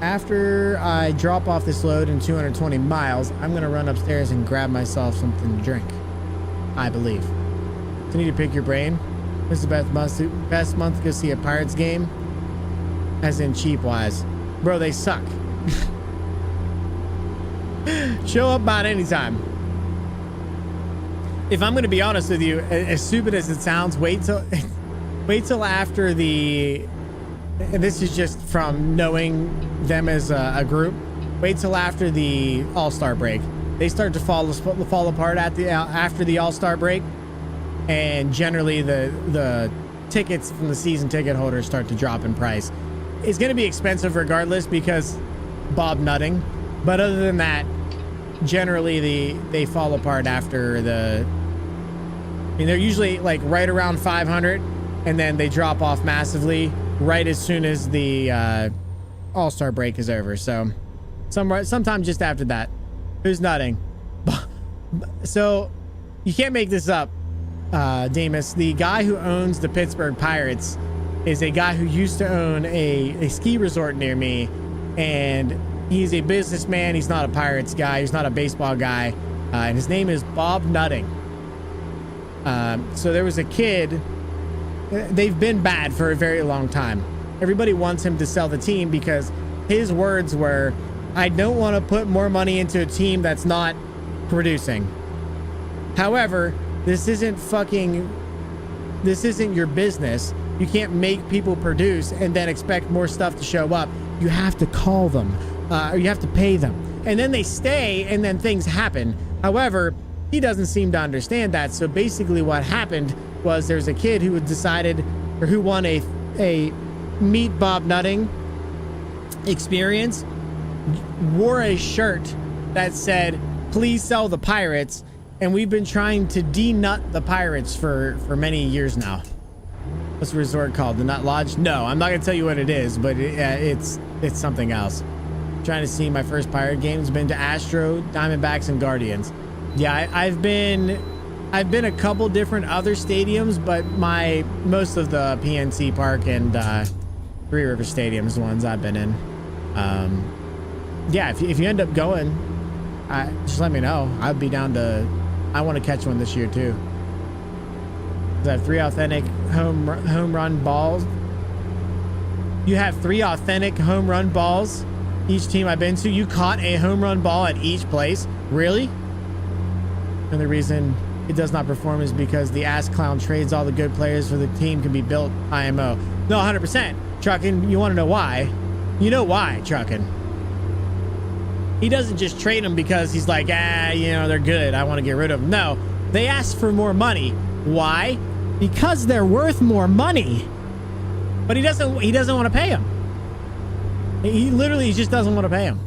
After I drop off this load in 220 miles, I'm gonna run upstairs and grab myself something to drink. I believe. So I need to pick your brain. This is the best month to go see a Pirates game. As in cheap wise. Bro, they suck. Show up about any time. If I'm going to be honest with you, as stupid as it sounds, wait till after the, and this is just from knowing them as a group, wait till after the All-Star break. They start to fall apart after the All-Star break, and generally the tickets from the season ticket holders start to drop in price. It's going to be expensive regardless because Bob nutting, but other than that, generally they fall apart after the, I mean, they're usually like right around 500, and then they drop off massively right as soon as the All-Star break is over. So sometime just after that. Who's nutting? So you can't make this up, Demas. The guy who owns the Pittsburgh Pirates is a guy who used to own a ski resort near me, and he's a businessman. He's not a Pirates guy. He's not a baseball guy, and his name is Bob Nutting. So there was a kid. They've been bad for a very long time. Everybody wants him to sell the team because his words were, I don't want to put more money into a team that's not producing. However, this isn't your business. You can't make people produce and then expect more stuff to show up. You have to call them, or you have to pay them. And then they stay, and then things happen. However, he doesn't seem to understand that. So basically what happened was there's a kid who decided, or who won a Meet Bob Nutting experience, wore a shirt that said, please sell the Pirates, and we've been trying to de-nut the Pirates for many years now. What's the resort called? The Nut Lodge? No, I'm not gonna tell you what it is, but it's something else. Trying to see my first Pirate games. Been to Astro, Diamondbacks, and Guardians. Yeah, I've been a couple different other stadiums, but most of the PNC Park and Three River Stadiums, the ones I've been in. Yeah, if you end up going, just let me know. I'd be down to. I want to catch one this year too. I have 3 authentic home run balls. You have 3 authentic home run balls. Each team I've been to, you caught a home run ball at each place. Really? And the reason it does not perform is because the ass clown trades all the good players for the team can be built IMO. No, 100%. Trucking, you want to know why? You know why, Trucking. He doesn't just trade them because he's like, they're good. I want to get rid of them. No, they ask for more money. Why? Because they're worth more money. But he doesn't want to pay them. He literally just doesn't want to pay them.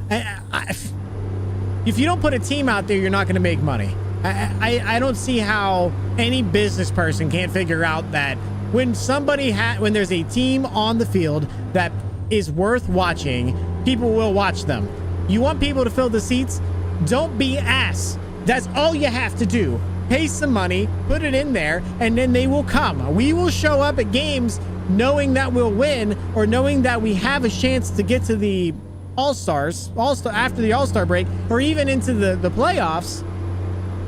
If you don't put a team out there, you're not going to make money. I don't see how any business person can't figure out that when there's a team on the field that is worth watching, people will watch them. You want people to fill the seats? Don't be ass. That's all you have to do. Pay some money, put it in there, and then they will come. We will show up at games knowing that we'll win, or knowing that we have a chance to get to the All-Stars, after the All-Star break, or even into the playoffs.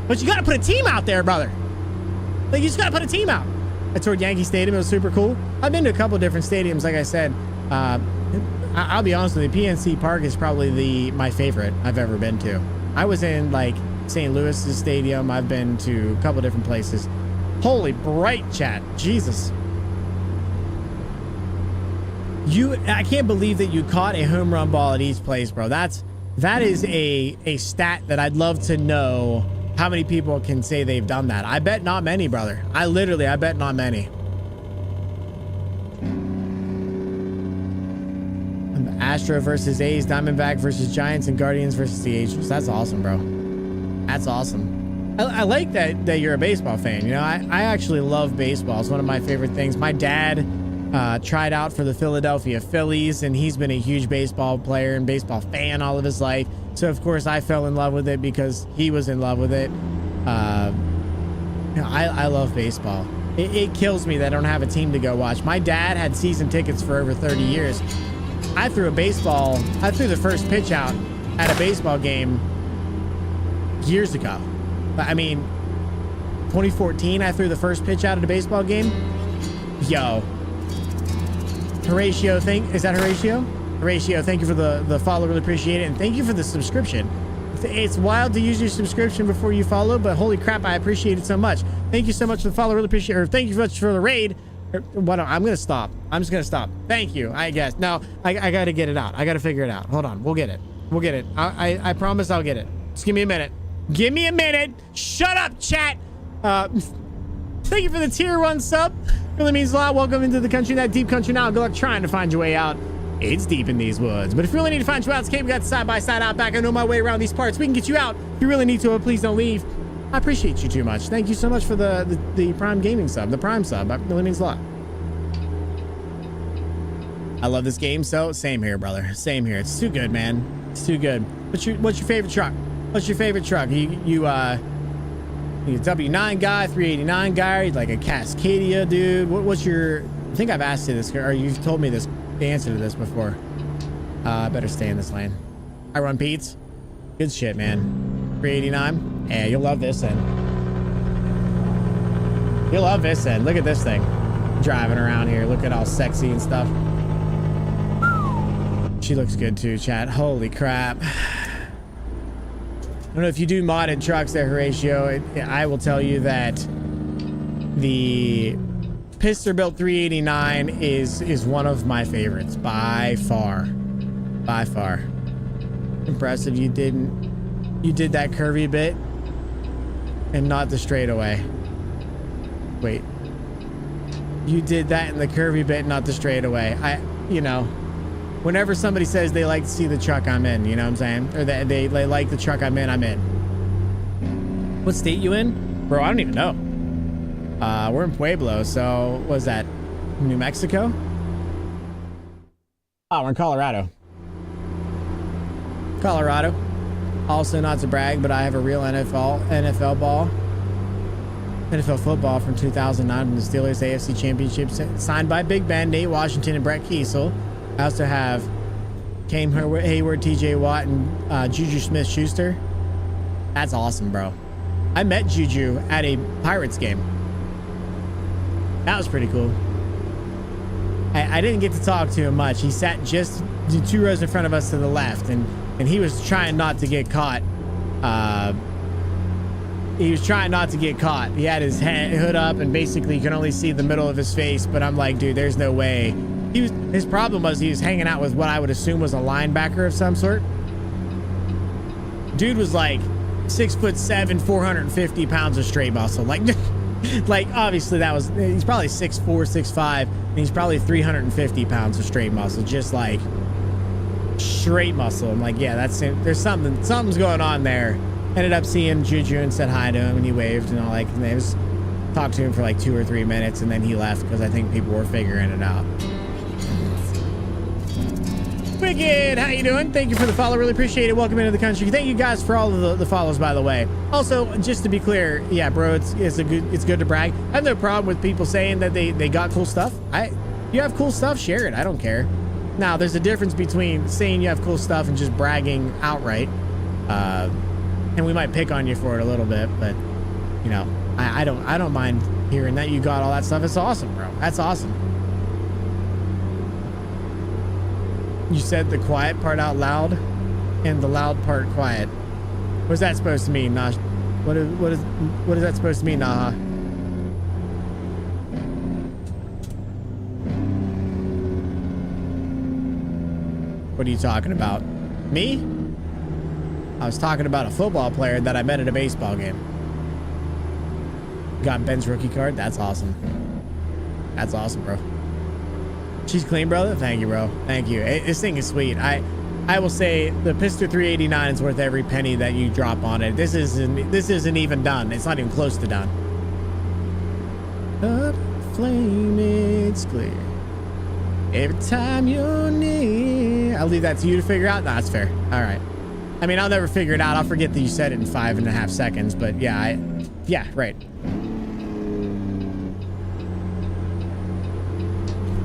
But you got to put a team out there, brother. Like, you just got to put a team out. I toured Yankee Stadium. It was super cool. I've been to a couple different stadiums, like I said. I'll be honest with you, PNC Park is probably my favorite I've ever been to. I was in, like, St. Louis's stadium. I've been to a couple different places. Holy bright, chat. Jesus. I can't believe that you caught a home run ball at each place, bro. That is a stat that I'd love to know how many people can say they've done that. I bet not many, brother. I bet not many. Astro versus A's, Diamondback versus Giants, and Guardians versus the Angels. That's awesome, bro. That's awesome. I like that you're a baseball fan. You know, I actually love baseball. It's one of my favorite things. My dad tried out for the Philadelphia Phillies, and he's been a huge baseball player and baseball fan all of his life. So of course I fell in love with it because he was in love with it. You know, I love baseball. It kills me that I don't have a team to go watch. My dad had season tickets for over 30 years. I threw the first pitch out at a baseball game years ago. I mean, 2014, I threw the first pitch out at a baseball game. Yo. Horatio, is that Horatio? Horatio, thank you for the follow, really appreciate it. And thank you for the subscription. It's wild to use your subscription before you follow, but holy crap, I appreciate it so much. Thank you so much for the follow, really appreciate it. Or thank you so much for the raid. What? I'm gonna stop. I'm just gonna stop. Thank you. I guess. No, I gotta get it out. I gotta figure it out. Hold on. We'll get it. We'll get it. I promise I'll get it. Just give me a minute. Give me a minute. Shut up, chat. Thank you for the tier 1 sub. Really means a lot. Welcome into the country, that deep country now. Good luck trying to find your way out. It's deep in these woods. But if you really need to find you out, we got the side-by-side Outback. I know my way around these parts. We can get you out. If you really need to, please don't leave. I appreciate you too much. Thank you so much for the Prime Gaming sub, the Prime sub. That really means a lot. I love this game, so same here, brother. Same here. It's too good, man. It's too good. What's your favorite truck? What's your favorite truck? You a W9 guy, 389 guy, like a Cascadia, dude? What's your? I think I've asked you this, or you've told me this, the answer to this before. I better stay in this lane. I run Pete's. Good shit, man. 389. Yeah, you'll love this end. You'll love this end. Look at this thing. Driving around here, looking all sexy and stuff. She looks good too, chat. Holy crap. I don't know if you do modded trucks there, Horatio. I will tell you that the Piston-built 389 is one of my favorites by far. By far. Impressive you did that curvy bit and not the straightaway. Wait. You did that in the curvy bit, not the straightaway. You know, whenever somebody says they like to see the truck, I'm in, you know what I'm saying? Or that they like the truck I'm in, I'm in. What state you in? Bro, I don't even know. We're in Pueblo, so what is that? New Mexico? Oh, we're in Colorado. Colorado. Also, not to brag, but I have a real NFL ball. NFL football from 2009 from the Steelers AFC Championship, signed by Big Ben, Nate Washington, and Brett Kiesel. I also have Cam Hayward, TJ Watt, and Juju Smith-Schuster. That's awesome, bro. I met Juju at a Pirates game. That was pretty cool. I didn't get to talk to him much. He sat just 2 rows in front of us to the left, and he was trying not to get caught. He was trying not to get caught. He had his hood up, and basically you can only see the middle of his face, but I'm like, dude, there's no way. His problem was he was hanging out with what I would assume was a linebacker of some sort. Dude was like 6'7", 450 pounds of straight muscle. Like obviously he's probably 6'4", 6'5", and he's probably 350 pounds of straight muscle. Just like straight muscle. I'm like, yeah, that's it. There's something's going on there. Ended up seeing Juju and said hi to him, and he waved and all, like, and they was talked to him for like 2 or 3 minutes, and then he left because I think people were figuring it out. Wicked, how you doing? Thank you for the follow, really appreciate it. Welcome into the country. Thank you guys for all of the follows, by the way. Also, just to be clear, yeah, bro, it's good to brag. I have no problem with people saying that they got cool stuff. You have cool stuff, share it. I don't care. Now, there's a difference between saying you have cool stuff and just bragging outright. And we might pick on you for it a little bit, but you know, I don't mind hearing that you got all that stuff. It's awesome, bro. That's awesome. You said the quiet part out loud and the loud part quiet. What's that supposed to mean, Nash? What is that supposed to mean, Naha? What are you talking about? Me? I was talking about a football player that I met at a baseball game. Got Ben's rookie card? That's awesome. That's awesome, bro. She's clean, brother? Thank you, bro. Thank you. This thing is sweet. I will say the Pister 389 is worth every penny that you drop on it. This isn't even done. It's not even close to done. But flame, it's clear. Every time you're near. I'll leave that to you to figure out. No, that's fair. All right. I mean, I'll never figure it out. I'll forget that you said it in 5.5 seconds, but yeah, yeah, right.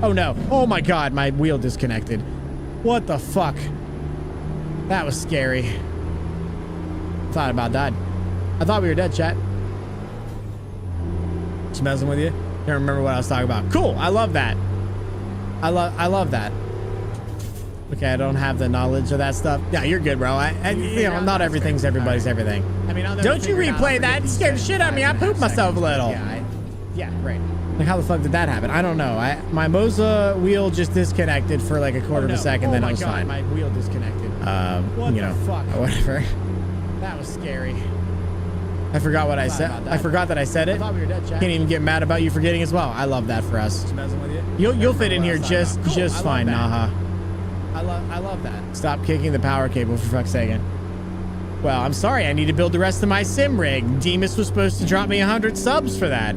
Oh no. Oh my God, my wheel disconnected. What the fuck? That was scary. Thought I about died. I thought we were dead, chat. Just messing with you. Can't remember what I was talking about. Cool. I love that. I love that. Okay, I don't have the knowledge of that stuff. Yeah, you're good, bro. You know, not everything's everybody's everything. I mean, don't you replay that? It scared the shit out of me. I pooped myself a little. Yeah, right. Like, how the fuck did that happen? I don't know. My Moza wheel just disconnected for like a quarter of a second, then it was fine. My wheel disconnected. What you know, the fuck? Whatever. That was scary. I forgot what I said. I forgot that I said it. I thought we were dead, chat. Can't even get mad about you forgetting as well. I love that for us. You'll fit in here just fine, Naha. I love that. Stop kicking the power cable, for fuck's sake. Well, I'm sorry. I need to build the rest of my sim rig. Demas was supposed to drop me 100 subs for that.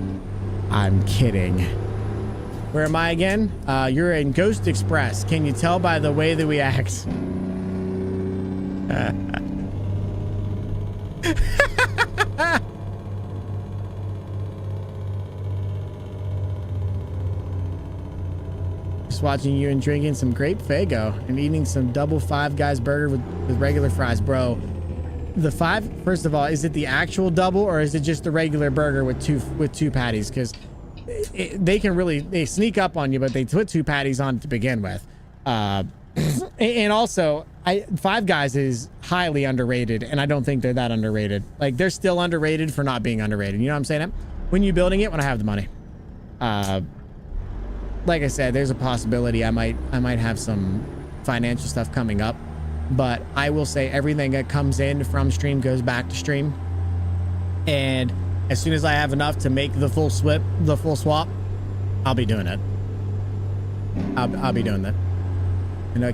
I'm kidding. Where am I again? You're in Ghost Express. Can you tell by the way that we act? Just watching you and drinking some grape Fago and eating some double Five Guys burger with regular fries, bro. The five, first of all, is it the actual double or is it just the regular burger with two patties? Because they sneak up on you, but they put two patties on to begin with. And also, Five Guys is highly underrated, and I don't think they're that underrated. Like, they're still underrated for not being underrated. You know what I'm saying? When you're building it, when I have the money. Like I said, there's a possibility I might have some financial stuff coming up, but I will say everything that comes in from stream goes back to stream. And as soon as I have enough to make the full swap, I'll be doing it. I'll be doing that. I know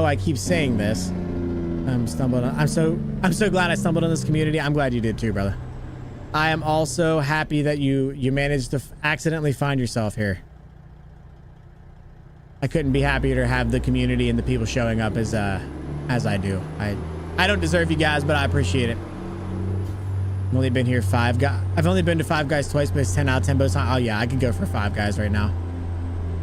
I keep saying this. I'm so glad I stumbled on this community. I'm glad you did too, brother. I am also happy that you managed to accidentally find yourself here. I couldn't be happier to have the community and the people showing up as I do. I don't deserve you guys, but I appreciate it. I've only been here I've only been to Five Guys twice, but it's 10 out of 10 both times. Oh yeah, I could go for Five Guys right now.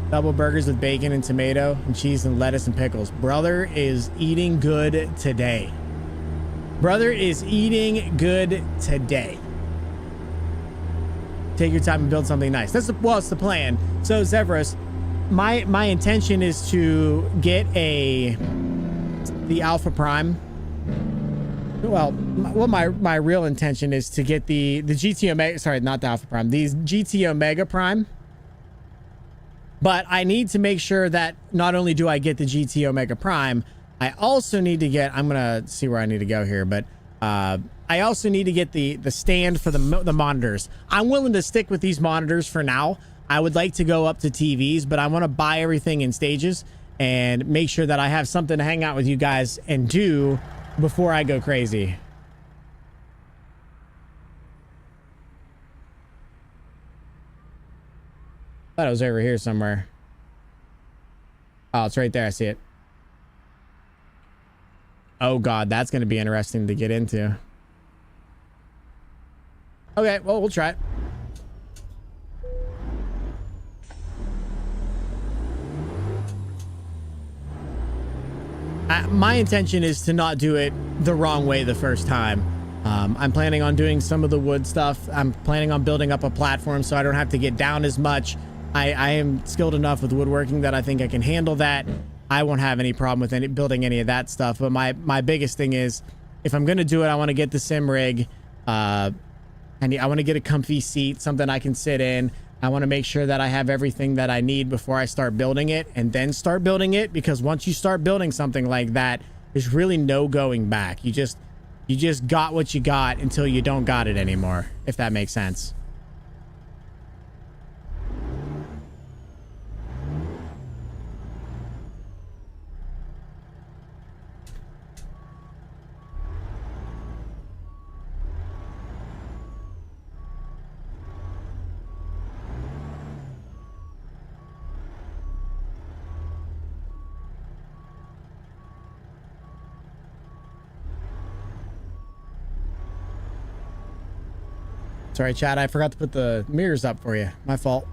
Double burgers with bacon and tomato and cheese and lettuce and pickles. Brother is eating good today. Brother is eating good today. Take your time and build something nice. It's the plan. So Zevros, my intention is to get the Alpha Prime. Well, my real intention is to get the GT Omega. Sorry, not the Alpha Prime. These GT Omega Prime. But I need to make sure that not only do I get the GT Omega Prime, I also need to get. I'm gonna see where I need to go here, but I also need to get the stand for the monitors. I'm willing to stick with these monitors for now. I would like to go up to TVs, but I want to buy everything in stages and make sure that I have something to hang out with you guys and do before I go crazy. Thought it was over here somewhere. Oh, it's right there. I see it. Oh God, that's going to be interesting to get into. Okay, well, we'll try it. My intention is to not do it the wrong way the first time. I'm planning on doing some of the wood stuff. I'm planning on building up a platform so I don't have to get down as much. I am skilled enough with woodworking that I think I can handle that. I won't have any problem with building any of that stuff. But my biggest thing is, if I'm going to do it, I want to get the sim rig. And I want to get a comfy seat, something I can sit in. I want to make sure that I have everything that I need before I start building it, and then start building it, because once you start building something like that, there's really no going back. You just got what you got until you don't got it anymore, if that makes sense. Sorry, Chad, I forgot to put the mirrors up for you. My fault.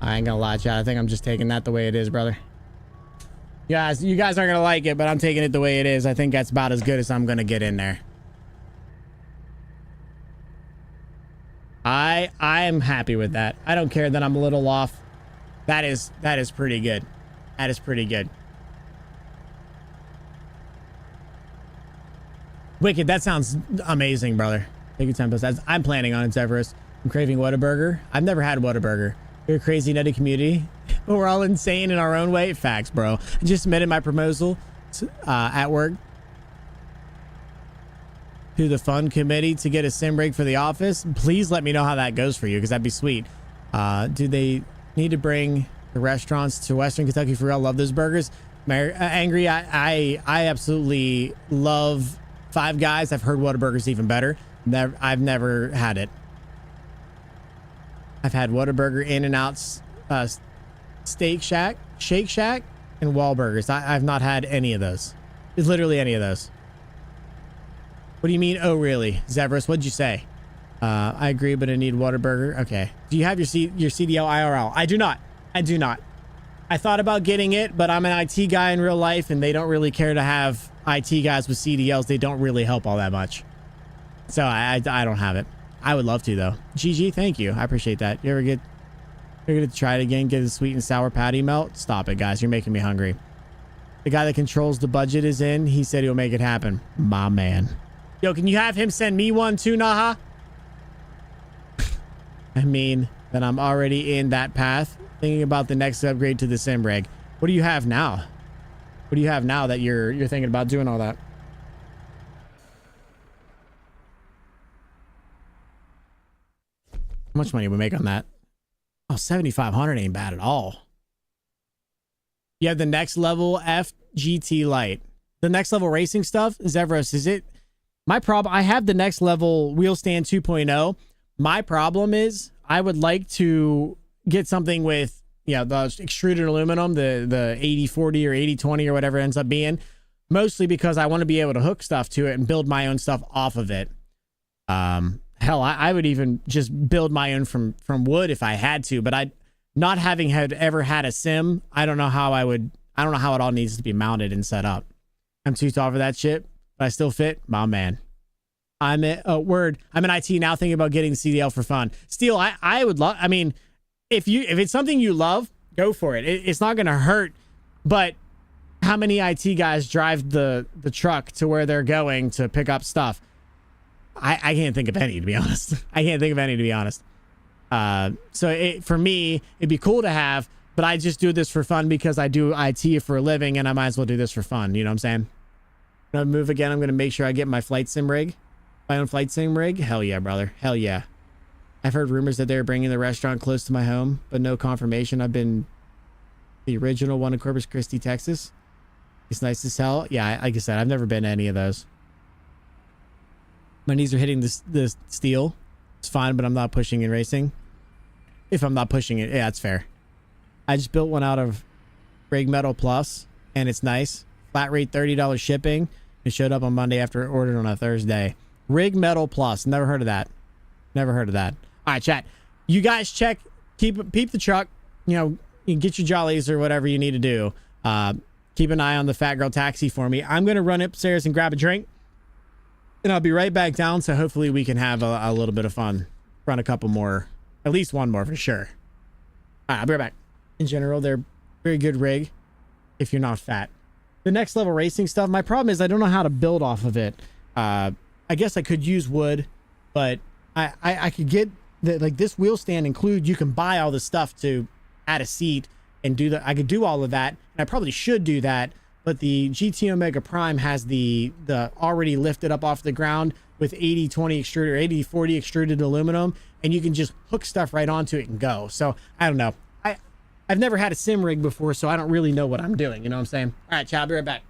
I ain't gonna lie, Chad. I think I'm just taking that the way it is, brother. You guys aren't gonna like it, but I'm taking it the way it is. I think that's about as good as I'm gonna get in there. I am happy with that. I don't care that I'm a little off. That is pretty good. That is pretty good. Wicked, that sounds amazing, brother. Take your time. I'm planning on it, Severus. I'm craving Whataburger. I've never had Whataburger. We're a crazy, nutty community, but we're all insane in our own way. Facts, bro. I just submitted my proposal at work to the fund committee to get a sim rig for the office. Please let me know how that goes for you, because that'd be sweet. Do they need to bring the restaurants to Western Kentucky for real? Love those burgers. Angry, I absolutely love Five Guys. I've heard Whataburger's even better. I've never had it. I've had Whataburger, In-N-Out's, Steak Shack, Shake Shack, and Wahlburgers. I've not had any of those. It's literally any of those. What do you mean? Oh, really? Zevros, what'd you say? I agree, but I need Whataburger. Okay. Do you have your CDL IRL? I do not. I do not. I thought about getting it, but I'm an IT guy in real life, and they don't really care to have IT guys with CDLs. They don't really help all that much. So I don't have it. I would love to, though. GG, thank you. I appreciate that. You're gonna try it again, get a sweet and sour patty melt? Stop it, guys. You're making me hungry. The guy that controls the budget is in. He said he'll make it happen. My man. Yo, can you have him send me one too, Naha? I mean, that I'm already in that path, thinking about the next upgrade to the sim rig. What do you have now? What do you have now that you're thinking about doing all that? How much money we make on that? Oh, 7,500 ain't bad at all. You have the next level FGT Lite. The next level racing stuff, Zevros, is it? My problem, I have the next level wheel stand 2.0. My problem is I would like to get something with, the extruded aluminum, the 80/40 or 80/20 or whatever it ends up being, mostly because I want to be able to hook stuff to it and build my own stuff off of it. Hell, I would even just build my own from wood if I had to, but not having ever had a sim, I don't know how it all needs to be mounted and set up. I'm too tall for that shit, but I still fit. My man. I'm in IT now, thinking about getting CDL for fun. Steel, I would love, I mean, if it's something you love, go for it. It's not going to hurt, but how many IT guys drive the truck to where they're going to pick up stuff? I can't think of any, to be honest. So for me, it'd be cool to have, but I just do this for fun because I do IT for a living, and I might as well do this for fun. You know what I'm saying? When I move again, I'm going to make sure I get my flight sim rig. My own flight sim rig? Hell yeah, brother. Hell yeah. I've heard rumors that they're bringing the restaurant close to my home, but no confirmation. I've been the original one in Corpus Christi, Texas. It's nice as hell. Yeah, like I said, I've never been to any of those. My knees are hitting the steel. It's fine, but I'm not pushing in racing. If I'm not pushing it, yeah, that's fair. I just built one out of Rig Metal Plus, and it's nice. Flat rate $30 shipping. It showed up on Monday after it ordered on a Thursday. Rig Metal Plus. Never heard of that. Never heard of that. All right, chat. You guys peep the truck. You know, you get your jollies or whatever you need to do. Keep an eye on the Fat Girl Taxi for me. I'm going to run upstairs and grab a drink. And I'll be right back down, so hopefully we can have a little bit of fun. Run a couple more. At least one more for sure. All right, I'll be right back. In general, they're very good rig if you're not fat. The next level racing stuff, my problem is I don't know how to build off of it. I guess I could use wood, but I could get... like this wheel stand include, you can buy all the stuff to add a seat and do that. I could do all of that, and I probably should do that, but the GT Omega Prime has the already lifted up off the ground with 80/20 extruded or 80/40 extruded aluminum, and you can just hook stuff right onto it and go. So I don't know. I've never had a sim rig before, so I don't really know what I'm doing. You know what I'm saying? All right, chat, I'll be right back.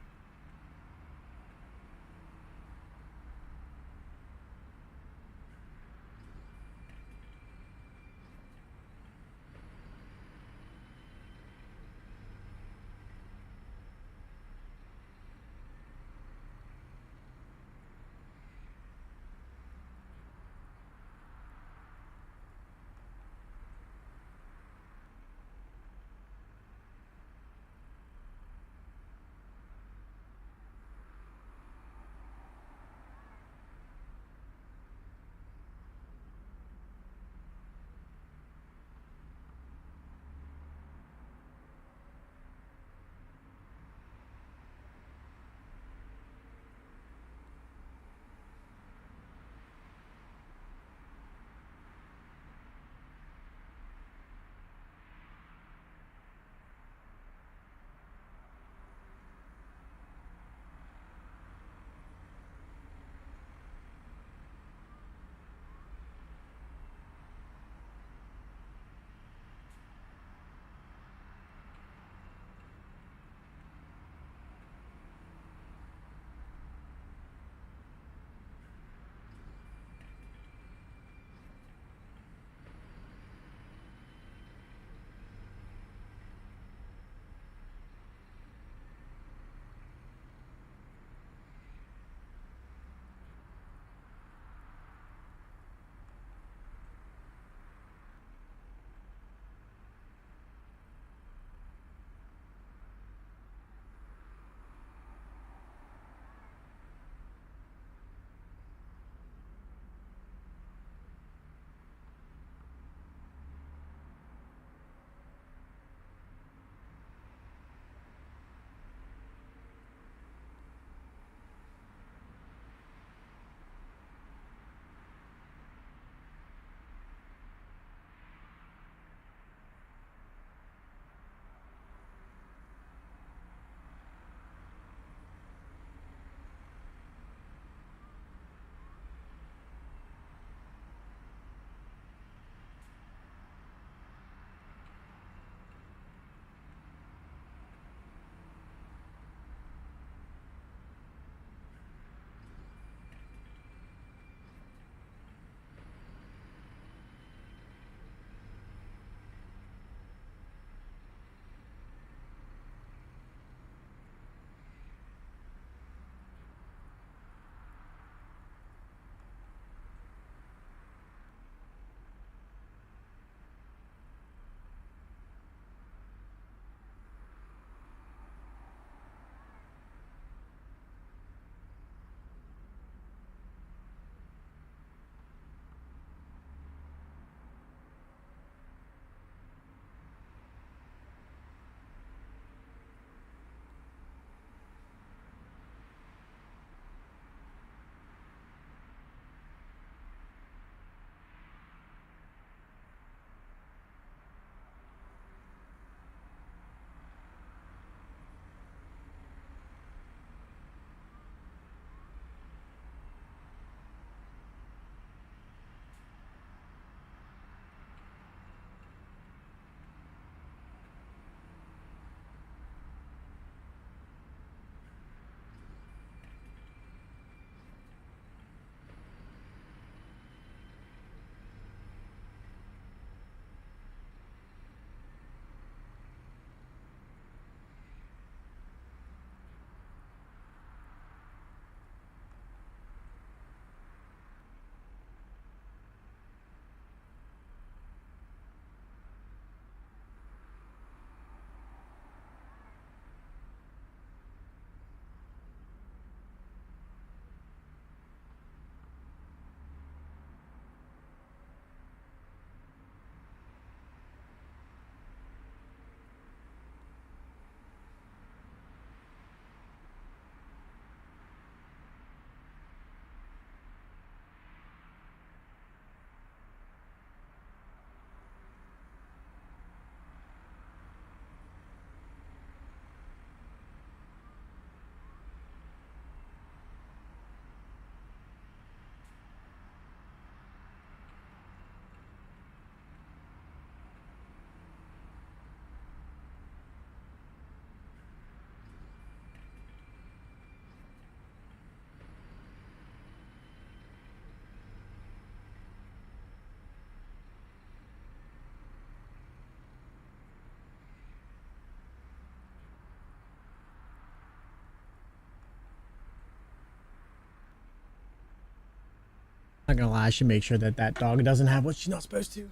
Not gonna lie, I should make sure that that dog doesn't have what she's not supposed to.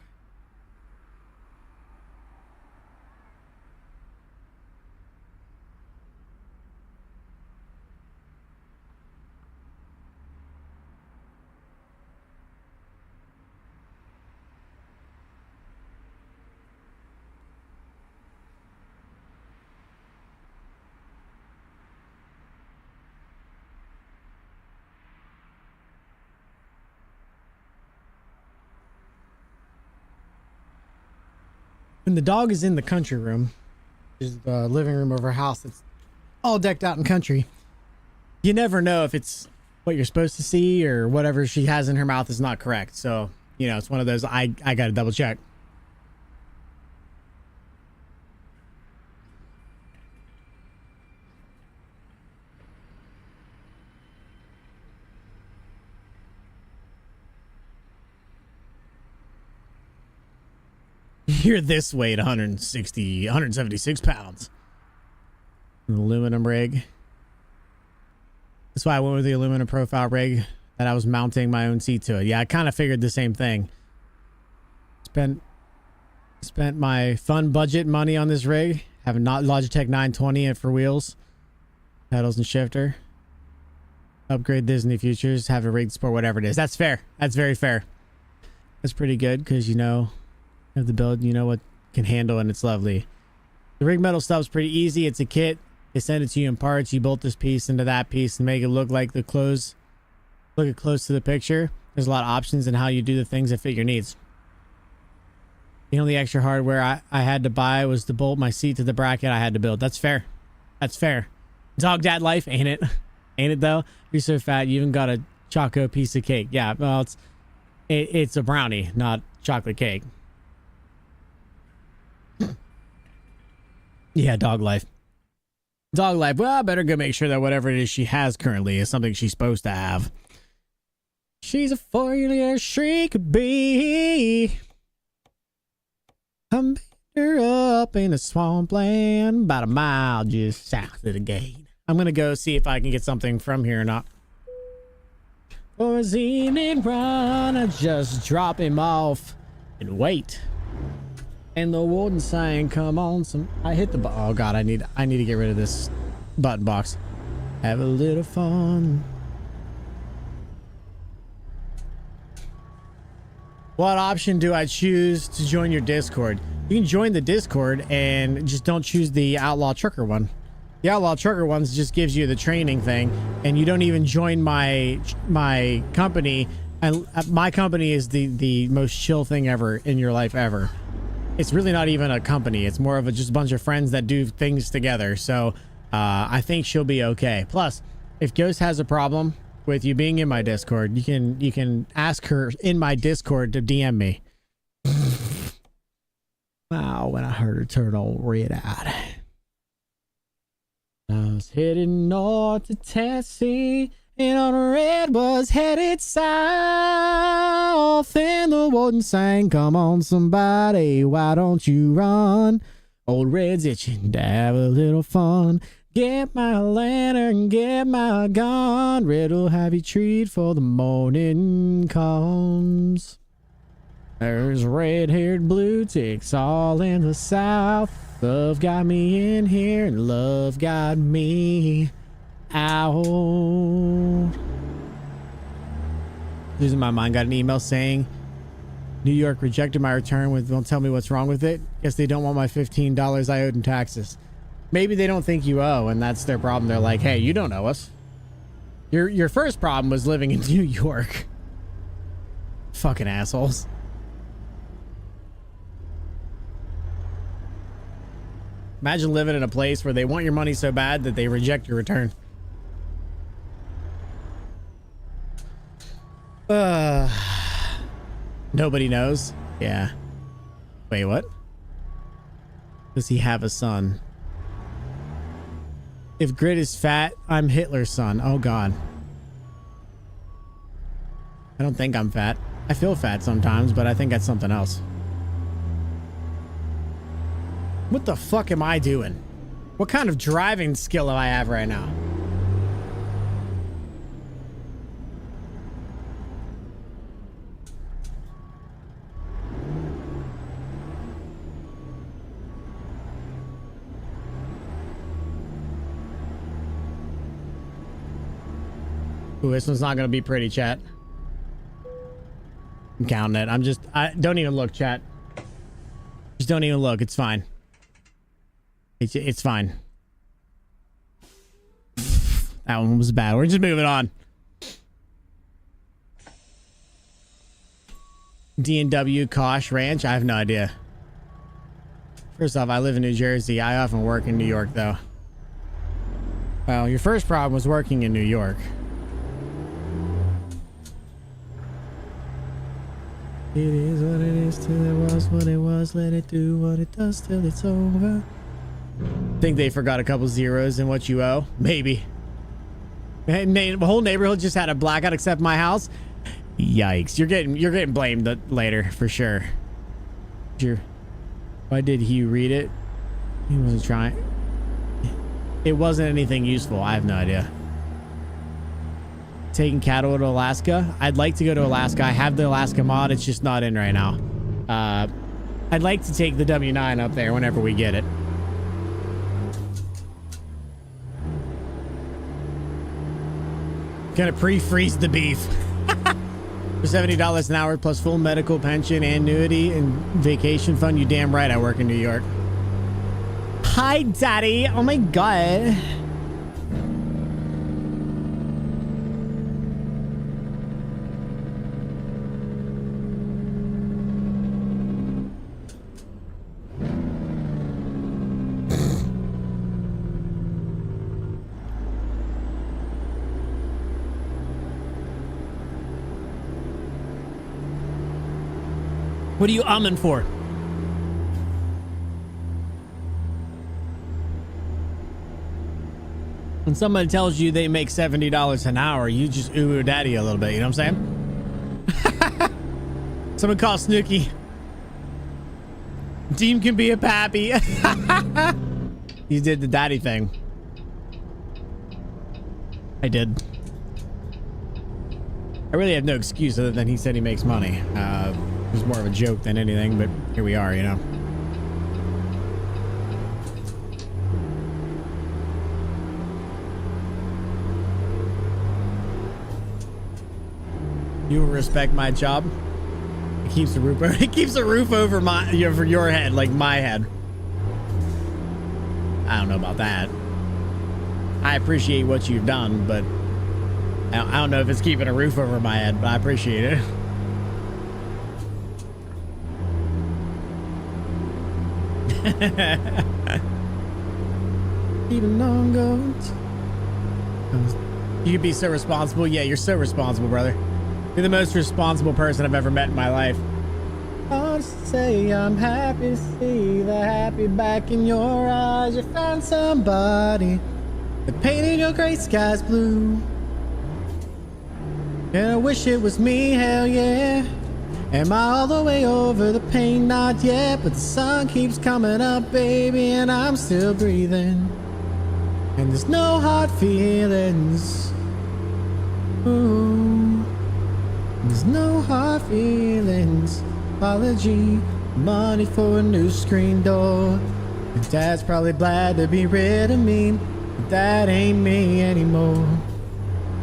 When the dog is in the country room, which is the living room of our house that's all decked out in country, you never know if it's what you're supposed to see or whatever she has in her mouth is not correct. So, you know, it's one of those, I got to double check. You're this weight, 176 pounds. An aluminum rig. That's why I went with the aluminum profile rig, that I was mounting my own seat to it. Yeah, I kind of figured the same thing. Spent my fun budget money on this rig. Have a Logitech 920 for wheels, pedals and shifter. Upgrade Disney Futures. Have a rig to support whatever it is. That's fair. That's very fair. That's pretty good because, you know, of the build, you know what can handle, and it's lovely. The rig metal stuff's pretty easy. It's a kit. They send it to you in parts. You bolt this piece into that piece and make it look like the close. Look it close to the picture. There's a lot of options in how you do the things that fit your needs. The only extra hardware I had to buy was to bolt my seat to the bracket I had to build. That's fair. That's fair. Dog dad life, ain't it? Ain't it though? You're so fat you even got a choco piece of cake. Yeah, well, it's a brownie, not chocolate cake. Yeah, dog life. Dog life. Well, I better go make sure that whatever it is she has currently is something she's supposed to have. She's a 4-year she could be. I'm her up in a swampland about a mile just south of the gate. I'm gonna go see if I can get something from here or not. For his evening run, I just drop him off and wait. And the warden saying, "Come on, some." I hit the button. Oh God, I need to get rid of this button box. Have a little fun. What option do I choose to join your Discord? You can join the Discord and just don't choose the Outlaw Trucker one. The Outlaw Trucker ones just gives you the training thing, and you don't even join my company. And my company is the most chill thing ever in your life ever. It's really not even a company. It's more of just a bunch of friends that do things together. So I think she'll be okay. Plus, if Ghost has a problem with you being in my Discord, you can ask her in my Discord to DM me. Wow, when I heard her turn all red-eyed. I was heading north to Tennessee, and on red was headed south, and the warden sang, "Come on somebody, why don't you run? Old Red's itching to have a little fun. Get my lantern, get my gun, Red'll have you treat for the morning comes." There's red-haired blue ticks all in the south. Love got me in here and love got me out. Losing my mind. Got an email saying New York rejected my return won't tell me what's wrong with it. Guess they don't want my $15 I owed in taxes. Maybe they don't think you owe, and that's their problem. They're like, hey, you don't owe us. Your first problem was living in New York. Fucking assholes. Imagine living in a place where they want your money so bad that they reject your return. Nobody knows. Yeah. Wait, what? Does he have a son? If Grit is fat, I'm Hitler's son. Oh God. I don't think I'm fat. I feel fat sometimes, but I think that's something else. What the fuck am I doing? What kind of driving skill do I have right now? Ooh, this one's not gonna be pretty, chat. I'm counting it. I don't even look, chat. Just don't even look. It's fine. It's fine. That one was bad. We're just moving on. D&W Kosh Ranch. I have no idea. First off, I live in New Jersey. I often work in New York, though. Well, your first problem was working in New York. It is what it is till it was what it was. Let it do what it does till it's over. Think they forgot a couple zeros in what you owe? Maybe. The whole neighborhood just had a blackout except my house. Yikes! You're getting blamed later for sure. Why did he read it? He wasn't trying. It wasn't anything useful. I have no idea. Taking cattle to Alaska. I'd like to go to Alaska. I have the Alaska mod. It's just not in right now. I'd like to take the W9 up there whenever we get it. Gonna pre-freeze the beef. For $70 an hour plus full medical, pension, annuity, and vacation fund. You damn right I work in New York. Hi, Daddy. Oh my God. What are you umming for? When somebody tells you they make $70 an hour, you just ooh daddy a little bit. You know what I'm saying? Someone call Snooki. Team can be a pappy. You did the daddy thing. I did. I really have no excuse other than he said he makes money. It was more of a joke than anything, but here we are, you know. You will respect my job. It keeps the roof over. It keeps the roof over over your head, like my head. I don't know about that. I appreciate what you've done, but I don't know if it's keeping a roof over my head, but I appreciate it. Even longer. You could be so responsible. Yeah, you're so responsible, brother. You're the most responsible person I've ever met in my life. I'll just say I'm happy to see the happy back in your eyes. You found somebody that painted your gray skies blue. And I wish it was me, hell yeah. Am I all the way over the pain? Not yet, but the sun keeps coming up, baby, and I'm still breathing. And there's no hard feelings. Ooh. There's no hard feelings. Apology, money for a new screen door. And Dad's probably glad to be rid of me, but that ain't me anymore.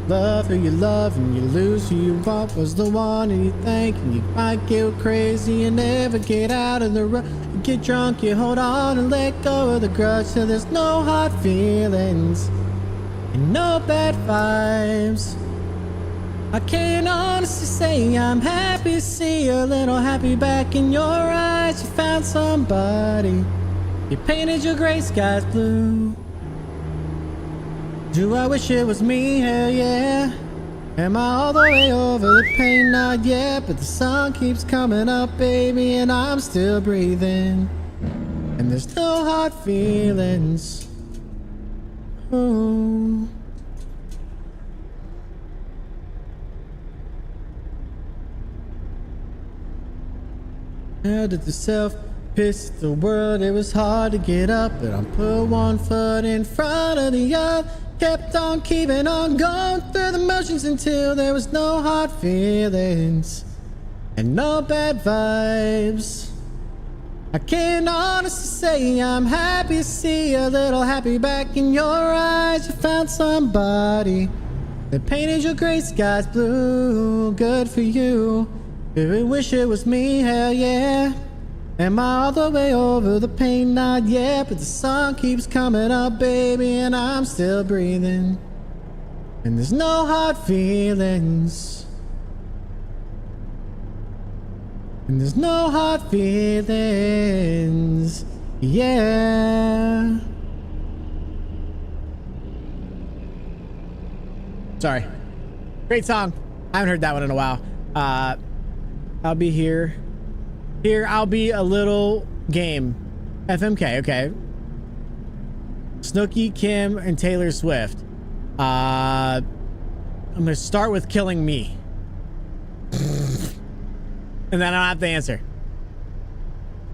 Love who you love and you lose who you want was the one and you think and you might get crazy and never get out of the rut. You get drunk, you hold on and let go of the grudge till there's no hard feelings and no bad vibes. I can honestly say I'm happy to see a little happy back in your eyes. You found somebody, you painted your gray skies blue. Do I wish it was me? Hell yeah. Am I all the way over the pain? Not yet, but the sun keeps coming up, baby, and I'm still breathing. And there's no hard feelings. Ooh. How did the self piss the world? It was hard to get up, but I put one foot in front of the other. Kept on keeping on going through the motions until there was no hard feelings and no bad vibes. I can honestly say I'm happy to see a little happy back in your eyes. You found somebody, They painted your gray skies blue. Good for you. If you wish it was me, hell yeah. Am I all the way over the pain? Not yet, but the sun keeps coming up, baby, and I'm still breathing. And there's no hard feelings. And there's no hard feelings. Yeah. Sorry. Great song. I haven't heard that one in a while. I'll be here. Here, I'll be a little game. FMK, okay. Snooki, Kim, and Taylor Swift. I'm gonna start with Killing Me. And then I don't have to answer.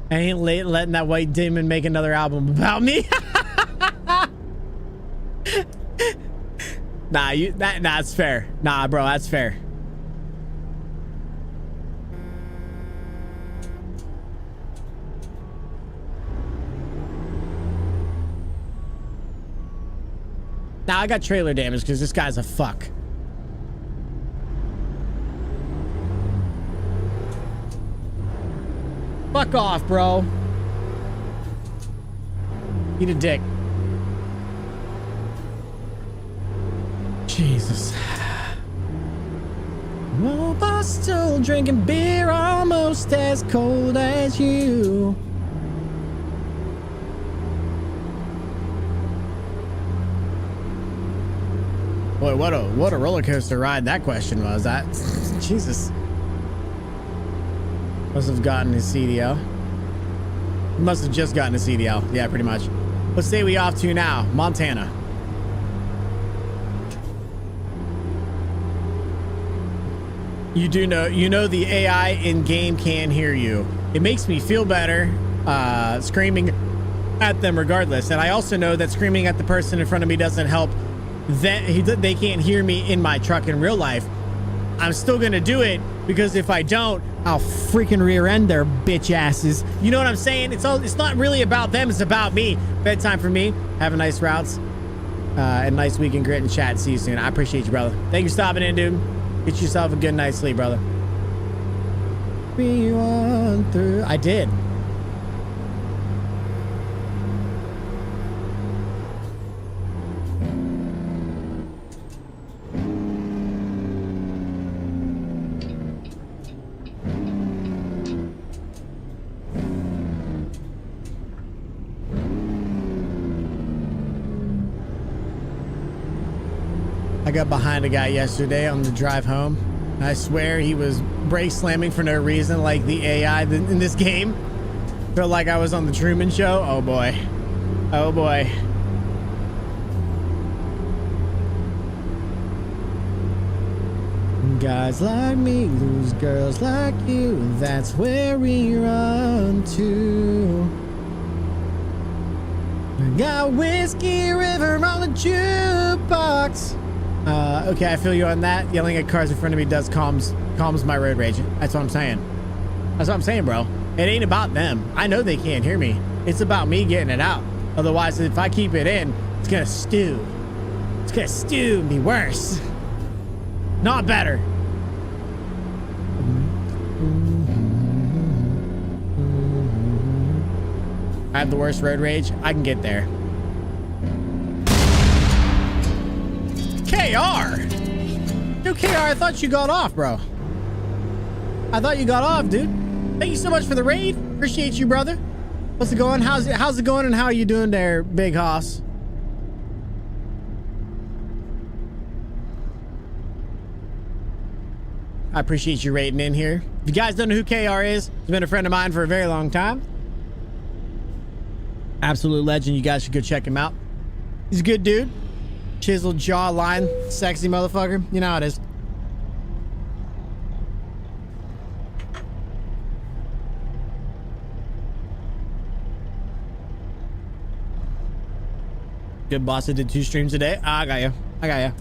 I ain't letting that white demon make another album about me. Nah, that's fair. Nah, bro, that's fair. Now I got trailer damage because this guy's a fuck. Fuck off, bro. Eat a dick. Jesus. Oh, but still drinking beer almost as cold as you. Boy, what a roller coaster ride that question was. That Jesus. Must have gotten his CDL. Must have just gotten a CDL. Yeah, pretty much. What state we off to now? Montana. You know the AI in game can hear you. It makes me feel better screaming at them regardless. And I also know that screaming at the person in front of me doesn't help. They can't hear me in my truck in real life. I'm still gonna do it because if I don't, I'll freaking rear end their bitch asses. You know what I'm saying? It's not really about them, it's about me. Bedtime for me. Have a nice routes. And nice weekend, Grit and chat. See you soon. I appreciate you, brother. Thank you for stopping in, dude. Get yourself a good night's sleep, brother. We won through. I did. I got behind a guy yesterday on the drive home. I swear he was brake slamming for no reason, like the AI in this game. Felt like I was on the Truman Show. Oh boy. Oh boy. Guys like me lose girls like you. That's where we run to. I got Whiskey River on the jukebox. Okay, I feel you on that. Yelling at cars in front of me does calms my road rage. That's what I'm saying. That's what I'm saying, bro. It ain't about them. I know they can't hear me. It's about me getting it out. Otherwise, if I keep it in, it's gonna stew. It's gonna stew and be worse. Not better. I have the worst road rage. I can get there. KR! Yo, KR, I thought you got off, bro. I thought you got off, dude. Thank you so much for the raid. Appreciate you, brother. What's it going? How's it going and how are you doing there, Big Hoss? I appreciate you raiding in here. If you guys don't know who KR is, he's been a friend of mine for a very long time. Absolute legend. You guys should go check him out. He's a good dude. Chiseled jawline, sexy motherfucker. You know how it is. Good boss. I did 2 streams a day. I got you. I got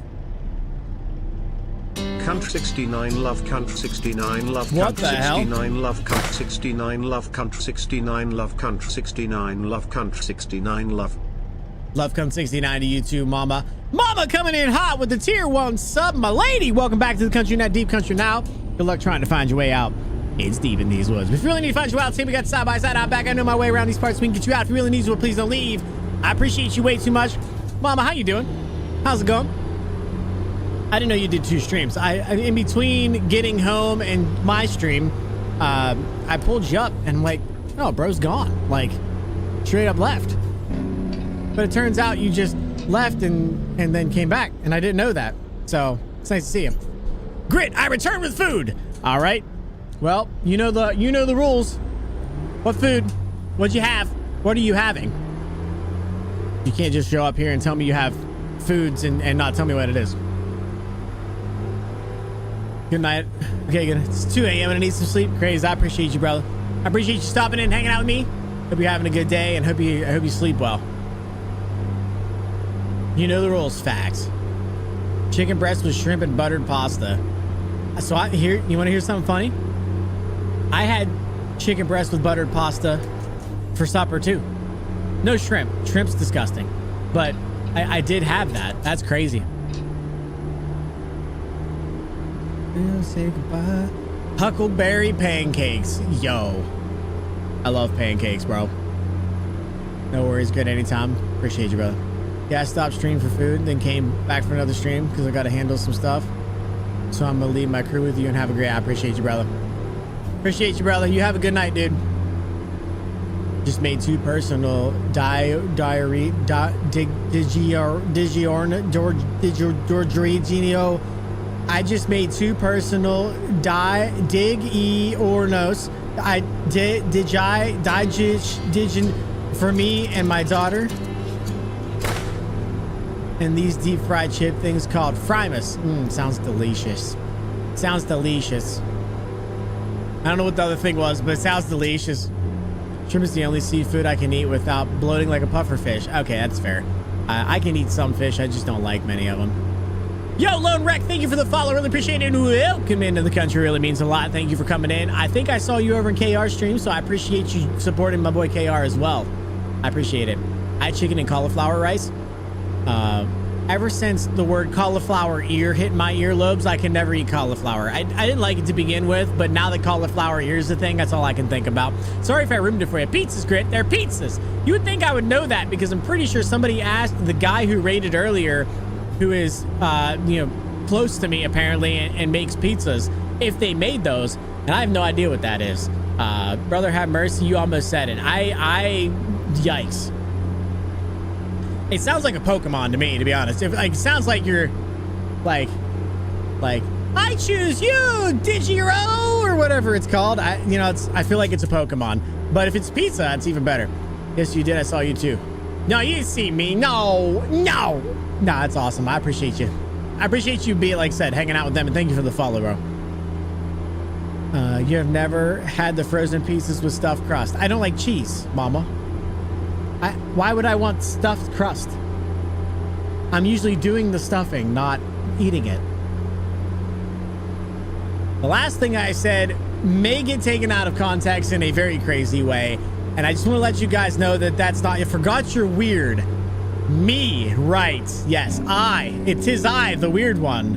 you. Country 69 love country 69 love what country the 69 hell? love country 69 love country 69 love country 69 love country 69 love. Love come 69 to you too, mama. Mama coming in hot with the tier 1 sub. My lady, welcome back to the country, not deep country now. Good luck trying to find your way out. It's deep in these woods. If you really need to find your way out, see we got side by side out back. I know my way around these parts. We can get you out. If you really need to, please don't leave. I appreciate you way too much. Mama, how you doing? How's it going? I didn't know you did 2 streams. I in between getting home and my stream, I pulled you up and I'm like, oh, bro's gone. Like, straight up left. But it turns out you just left and then came back, and I didn't know that. So it's nice to see you. Grit, I return with food. All right. Well, you know the rules. What food? What'd you have? What are you having? You can't just show up here and tell me you have foods and not tell me what it is. Good night. Okay, good. It's 2 a.m. and I need some sleep. Crazy. I appreciate you, brother. I appreciate you stopping in and hanging out with me. Hope you're having a good day and I hope you sleep well. You know the rules. Facts. Chicken breast with shrimp and buttered pasta. So you want to hear something funny? I had chicken breast with buttered pasta for supper too. No shrimp. Shrimp's disgusting. But I did have that. That's crazy. Say goodbye. Huckleberry pancakes. Yo. I love pancakes, bro. No worries. Good anytime. Appreciate you, brother. Yeah, I stopped streaming for food, then came back for another stream because I got to handle some stuff. So I'm going to leave my crew with you and have a great... I appreciate you, brother. Appreciate you, brother. You have a good night, dude. Just made 2 personal Giorgio. I just made 2 personal dig-e-ornos. Digin for me and my daughter. And these deep fried chip things called Frimus. Sounds delicious. Sounds delicious. I don't know what the other thing was, but it sounds delicious. Shrimp is the only seafood I can eat without bloating like a pufferfish. Okay, that's fair. I can eat some fish. I just don't like many of them. Yo, Lone Wreck, thank you for the follow. Really appreciate it. Welcome into the country. Really means a lot. Thank you for coming in. I think I saw you over in KR stream, so I appreciate you supporting my boy KR as well. I appreciate it. I had chicken and cauliflower rice. Ever since the word cauliflower ear hit my earlobes, I can never eat cauliflower. I didn't like it to begin with, but now that cauliflower ear is the thing, that's all I can think about. Sorry if I ruined it for you. Pizzas, Grit. They're pizzas. You would think I would know that because I'm pretty sure somebody asked the guy who rated earlier, who is, close to me apparently and makes pizzas, if they made those, and I have no idea what that is. Brother have mercy, you almost said it. Yikes. It sounds like a Pokemon to me, to be honest. It sounds like you're like I choose you, Digiro, or whatever it's called. I feel like it's a Pokemon. But if it's pizza, that's even better. Yes, you did. I saw you too. No, you didn't see me. No, that's awesome. I appreciate you. I appreciate you being, like I said, hanging out with them, and thank you for the follow, bro. You have never had the frozen pieces with stuffed crust. I don't like cheese, mama. Why would I want stuffed crust? I'm usually doing the stuffing, not eating it. The last thing I said may get taken out of context in a very crazy way, and I just want to let you guys know that that's not... You forgot you're weird. Me, right. Yes, I. It is I, the weird one.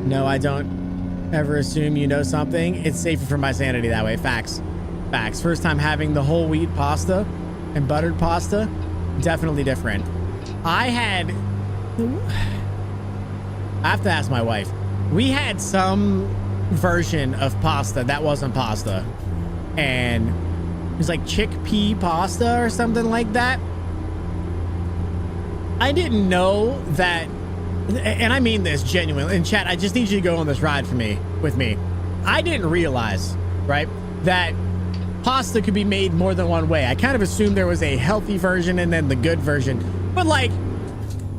No, I don't ever assume you know something. It's safer for my sanity that way. Facts. Facts. First time having the whole wheat pasta and buttered pasta, definitely different. I have to ask my wife. We had some version of pasta that wasn't pasta, and it was like chickpea pasta or something like that. I didn't know that, and I mean this genuinely. In chat, I just need you to go on this ride with me. I didn't realize, right, that pasta could be made more than one way. I kind of assumed there was a healthy version and then the good version, but like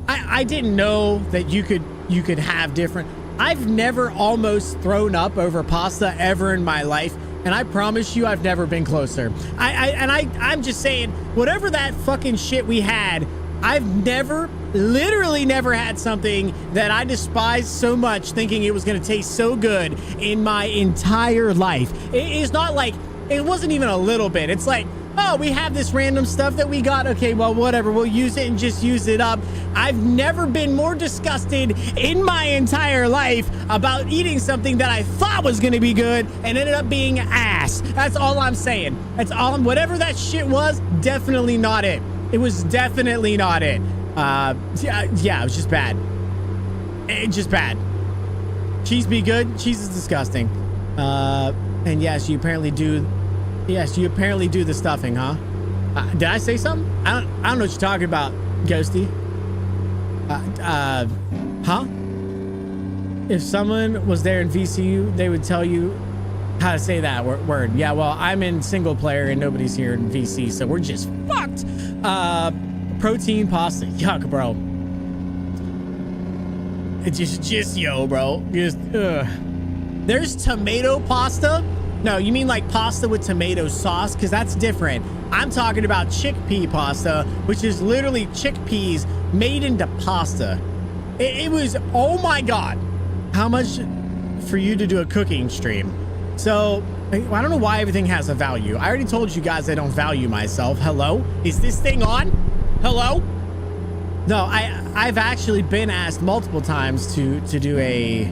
I didn't know that you could have different. I've never almost thrown up over pasta ever in my life, and I promise you I've never been closer. I'm just saying, whatever that fucking shit we had, I've literally never had something that I despised so much thinking it was going to taste so good in my entire life. It's not like, it wasn't even a little bit. It's like oh, we have this random stuff that we got. Okay, well, whatever. We'll use it and just use it up. I've never been more disgusted in my entire life about eating something that I thought was going to be good and ended up being ass. That's all I'm saying. That's all. Whatever that shit was, definitely not it. It was definitely not it. Yeah, it was just bad. Just bad. Cheese be good. Cheese is disgusting. And yes, you apparently do. Yes, you apparently do the stuffing, huh? Did I say something? I don't know what you're talking about, Ghosty. Huh? If someone was there in VCU, they would tell you how to say that word. Yeah, well, I'm in single player and nobody's here in VC, so we're just fucked. Protein pasta. Yuck, bro. It's just yo, bro. Just, There's tomato pasta. No, you mean like pasta with tomato sauce? Because that's different. I'm talking about chickpea pasta, which is literally chickpeas made into pasta. It was, oh my God. How much for you to do a cooking stream? So, I don't know why everything has a value. I already told you guys I don't value myself. Hello? Is this thing on? Hello? No, I've actually been asked multiple times to do a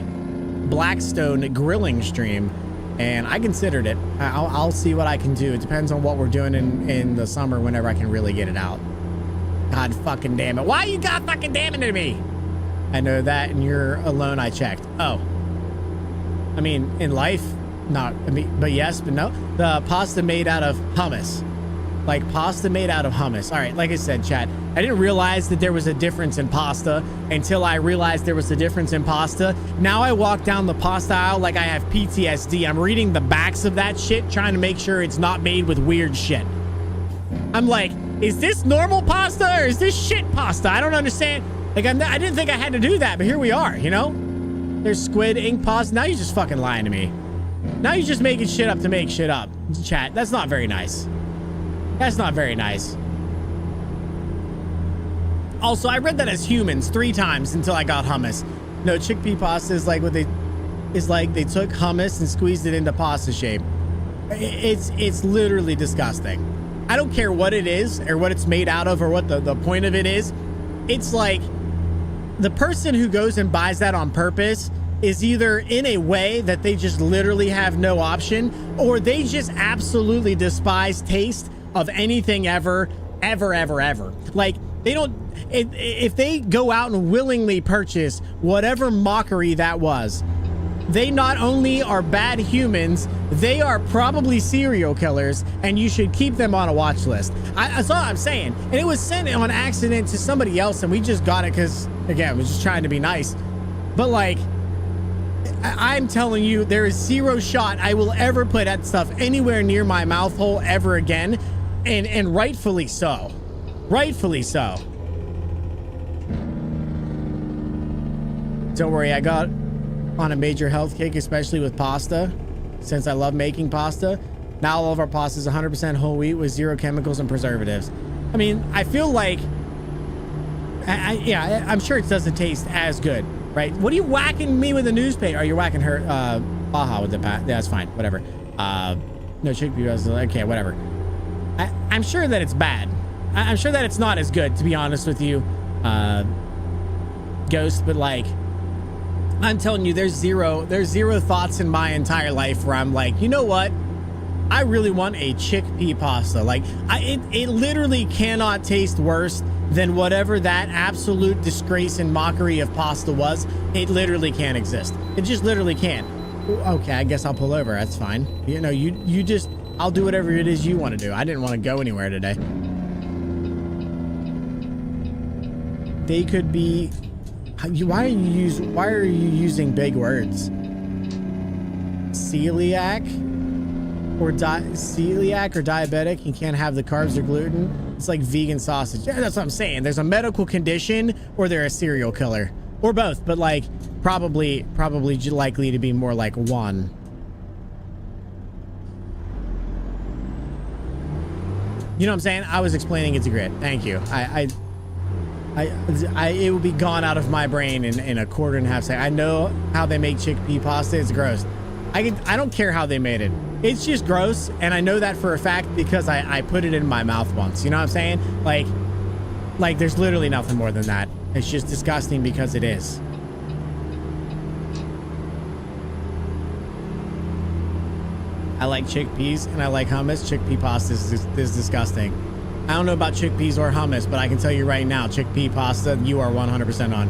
Blackstone grilling stream. And I considered it. I'll see what I can do. It depends on what we're doing in the summer whenever I can really get it out. God fucking damn it. Why you god fucking damn it to me? I know that and you're alone. I checked. Oh. I mean, in life, not, I mean, but yes, but no. The pasta made out of hummus. Like pasta made out of hummus. All right, like I said, chat, I didn't realize that there was a difference in pasta until I realized there was a difference in pasta. Now I walk down the pasta aisle like I have PTSD. I'm reading the backs of that shit, trying to make sure it's not made with weird shit. I'm like, is this normal pasta or is this shit pasta? I don't understand. Like, I didn't think I had to do that, but here we are, you know? There's squid ink pasta. Now you're just fucking lying to me. Now you're just making shit up to make shit up. Chat, that's not very nice. That's not very nice. Also, I read that as humans 3 times until I got hummus. No, chickpea pasta is like they took hummus and squeezed it into pasta shape. It's literally disgusting. I don't care what it is or what it's made out of or what the point of it is. It's like the person who goes and buys that on purpose is either in a way that they just literally have no option, or they just absolutely despise taste of anything ever. Like, they don't, if they go out and willingly purchase whatever mockery that was, they not only are bad humans, they are probably serial killers, and you should keep them on a watch list. That's all I'm saying. And it was sent on accident to somebody else, and we just got it because, again, we're just trying to be nice. But like, I'm telling you, there is zero shot I will ever put that stuff anywhere near my mouth hole ever again. And rightfully so. Rightfully so. Don't worry, I got on a major health kick, especially with pasta, since I love making pasta. Now all of our pasta is 100% whole wheat with 0 chemicals and preservatives. I mean, I feel like, yeah, I'm sure it doesn't taste as good, right? What are you whacking me with a newspaper? Are you whacking her, Baja with the bat? Yeah, that's fine, whatever. No chickpea, okay, whatever. I'm sure that it's bad. I'm sure that it's not as good, to be honest with you, Ghost, but like, I'm telling you, there's zero thoughts in my entire life where I'm like, you know what? I really want a chickpea pasta. Like, it literally cannot taste worse than whatever that absolute disgrace and mockery of pasta was. It literally can't exist. It just literally can't. Okay, I guess I'll pull over. That's fine. You know, you just, I'll do whatever it is you want to do. I didn't want to go anywhere today. They could be. Why are you using big words? Celiac or diabetic and can't have the carbs or gluten. It's like vegan sausage. Yeah, that's what I'm saying. There's a medical condition or they're a serial killer or both, but like probably likely to be more like one. You know what I'm saying? I was explaining it to Grit. Thank you. It will be gone out of my brain in a quarter and a half second. I know how they make chickpea pasta. It's gross. I don't care how they made it. It's just gross, and I know that for a fact because I put it in my mouth once. You know what I'm saying? Like there's literally nothing more than that. It's just disgusting because it is. I like chickpeas and I like hummus. Chickpea pasta is disgusting. I don't know about chickpeas or hummus, but I can tell you right now, chickpea pasta, you are 100% on.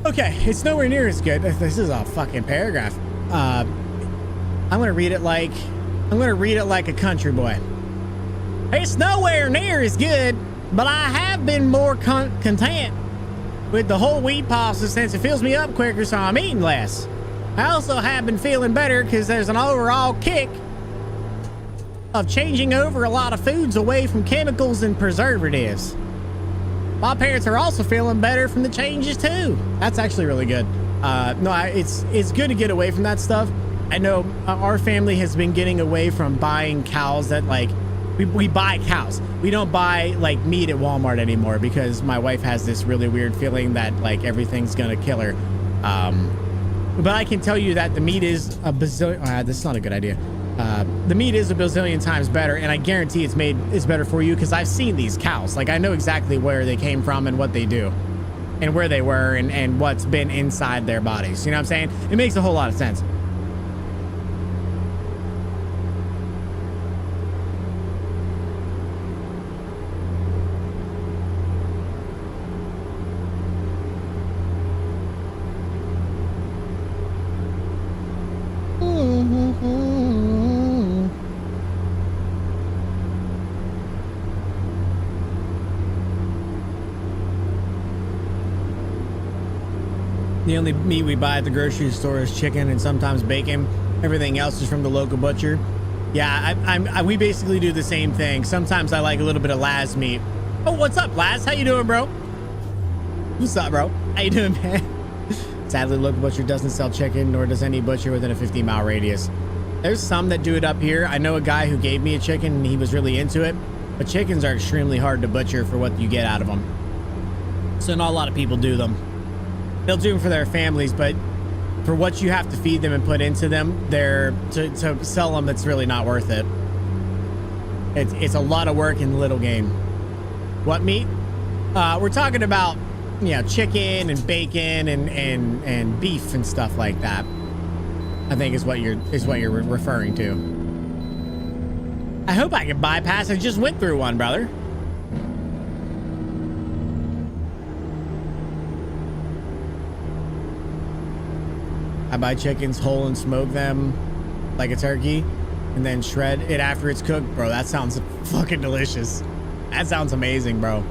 Okay, it's nowhere near as good. This is a fucking paragraph. I'm gonna read it like a country boy. It's nowhere near as good, but I have been more content with the whole wheat pasta since it fills me up quicker, so I'm eating less. I also have been feeling better because there's an overall kick of changing over a lot of foods away from chemicals and preservatives. My parents are also feeling better from the changes too. That's actually really good. It's good to get away from that stuff. I know our family has been getting away from buying cows that like, we buy cows. We don't buy like meat at Walmart anymore because my wife has this really weird feeling that like everything's gonna kill her. But I can tell you that the meat is a bazillion, this is not a good idea. The meat is a bazillion times better, and I guarantee it's better for you because I've seen these cows. Like I know exactly where they came from and what they do and where they were and what's been inside their bodies. You know what I'm saying? It makes a whole lot of sense. The only meat we buy at the grocery store is chicken and sometimes bacon. Everything else is from the local butcher. Yeah, we basically do the same thing. Sometimes I like a little bit of Laz meat. Oh, what's up, Laz? How you doing, bro? What's up, bro? How you doing, man? Sadly, the local butcher doesn't sell chicken, nor does any butcher within a 50-mile radius. There's some that do it up here. I know a guy who gave me a chicken and he was really into it, but chickens are extremely hard to butcher for what you get out of them. So not a lot of people do them. They'll do them for their families, but for what you have to feed them and put into them, to sell them, it's really not worth it. It's a lot of work in the little game. What meat? We're talking about, you know, chicken and bacon and beef and stuff like that. I think is what you're referring to. I hope I can bypass. I just went through one, brother. I buy chickens whole and smoke them like a turkey and then shred it after it's cooked. Bro, that sounds fucking delicious. That sounds amazing, bro.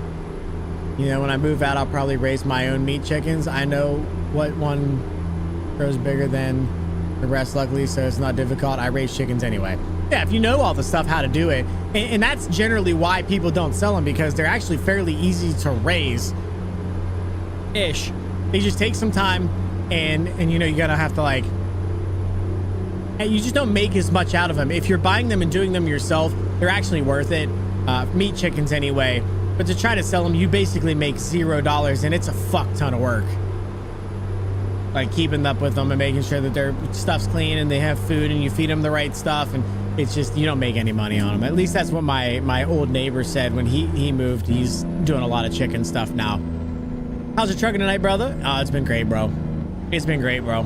You know, when I move out, I'll probably raise my own meat chickens. I know what one grows bigger than the rest, luckily, so it's not difficult. I raise chickens anyway. Yeah, if you know all the stuff, how to do it. And that's generally why people don't sell them, because they're actually fairly easy to raise. Ish. They just take some time. And you know, you gotta have to like, and you just don't make as much out of them. If you're buying them and doing them yourself, they're actually worth it. Meat chickens anyway, but to try to sell them, you basically make $0, and it's a fuck ton of work. Like keeping up with them and making sure that their stuff's clean and they have food and you feed them the right stuff, and it's just, you don't make any money on them. At least that's what my old neighbor said when he moved. He's doing a lot of chicken stuff now. How's it trucking tonight, brother? Oh, it's been great, bro. It's been great, bro.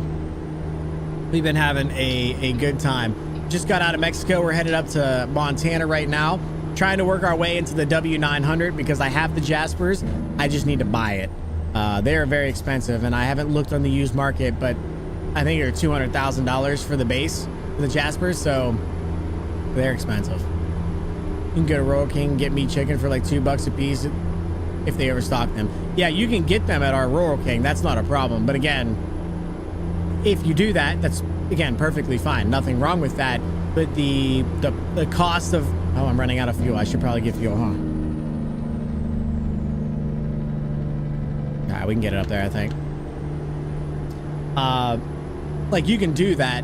We've been having a good time. Just got out of Mexico. We're headed up to Montana right now. Trying to work our way into the W900 because I have the Jaspers. I just need to buy it. They are very expensive, and I haven't looked on the used market, but I think they're $200,000 for the base for the Jaspers, so they're expensive. You can go to Royal King, get meat chicken for like $2 a piece if they overstock them. Yeah, you can get them at our Royal King. That's not a problem. But again, if you do that, that's, again, perfectly fine. Nothing wrong with that. But the cost of... Oh, I'm running out of fuel. I should probably get fuel, huh? All right, we can get it up there, I think. Like, you can do that,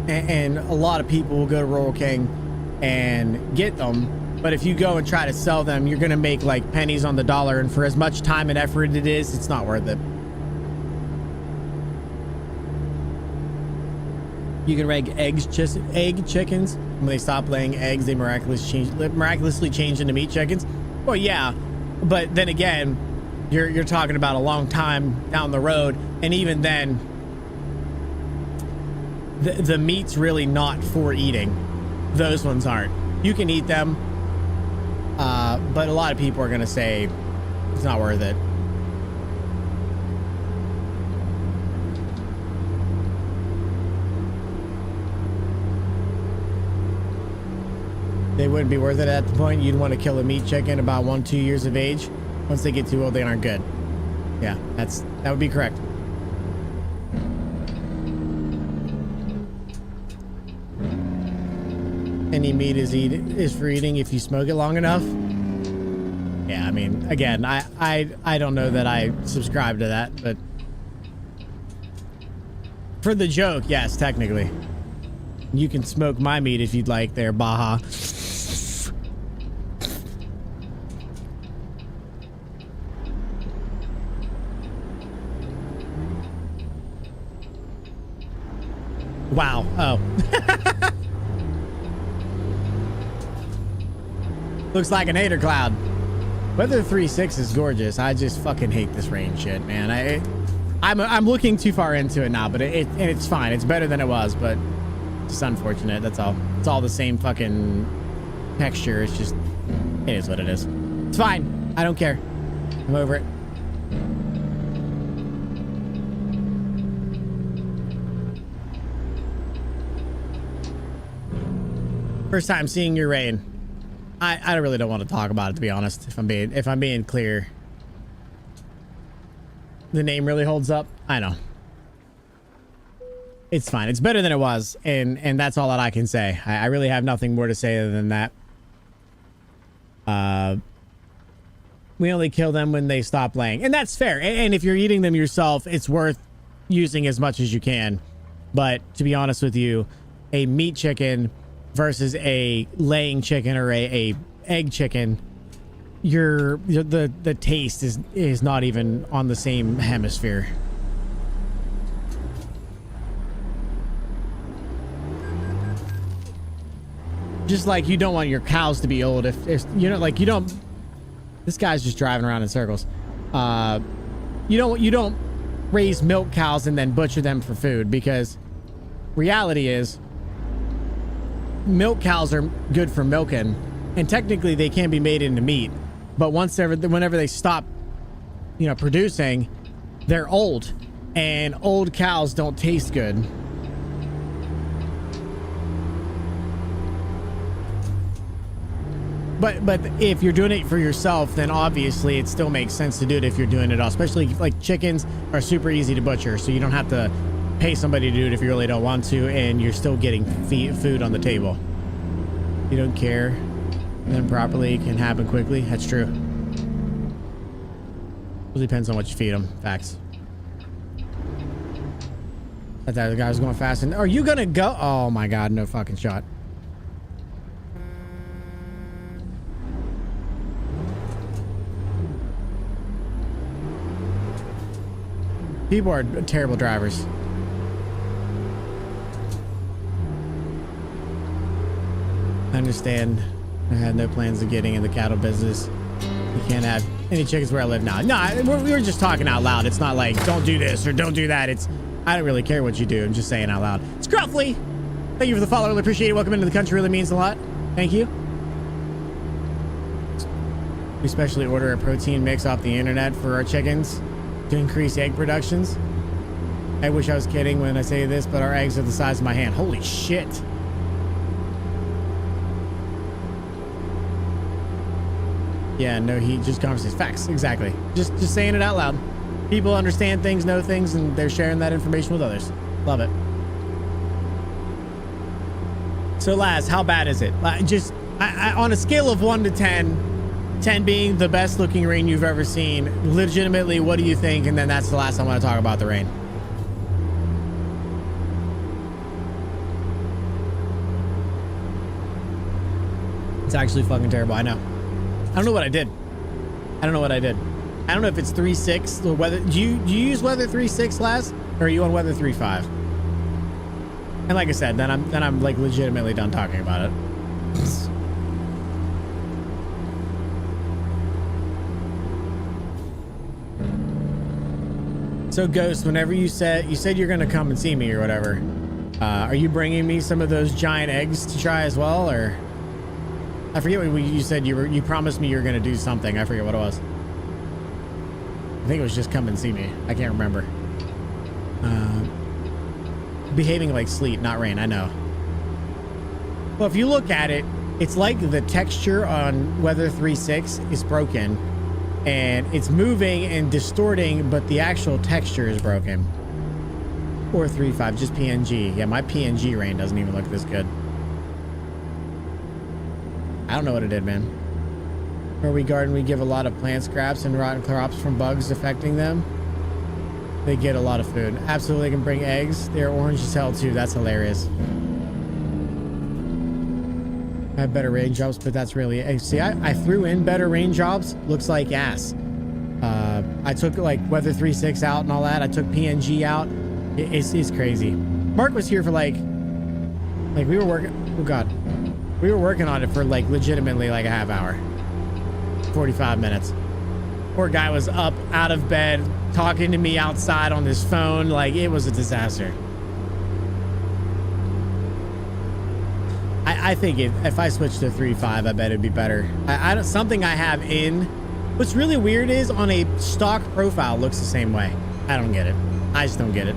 and a lot of people will go to Royal King and get them. But if you go and try to sell them, you're going to make, like, pennies on the dollar. And for as much time and effort it is, it's not worth it. You can reg egg chickens. When they stop laying eggs, they miraculously change into meat chickens. Well, yeah, but then again, you're talking about a long time down the road, and even then, the meat's really not for eating. Those ones aren't. You can eat them, but a lot of people are gonna say it's not worth it. They wouldn't be worth it at the point. You'd want to kill a meat chicken about 1-2 years of age. Once they get too old, they aren't good. Yeah, that would be correct. Any meat is for eating if you smoke it long enough. Yeah, I mean, again, I don't know that I subscribe to that, but for the joke, yes, technically. You can smoke my meat if you'd like there, Baja. Wow. Oh. Looks like an hater cloud. Weather 3.6 is gorgeous. I just fucking hate this rain shit, man. I'm looking too far into it now, but it's fine. It's better than it was, but it's unfortunate. That's all. It's all the same fucking texture. It's just, it is what it is. It's fine. I don't care. I'm over it. First time seeing your rain. I really don't want to talk about it, to be honest. If I'm being clear. The name really holds up. I know. It's fine. It's better than it was, and that's all that I can say. I really have nothing more to say other than that. We only kill them when they stop laying, and that's fair. And if you're eating them yourself, it's worth using as much as you can. But to be honest with you, a meat chicken versus a laying chicken or a egg chicken, the taste is not even on the same hemisphere. Just like you don't want your cows to be old if you know, like, you don't. This guy's just driving around in circles. You don't raise milk cows and then butcher them for food, because reality is milk cows are good for milking, and technically they can be made into meat, but whenever they stop, you know, producing, they're old, and old cows don't taste good. But if you're doing it for yourself, then obviously it still makes sense to do it if you're doing it all. Especially like chickens are super easy to butcher, so you don't have to pay somebody to do it if you really don't want to, and you're still getting food on the table. You don't care, then properly can happen quickly. That's true. It depends on what you feed them. Facts. I thought the guy was going fast. And are you gonna go? Oh my god, no fucking shot. People are terrible drivers. I understand. I had no plans of getting in the cattle business. You can't have any chickens where I live now. No, we were just talking out loud. It's not like, don't do this or don't do that. It's, I don't really care what you do. I'm just saying out loud. It's Gruffly. Thank you for the follow. Really appreciate it. Welcome into the country. Really means a lot. Thank you. We specially order a protein mix off the internet for our chickens to increase egg productions. I wish I was kidding when I say this, but our eggs are the size of my hand. Holy shit. Yeah, no heat, just conversations. Facts, exactly. Just saying it out loud. People understand things, know things, and they're sharing that information with others. Love it. So Laz, how bad is it? Just on a scale of 1 to 10, 10 being the best looking rain you've ever seen, legitimately, what do you think? And then that's the last time I want to talk about the rain. It's actually fucking terrible. I know. I don't know what I did. I don't know if it's 3.6 or whether. Do you use weather 3.6, Laz? Or are you on weather 3.5? And like I said, then I'm like legitimately done talking about it. So Ghost, whenever you said you're gonna come and see me or whatever, are you bringing me some of those giant eggs to try as well, or I forget what you said. You promised me you were gonna do something. I forget what it was. I think it was just come and see me. I can't remember. Behaving like sleet, not rain. I know. Well, if you look at it, it's like the texture on Weather 3.6 is broken. And it's moving and distorting, but the actual texture is broken. Or 3.5, just PNG. Yeah, my PNG rain doesn't even look this good. I don't know what it did, man. Where we garden, we give a lot of plant scraps and rotten crops from bugs affecting them. They get a lot of food. Absolutely, they can bring eggs. They're orange as hell too. That's hilarious. I have better rain jobs, but that's really... See, I threw in better rain jobs. Looks like ass. I took like Weather 3.6 out and all that. I took PNG out. It's crazy. Mark was here for like we were working... Oh, God. We were working on it for like legitimately like a half hour. 45 minutes. Poor guy was up out of bed talking to me outside on his phone. Like, it was a disaster. I think if I switch to 3.5, I bet it'd be better. I don't, something I have in. What's really weird is on a stock profile looks the same way. I don't get it. I just don't get it.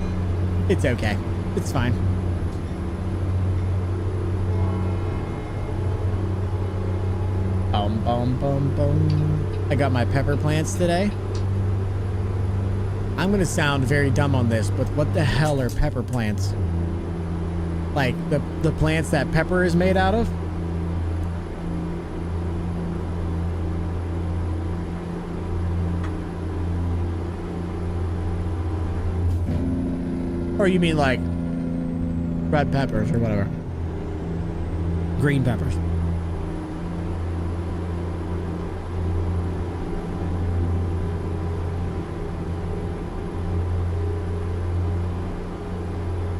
It's okay. It's fine. Boom, boom, boom, boom. I got my pepper plants today. I'm gonna sound very dumb on this, but what the hell are pepper plants? Like the plants that pepper is made out of? Or you mean like red peppers or whatever? Green peppers.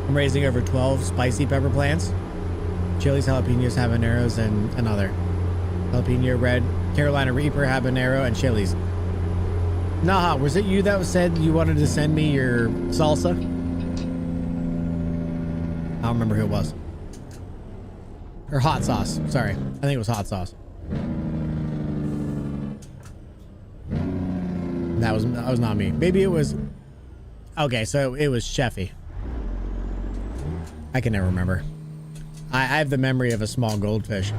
I'm raising over 12 spicy pepper plants. Chilies, jalapenos, habaneros, and another. Jalapeno, red, Carolina Reaper, habanero, and chilies. Naha, was it you that said you wanted to send me your salsa? I don't remember who it was. Or hot sauce. Sorry. I think it was hot sauce. That was not me. Maybe it was... Okay, so it was Cheffy. I can never remember. I have the memory of a small goldfish.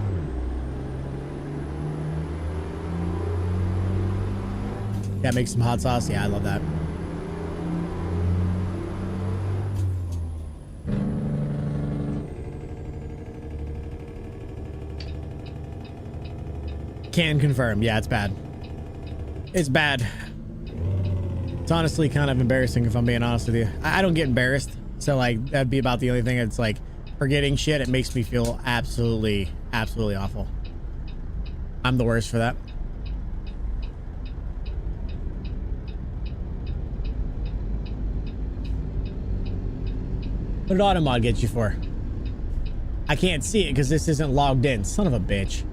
Yeah, make some hot sauce. Yeah, I love that. Can confirm. Yeah, it's bad. It's bad. It's honestly kind of embarrassing if I'm being honest with you. I don't get embarrassed. So like that'd be about the only thing. It's like forgetting shit. It makes me feel absolutely awful. I'm the worst for that. What did Automod get you for? I can't see it because this isn't logged in. Son of a bitch.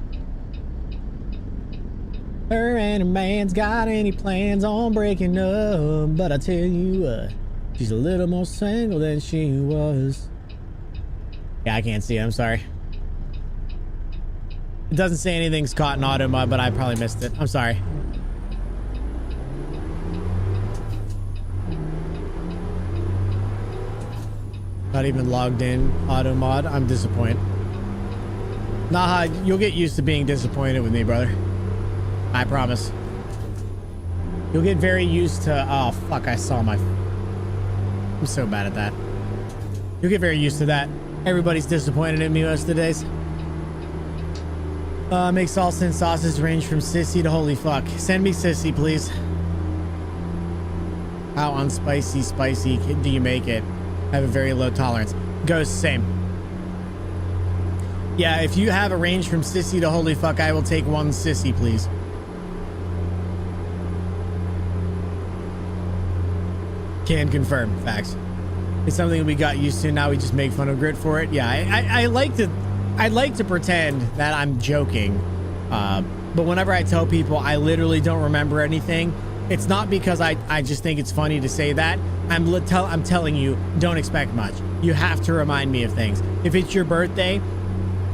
Her and her man's got any plans on breaking up, but I tell you what. She's a little more single than she was. Yeah, I can't see it. I'm sorry. It doesn't say anything's caught in auto mod, but I probably missed it. I'm sorry. Not even logged in auto mod. I'm disappointed. Nah, you'll get used to being disappointed with me, brother. I promise. You'll get very used to... Oh, fuck. I saw my... I'm so bad at that. You'll get very used to that. Everybody's disappointed in me most of the days. Make salsa and sausage range from sissy to holy fuck. Send me sissy, please. How unspicy do you make it? I have a very low tolerance. Goes same. Yeah, if you have a range from sissy to holy fuck, I will take one sissy, please. Can confirm. Facts. It's something we got used to. Now we just make fun of Grit for it. Yeah, I like to pretend that I'm joking. But whenever I tell people I literally don't remember anything, it's not because I just think it's funny to say that. I'm telling you, don't expect much. You have to remind me of things. If it's your birthday,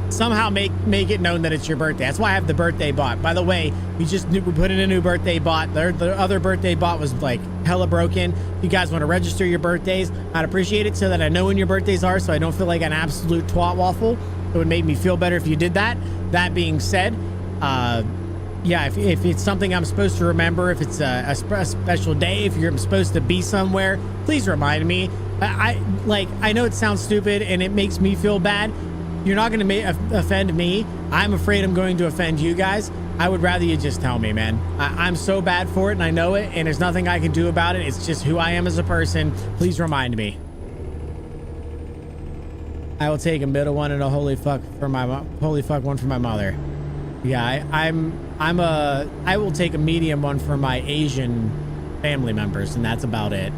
somehow make it known that it's your birthday. That's why I have the birthday bot. By the way, we put in a new birthday bot. The other birthday bot was like hella broken. If you guys want to register your birthdays, I'd appreciate it so that I know when your birthdays are, so I don't feel like an absolute twat waffle. It would make me feel better if you did that. That being said, yeah, if it's something I'm supposed to remember, if it's a special day, if you're supposed to be somewhere, please remind me. I know it sounds stupid and it makes me feel bad. You're not going to offend me. I'm afraid I'm going to offend you guys. I would rather you just tell me, man. I'm so bad for it and I know it, and there's nothing I can do about it. It's just who I am as a person. Please remind me. I will take a middle one and a holy fuck one for my mother. Yeah, I will take a medium one for my Asian family members, and that's about it.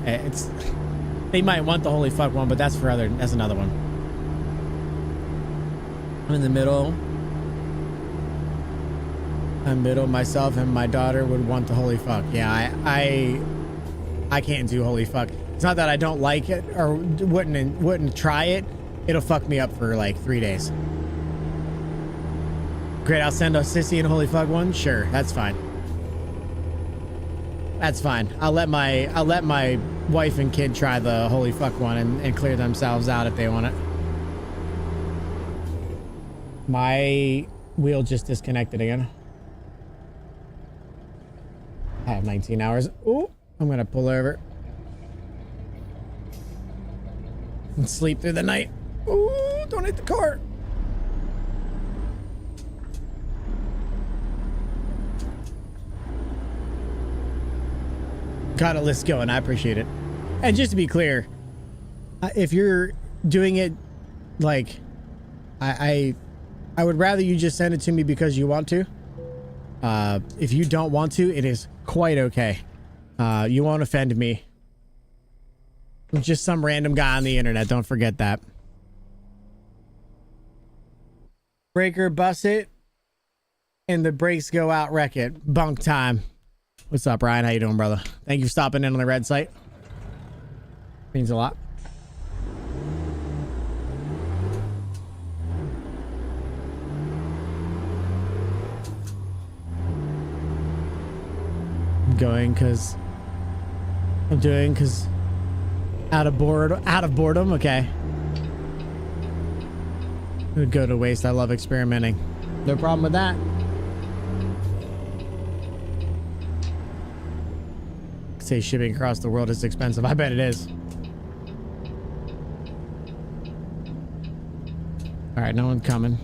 They might want the holy fuck one, but that's another one. I'm in the middle. I'm middle. Myself and my daughter would want the holy fuck. Yeah, I can't do holy fuck. It's not that I don't like it or wouldn't try it. It'll fuck me up for like 3 days. Great, I'll send a sissy and a holy fuck one. Sure, that's fine. That's fine. I'll let my wife and kid try the holy fuck one and clear themselves out if they want it. My wheel just disconnected again. I have 19 hours. Ooh, I'm gonna pull over and sleep through the night. Ooh, don't hit the car. Got a list going. I appreciate it. And just to be clear, if you're doing it like I would rather you just send it to me because you want to. If you don't want to, it is quite okay. You won't offend me. I'm just some random guy on the internet. Don't forget that. Breaker, bust it, and the brakes go out, wreck it. Bunk time. What's up, Ryan? How you doing, brother? Thank you for stopping in on the red site. Means a lot. I'm doing because out of boredom. Okay. It would go to waste. I love experimenting. No problem with that. Say shipping across the world is expensive. I bet it is. All right, no one coming.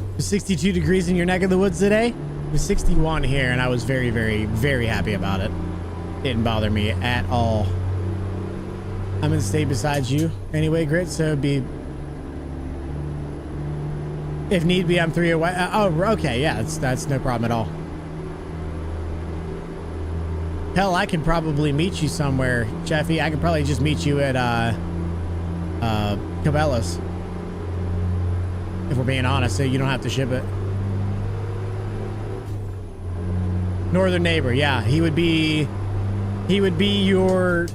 It was 62 degrees in your neck of the woods today. It was 61 here, and I was very, very, very happy about it. Didn't bother me at all. I'm gonna stay beside you anyway, Grit, so it'd be, if need be, I'm 3 away. Oh, okay, yeah, that's no problem at all. Hell, I can probably meet you somewhere, Jeffy. I could probably just meet you at Cabela's, if we're being honest, so you don't have to ship it. Northern neighbor, yeah, he would be your,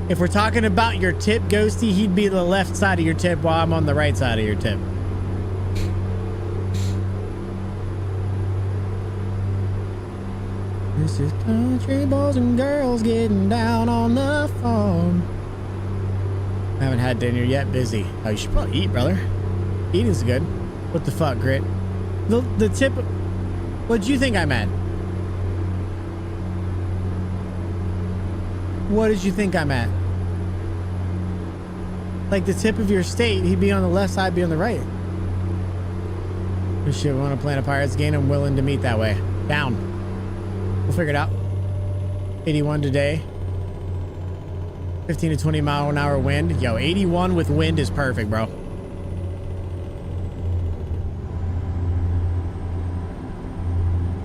if we're talking about your tip, Ghosty, he'd be the left side of your tip while I'm on the right side of your tip. This is country boys and girls getting down on the farm. I haven't had dinner yet, busy. Oh, you should probably eat, brother. Eating's good. What the fuck, Grit? The tip, what'd you think I meant? What did you think I'm at? Like the tip of your state, he'd be on the left side, be on the right. Oh shit, we want to plan a Pirates game. I'm willing to meet that way. Down. We'll figure it out. 81 today. 15 to 20 mile an hour wind. Yo, 81 with wind is perfect, bro.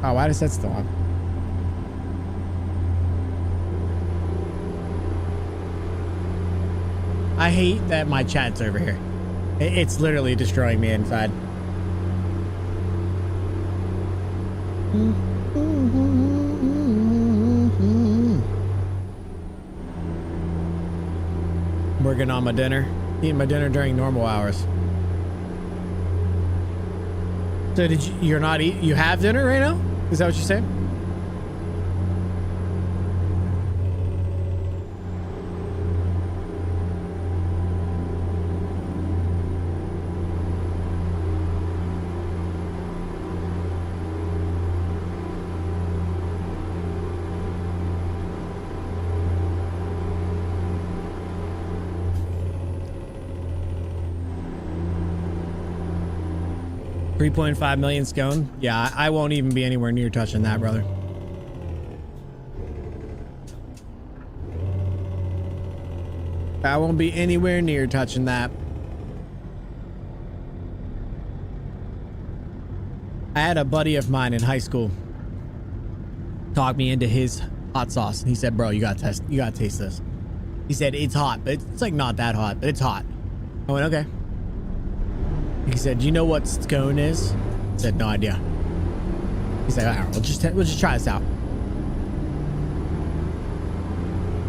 Oh, why does that still on? I hate that my chat's over here. It's literally destroying me inside. Working on my dinner. Eating my dinner during normal hours. So did you're not eat? You have dinner right now? Is that what you're saying? 3.5 million scone. Yeah, I won't even be anywhere near touching that, brother. I won't be anywhere near touching that. I had a buddy of mine in high school talk me into his hot sauce. He said, bro, you gotta taste this. He said, it's hot, but it's like not that hot, but it's hot. I went, okay. He said, do you know what scone is? I said, no idea. He said, all right, we'll just try this out.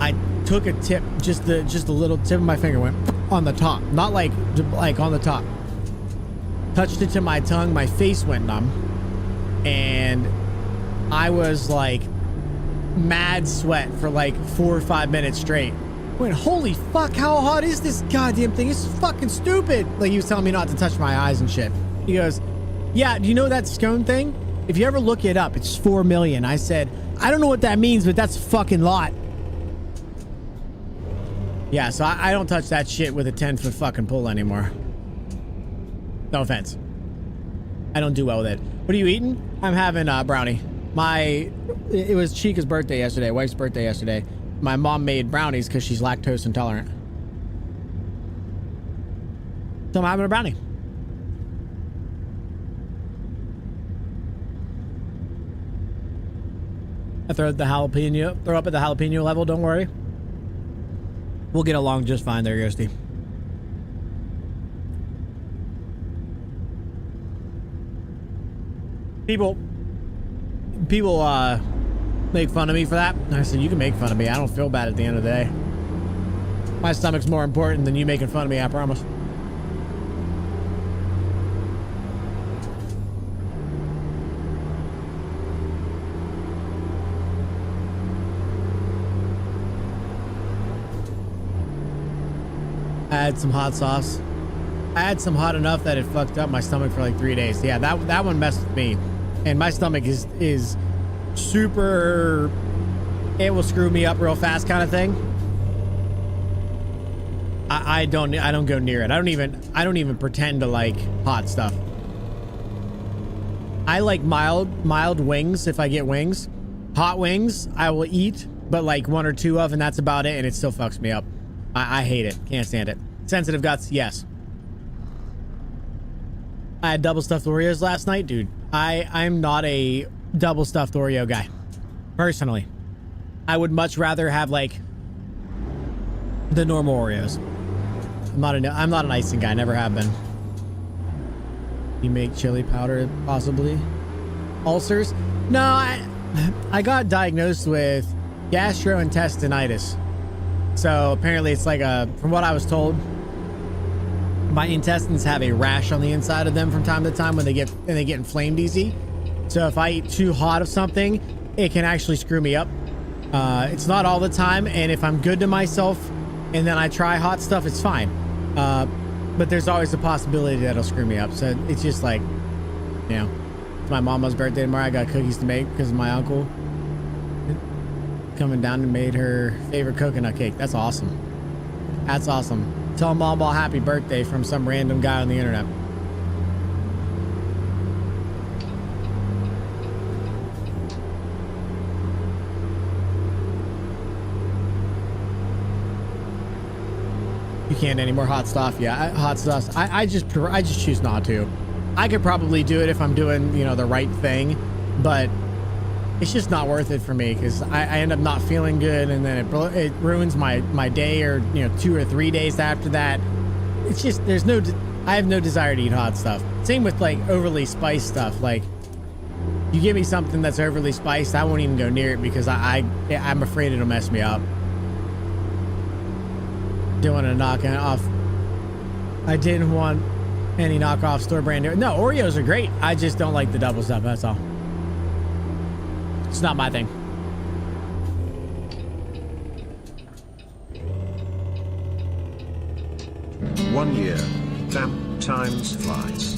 I took a tip, just a little tip of my finger went on the top, not like on the top. Touched it to my tongue, my face went numb, and I was like mad sweat for like 4 or 5 minutes straight. I went, holy fuck, how hot is this goddamn thing? It's fucking stupid. Like, he was telling me not to touch my eyes and shit. He goes, yeah, do you know that scone thing? If you ever look it up, it's 4 million. I said, I don't know what that means, but that's a fucking lot. Yeah, so I don't touch that shit with a 10-foot fucking pole anymore. No offense. I don't do well with it. What are you eating? I'm having a brownie. It was Chica's birthday yesterday, wife's birthday yesterday. My mom made brownies because she's lactose intolerant. So I'm having a brownie. I throw up at the jalapeno level, don't worry. We'll get along just fine there, Ghosty. People make fun of me for that. I said, you can make fun of me. I don't feel bad at the end of the day. My stomach's more important than you making fun of me, I promise. I had some hot sauce. I had some hot enough that it fucked up my stomach for like 3 days. Yeah, that one messed with me. And my stomach is super, it will screw me up real fast kind of thing. I don't go near it. I don't even pretend to like hot stuff. I like mild wings if I get wings. Hot wings I will eat, but like 1 or 2 of, and that's about it, and it still fucks me up. I hate it. Can't stand it. Sensitive guts, yes. I had double stuffed Oreos last night, dude. I'm not a double stuffed Oreo guy. Personally. I would much rather have like the normal Oreos. I'm not an icing guy, never have been. You make chili powder, possibly? Ulcers? No, I got diagnosed with gastrointestinitis. So apparently it's like from what I was told, my intestines have a rash on the inside of them from time to time when they get inflamed easy. So if I eat too hot of something, it can actually screw me up. It's not all the time, and if I'm good to myself and then I try hot stuff, it's fine. But there's always a possibility that it'll screw me up. So it's just like, you know, it's my mama's birthday tomorrow. I got cookies to make because of my uncle coming down and made her favorite coconut cake. That's awesome. That's awesome. Tell mom all happy birthday from some random guy on the internet. can't anymore. Hot stuff. Yeah, hot stuff. I just choose not to. I could probably do it if I'm doing, you know, the right thing, but it's just not worth it for me because I end up not feeling good, and then it ruins my day, or, you know, 2 or 3 days after that. It's just, I have no desire to eat hot stuff. Same with like overly spiced stuff. Like, you give me something that's overly spiced, I won't even go near it because I'm afraid it'll mess me up. Didn't want to knock it off. I didn't want any knockoff store brand. No, Oreos are great. I just don't like the double stuff. That's all. It's not my thing. One year. Damn, times flies.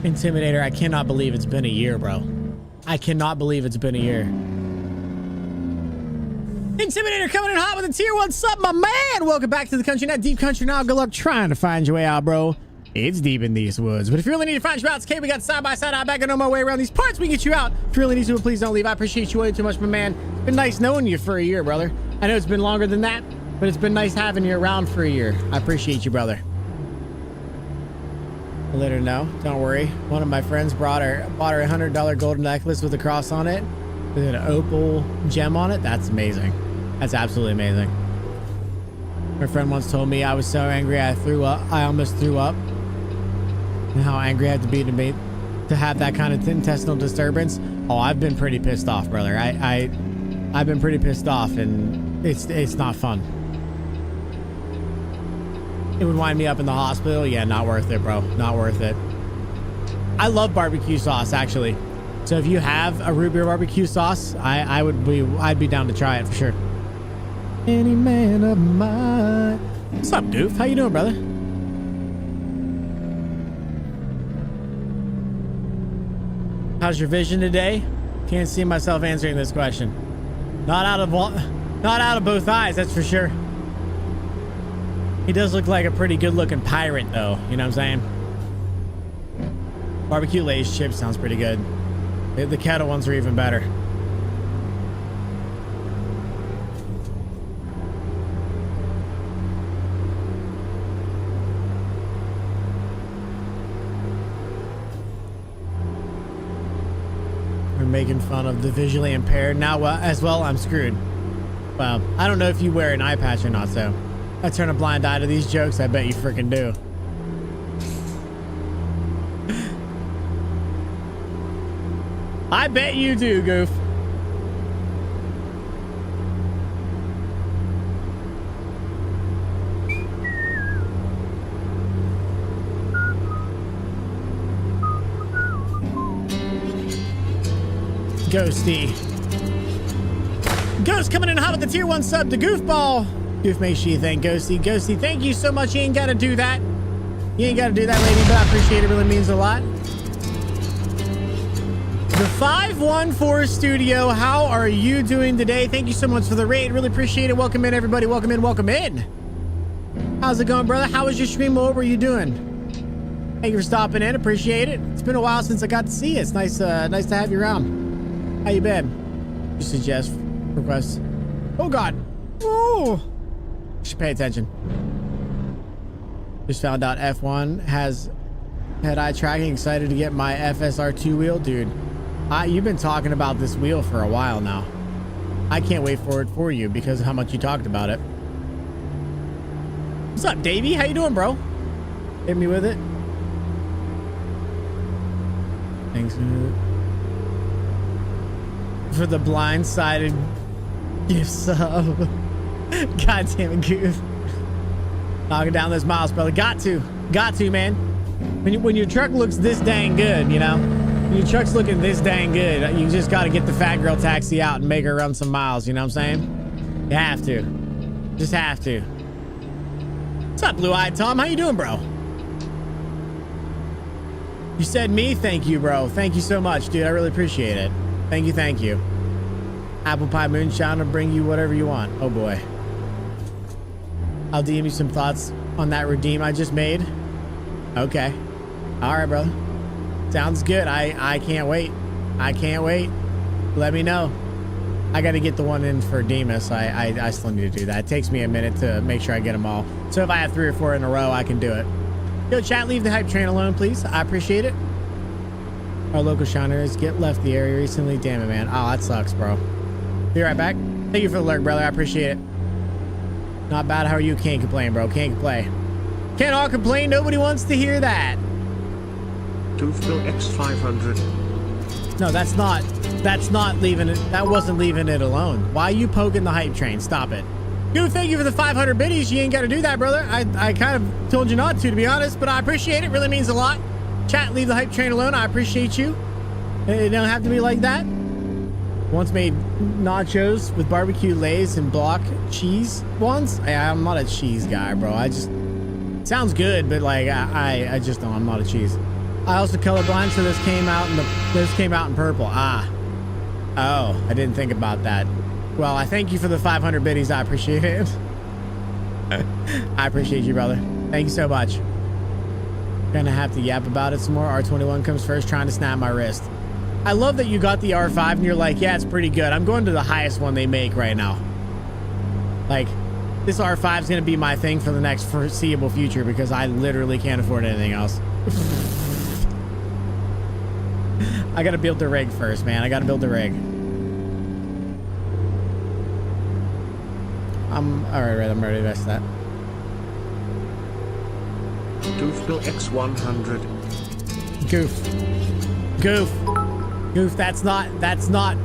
Intimidator, I cannot believe it's been a year, bro. I cannot believe it's been a year. Intimidator coming in hot with a tier 1 sub, my man. Welcome back to the country, not deep country now. Good luck trying to find your way out, bro. It's deep in these woods. But if you really need to find your out, it's okay. We got side by side out back and on my way around these parts. We can get you out. If you really need to, please don't leave. I appreciate you way too much, my man. It's been nice knowing you for a year, brother. I know it's been longer than that, but it's been nice having you around for a year. I appreciate you, brother. I'll let her know. Don't worry. One of my friends bought her a $100 gold necklace with a cross on it, with an opal gem on it. That's amazing. That's absolutely amazing. My friend once told me I was so angry I threw up. I almost threw up. And how angry I had to be to have that kind of intestinal disturbance. Oh, I've been pretty pissed off, brother. I've been pretty pissed off, and it's not fun. It would wind me up in the hospital. Yeah, not worth it, bro. Not worth it. I love barbecue sauce, actually. So if you have a root beer barbecue sauce, I'd be down to try it for sure. Any man of mine. What's up, Goof? How you doing, brother? How's your vision today? Can't see myself answering this question. Not out of both eyes, that's for sure. He does look like a pretty good-looking pirate, though. You know what I'm saying? Barbecue Lay's chips sounds pretty good. The kettle ones are even better. We're making fun of the visually impaired. Now, as well, I'm screwed. Well, I don't know if you wear an eye patch or not, so I turn a blind eye to these jokes. I bet you freaking do. I bet you do, Goof. Ghosty. Ghost coming in hot with the tier 1 sub to Goofball. Goof, make sure you thank Ghosty. Ghosty, thank you so much. You ain't got to do that. You ain't got to do that, lady, but I appreciate it. Really means a lot. The 514 Studio, how are you doing today? Thank you so much for the raid. Really appreciate it. Welcome in, everybody. Welcome in. Welcome in. How's it going, brother? How was your stream? What were you doing? Thank you for stopping in. Appreciate it. It's been a while since I got to see you. It's nice to have you around. How you been? You suggest requests. Oh, God. Oh. Should pay attention. Just found out F1 has head-eye tracking. Excited to get my FSR2 wheel, dude. You've been talking about this wheel for a while now. I can't wait for it for you because of how much you talked about it. What's up, Davey? How you doing, bro? Hit me with it. Thanks for the blindsided gift sub. God damn it, Goof. Knocking down those miles, brother. Got to, man. When your truck looks this dang good, you know, when your truck's looking this dang good, you just got to get the fat girl taxi out and make her run some miles. You know what I'm saying? You have to. Just have to. What's up, Blue-Eyed Tom? How you doing, bro? You said me? Thank you, bro. Thank you so much, dude. I really appreciate it. Thank you, thank you. Apple Pie Moonshine will bring you whatever you want. Oh, boy. I'll DM you some thoughts on that redeem I just made. Okay. All right, brother. Sounds good. I can't wait. I can't wait. Let me know. I got to get the one in for Demas. I still need to do that. It takes me a minute to make sure I get them all. So if I have 3 or 4 in a row, I can do it. Yo, chat, leave the hype train alone, please. I appreciate it. Our local shiners get left the area recently. Damn it, man. Oh, that sucks, bro. Be right back. Thank you for the lurk, brother. I appreciate it. Not bad. How are you? Can't complain, bro. Can't complain. Can't all complain. Nobody wants to hear that. Doofville X500. No, that's not leaving it. That wasn't leaving it alone. Why are you poking the hype train? Stop it. Dude, thank you for the 500 biddies. You ain't got to do that, brother. I kind of told you not to be honest, but I appreciate it. Really means a lot. Chat, leave the hype train alone. I appreciate you. It don't have to be like that. Once made nachos with barbecue lays and block cheese ones. I'm not a cheese guy, bro. I just sounds good, but like I just don't. I'm not a cheese. I also colorblind, so this came out in purple. Ah. Oh, I didn't think about that. Well, I thank you for the 500 biddies. I appreciate it. I appreciate you, brother. Thank you so much. Gonna have to yap about it some more. R21 comes first, trying to snap my wrist. I love that you got the R5 and you're like, yeah, it's pretty good. I'm going to the highest one they make right now. Like, this R5 is gonna be my thing for the next foreseeable future because I literally can't afford anything else. I gotta build the rig first, man. I gotta build the rig. All right, I'm ready to invest that. Doofville X100. Goof. That's not.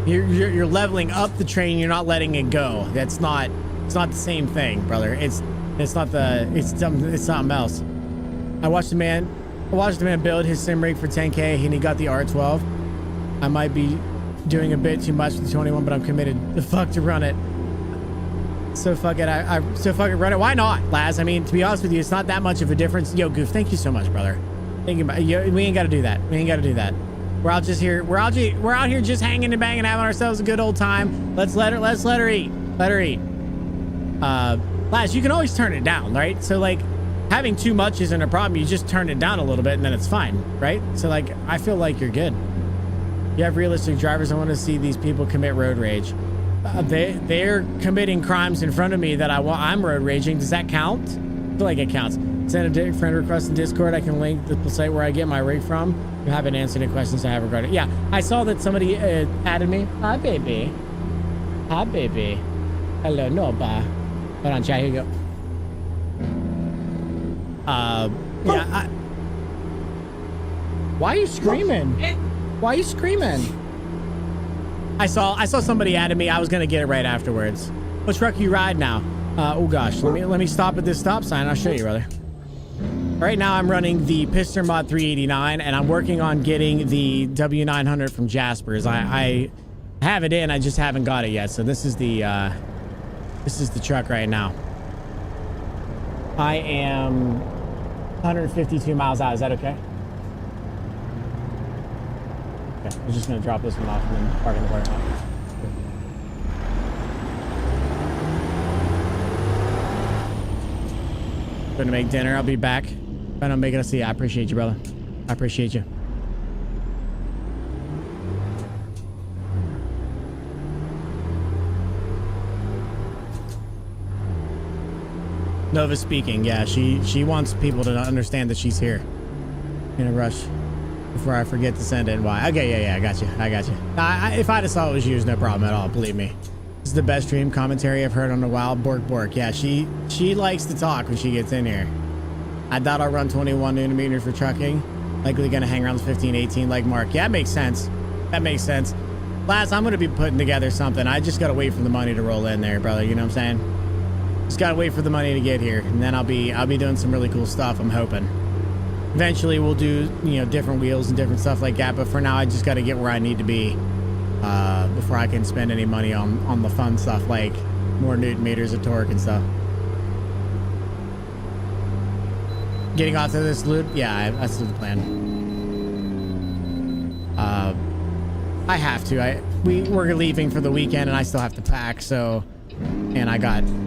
You're leveling up the train. You're not letting it go. It's not the same thing, brother. It's something else. I watched the man build his sim rig for 10K and he got the R12. I might be doing a bit too much with the 21, but I'm committed the fuck to run it. So fuck it. So fucking run it. Why not, Laz? I mean, to be honest with you, it's not that much of a difference. Yo, Goof, thank you so much, brother. Thinking about we ain't got to do that. We're out here just hanging and banging, having ourselves a good old time. Let's let her eat. Let her eat. Laz, you can always turn it down, right? So like, having too much isn't a problem. You just turn it down a little bit and then it's fine, right? So like, I feel like you're good. You have realistic drivers. I want to see these people commit road rage. They're committing crimes in front of me that I'm road raging. Does that count? I feel like it counts. Send a friend request in Discord. I can link the site where I get my rig from. You haven't answered any questions I have regarding. Yeah, I saw that somebody added me. Hi, baby. Hello, Noba. Hold on, chat. Here you go. Yeah. Why are you screaming? Why are you screaming? I saw somebody added me. I was gonna get it right afterwards. What truck you ride now? Oh gosh, let me stop at this stop sign. I'll show you, brother. Right now I'm running the Pister Mod 389 and I'm working on getting the W900 from Jaspers. I have it in, I just haven't got it yet. So this is the truck right now. I am 152 miles out. Is that okay? Okay, I'm just gonna drop this one off and then park in the parking lot. Going to make dinner. I'll be back. If I don't make it, I'll see you. I appreciate you, brother. I appreciate you. Nova speaking. Yeah, she wants people to understand that she's here. In a rush. Before I forget to send it. Why? Okay, yeah, I got you. If I'd have saw it was you, no problem at all. Believe me. This is the best stream commentary I've heard on a while. Bork. Yeah, she likes to talk when she gets in here. I doubt I'll run 21 nanometers for trucking. Likely gonna hang around 15, 18 like Mark. Yeah, that makes sense. Last, I'm gonna be putting together something. I just gotta wait for the money to roll in there, brother. You know what I'm saying? Just gotta wait for the money to get here, and then I'll be doing some really cool stuff. I'm hoping. Eventually, we'll do different wheels and different stuff like that. But for now, I just gotta get where I need to be before I can spend any money on the fun stuff like more newton meters of torque and stuff. Getting off to this loop, yeah, that's the plan. I have to. We're leaving for the weekend, and I still have to pack. So, and I'm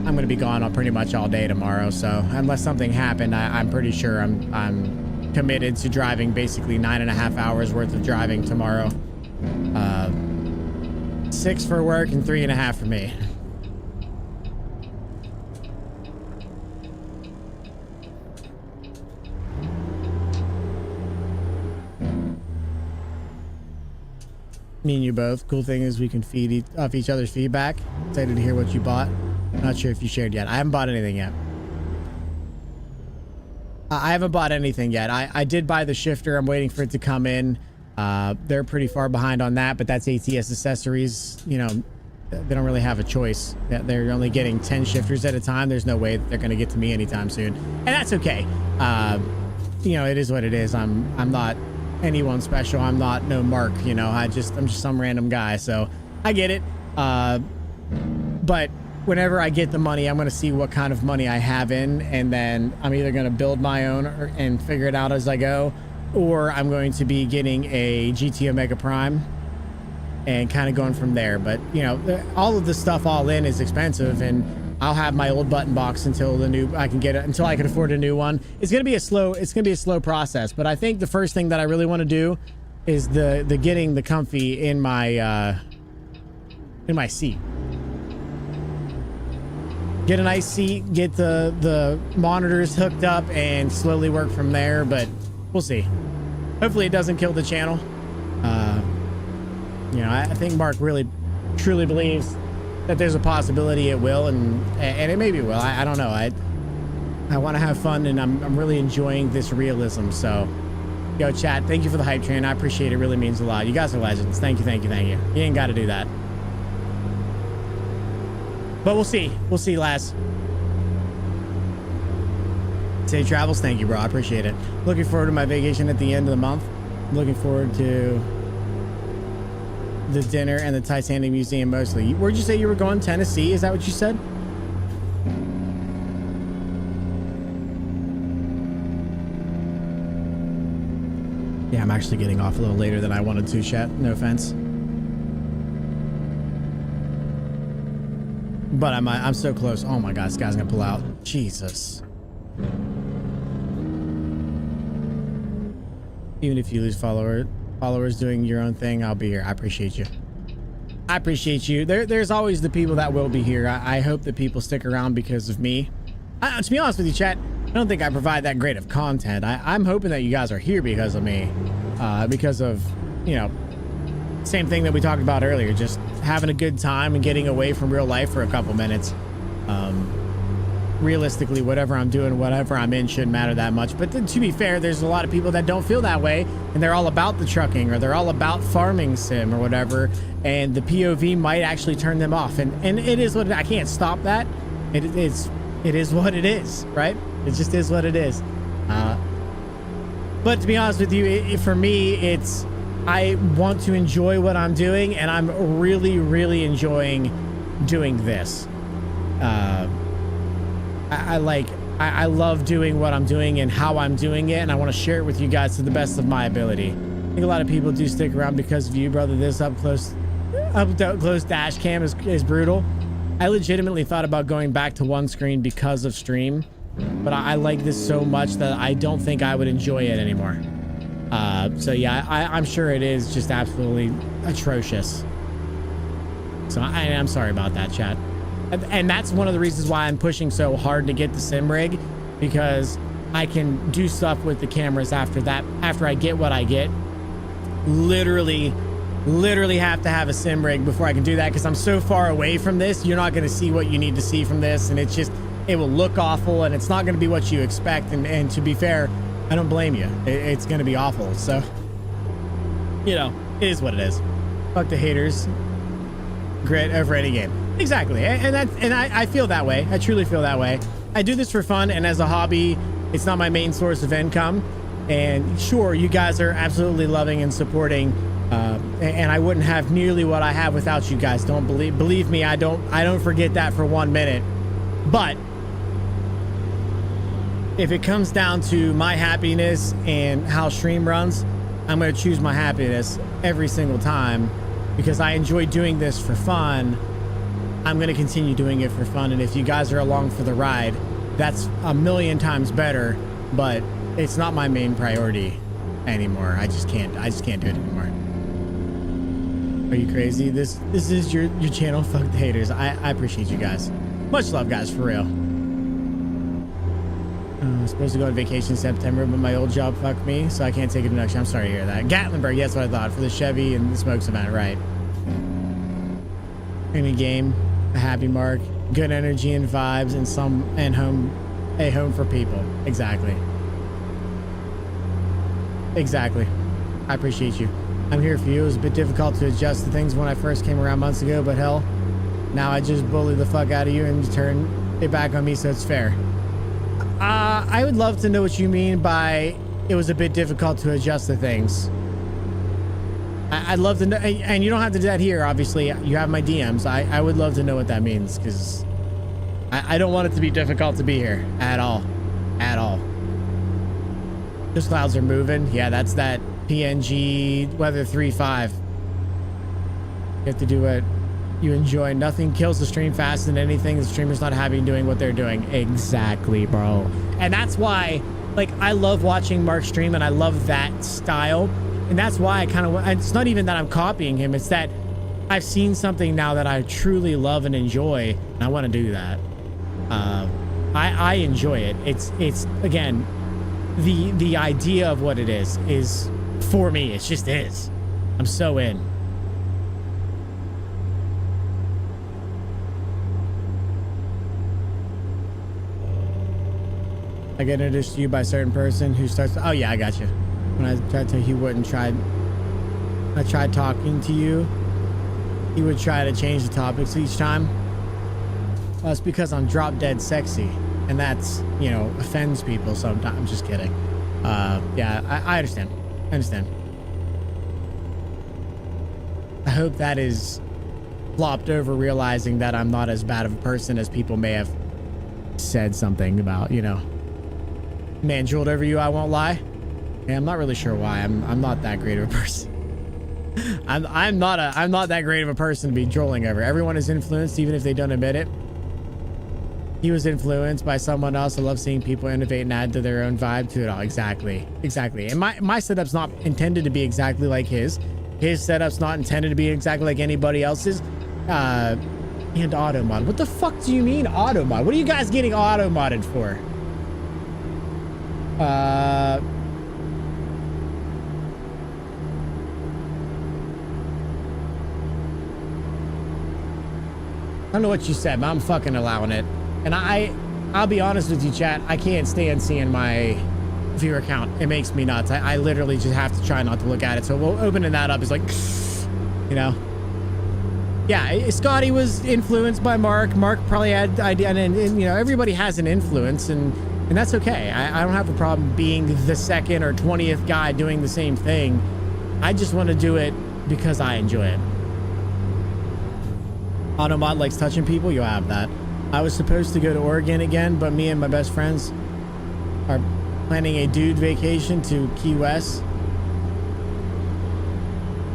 gonna be gone pretty much all day tomorrow. So unless something happened, I'm pretty sure I'm committed to driving basically 9.5 hours worth of driving tomorrow. 6 for work and 3.5 for me. Me and you both. Cool thing is we can feed off each other's feedback. Excited to hear what you bought. Not sure if you shared yet. I haven't bought anything yet. I haven't bought anything yet. I did buy the shifter. I'm waiting for it to come in. They're pretty far behind on that, but that's ATS Accessories. You know, they don't really have a choice. They're only getting 10 shifters at a time. There's no way that they're going to get to me anytime soon, and that's okay. You know, it is what it is. I'm not anyone special. I'm not no Mark. You know, I'm just some random guy. So I get it. But whenever I get the money, I'm going to see what kind of money I have in, and then I'm either going to build my own and figure it out as I go, or I'm going to be getting a GT Omega Prime and kind of going from there. But you know, all of the stuff all in is expensive, and I'll have my old button box until I can afford a new one. It's going to be a slow process, but I think the first thing that I really want to do is the getting the comfy in my seat. Get a nice seat, get the monitors hooked up, and slowly work from there, but we'll see. Hopefully it doesn't kill the channel. You know, I think Mark really truly believes that there's a possibility it will, and it maybe will. I don't know. I want to have fun, and I'm really enjoying this realism. So, yo, chat, thank you for the hype train. I appreciate it. It really means a lot. You guys are legends. Thank you, thank you, thank you. You ain't got to do that. But we'll see. We'll see, lads. Safe travels. Thank you, bro. I appreciate it. Looking forward to my vacation at the end of the month. Looking forward to the dinner and the Titanic Museum mostly. Where'd you say you were going? Tennessee? Is that what you said? Yeah, I'm actually getting off a little later than I wanted to, chat. No offense. But I'm so close. Oh my god, this guy's gonna pull out. Jesus. Even if you lose followers doing your own thing, I'll be here. I appreciate you. I appreciate you. There's always the people that will be here. I hope that people stick around because of me. To be honest with you, chat, I don't think I provide that great of content. I'm hoping that you guys are here because of me. Because of, you know, same thing that we talked about earlier, just having a good time and getting away from real life for a couple minutes. Realistically, whatever I'm doing, whatever I'm in shouldn't matter that much. But to be fair, there's a lot of people that don't feel that way, and they're all about the trucking, or they're all about farming sim or whatever, and the POV might actually turn them off. And it is what I can't stop that. It is what it is, right? It just is what it is. But to be honest with you, for me, I want to enjoy what I'm doing, and I'm really, really enjoying doing this. I love doing what I'm doing and how I'm doing it, and I want to share it with you guys to the best of my ability. I think a lot of people do stick around because of you, brother. This up close dash cam is brutal. I legitimately thought about going back to one screen because of stream, but I like this so much that I don't think I would enjoy it anymore. So yeah, I'm sure it is just absolutely atrocious. So I'm sorry about that, chat. And that's one of the reasons why I'm pushing so hard to get the sim rig, because I can do stuff with the cameras after that. After I get what I get, literally have to have a sim rig before I can do that, because I'm so far away from this. You're not going to see what you need to see from this, and it will look awful, and it's not going to be what you expect. And to be fair, I don't blame you. It's going to be awful. So, you know, it is what it is. Fuck the haters. Grit over any game. Exactly. And I feel that way. I truly feel that way. I do this for fun, and as a hobby, it's not my main source of income. And sure, you guys are absolutely loving and supporting, and I wouldn't have nearly what I have without you guys. Don't believe me, I don't forget that for 1 minute. But if it comes down to my happiness and how stream runs, I'm going to choose my happiness every single time, because I enjoy doing this for fun. I'm going to continue doing it for fun, and if you guys are along for the ride, that's a million times better. But it's not my main priority anymore. I just can't do it anymore. Are you crazy? This is your channel. Fuck the haters. I appreciate you guys. Much love, guys, for real. I'm supposed to go on vacation in September, but my old job fucked me, so I can't take a deduction. I'm sorry to hear that. Gatlinburg, yeah, that's what I thought, for the Chevy and the smokes event, right. Any game, a happy mark, good energy and vibes, and a home for people. Exactly. Exactly. I appreciate you. I'm here for you. It was a bit difficult to adjust to things when I first came around months ago, but hell, now I just bully the fuck out of you and you turn it back on me, so it's fair. I would love to know what you mean by it was a bit difficult to adjust to things. I'd love to know, and you don't have to do that here, obviously. You have my DMs. I would love to know what that means, because I don't want it to be difficult to be here at all. At all. Those clouds are moving. Yeah, that's that PNG weather 3.5. You have to do what you enjoy. Nothing kills the stream faster than anything. The streamer's not happy doing what they're doing. Exactly, bro. And that's why, like, I love watching Mark stream, and I love that style. And that's why I kind of, it's not even that I'm copying him. It's that I've seen something now that I truly love and enjoy, and I want to do that. I enjoy it. It's again, the idea of what it is for me. It just is. I'm so in. I get introduced to you by a certain person who starts. Oh yeah, I got you. When I tried to, he wouldn't try. I tried talking to you. He would try to change the topics each time. Well, it's because I'm drop dead sexy, and that's, you know, offends people sometimes. I'm just kidding. Yeah, I understand. I understand. I hope that is flopped over, realizing that I'm not as bad of a person as people may have said something about, you know. Man drooled over you, I won't lie. Yeah, I'm not really sure why. I'm not that great of a person. I'm not that great of a person to be drooling over. Everyone is influenced, even if they don't admit it. He was influenced by someone else. I love seeing people innovate and add to their own vibe to it all. Exactly. Exactly. And my setup's not intended to be exactly like his. His setup's not intended to be exactly like anybody else's. And auto mod. What the fuck do you mean auto mod? What are you guys getting auto modded for? I don't know what you said, but I'm fucking allowing it. And I'll be honest with you, chat. I can't stand seeing my viewer count. It makes me nuts. I literally just have to try not to look at it. So opening that up is like, you know. Yeah, Scotty was influenced by Mark. Mark probably had idea, and you know, everybody has an influence, and that's okay. I don't have a problem being the second or 20th guy doing the same thing. I just want to do it because I enjoy it. Automod likes touching people. You'll have that. I was supposed to go to Oregon again, but me and my best friends are planning a dude vacation to Key West.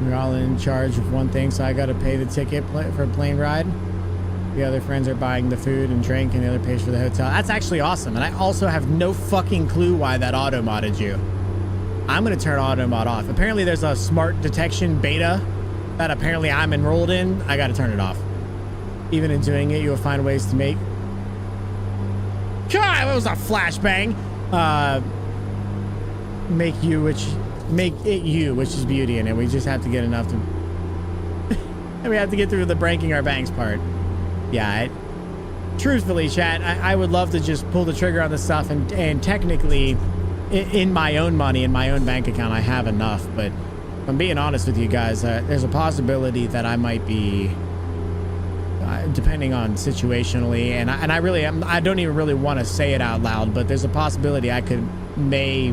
We're all in charge of one thing, so I got to pay the ticket for a plane ride. The other friends are buying the food and drink, and the other pays for the hotel. That's actually awesome. And I also have no fucking clue why that auto-modded you. I'm going to turn auto-mod off. Apparently there's a smart detection beta that apparently I'm enrolled in. I got to turn it off. Even in doing it, you'll find ways to make... God, that was a flashbang. Make it you, which is beauty in it. We just have to get enough to... and we have to get through the breaking our banks part. Yeah, truthfully, chat, I would love to just pull the trigger on this stuff, and technically, in my own money, in my own bank account, I have enough. But if I'm being honest with you guys, there's a possibility that I might be, depending on situationally, and I don't even really want to say it out loud, but there's a possibility I could may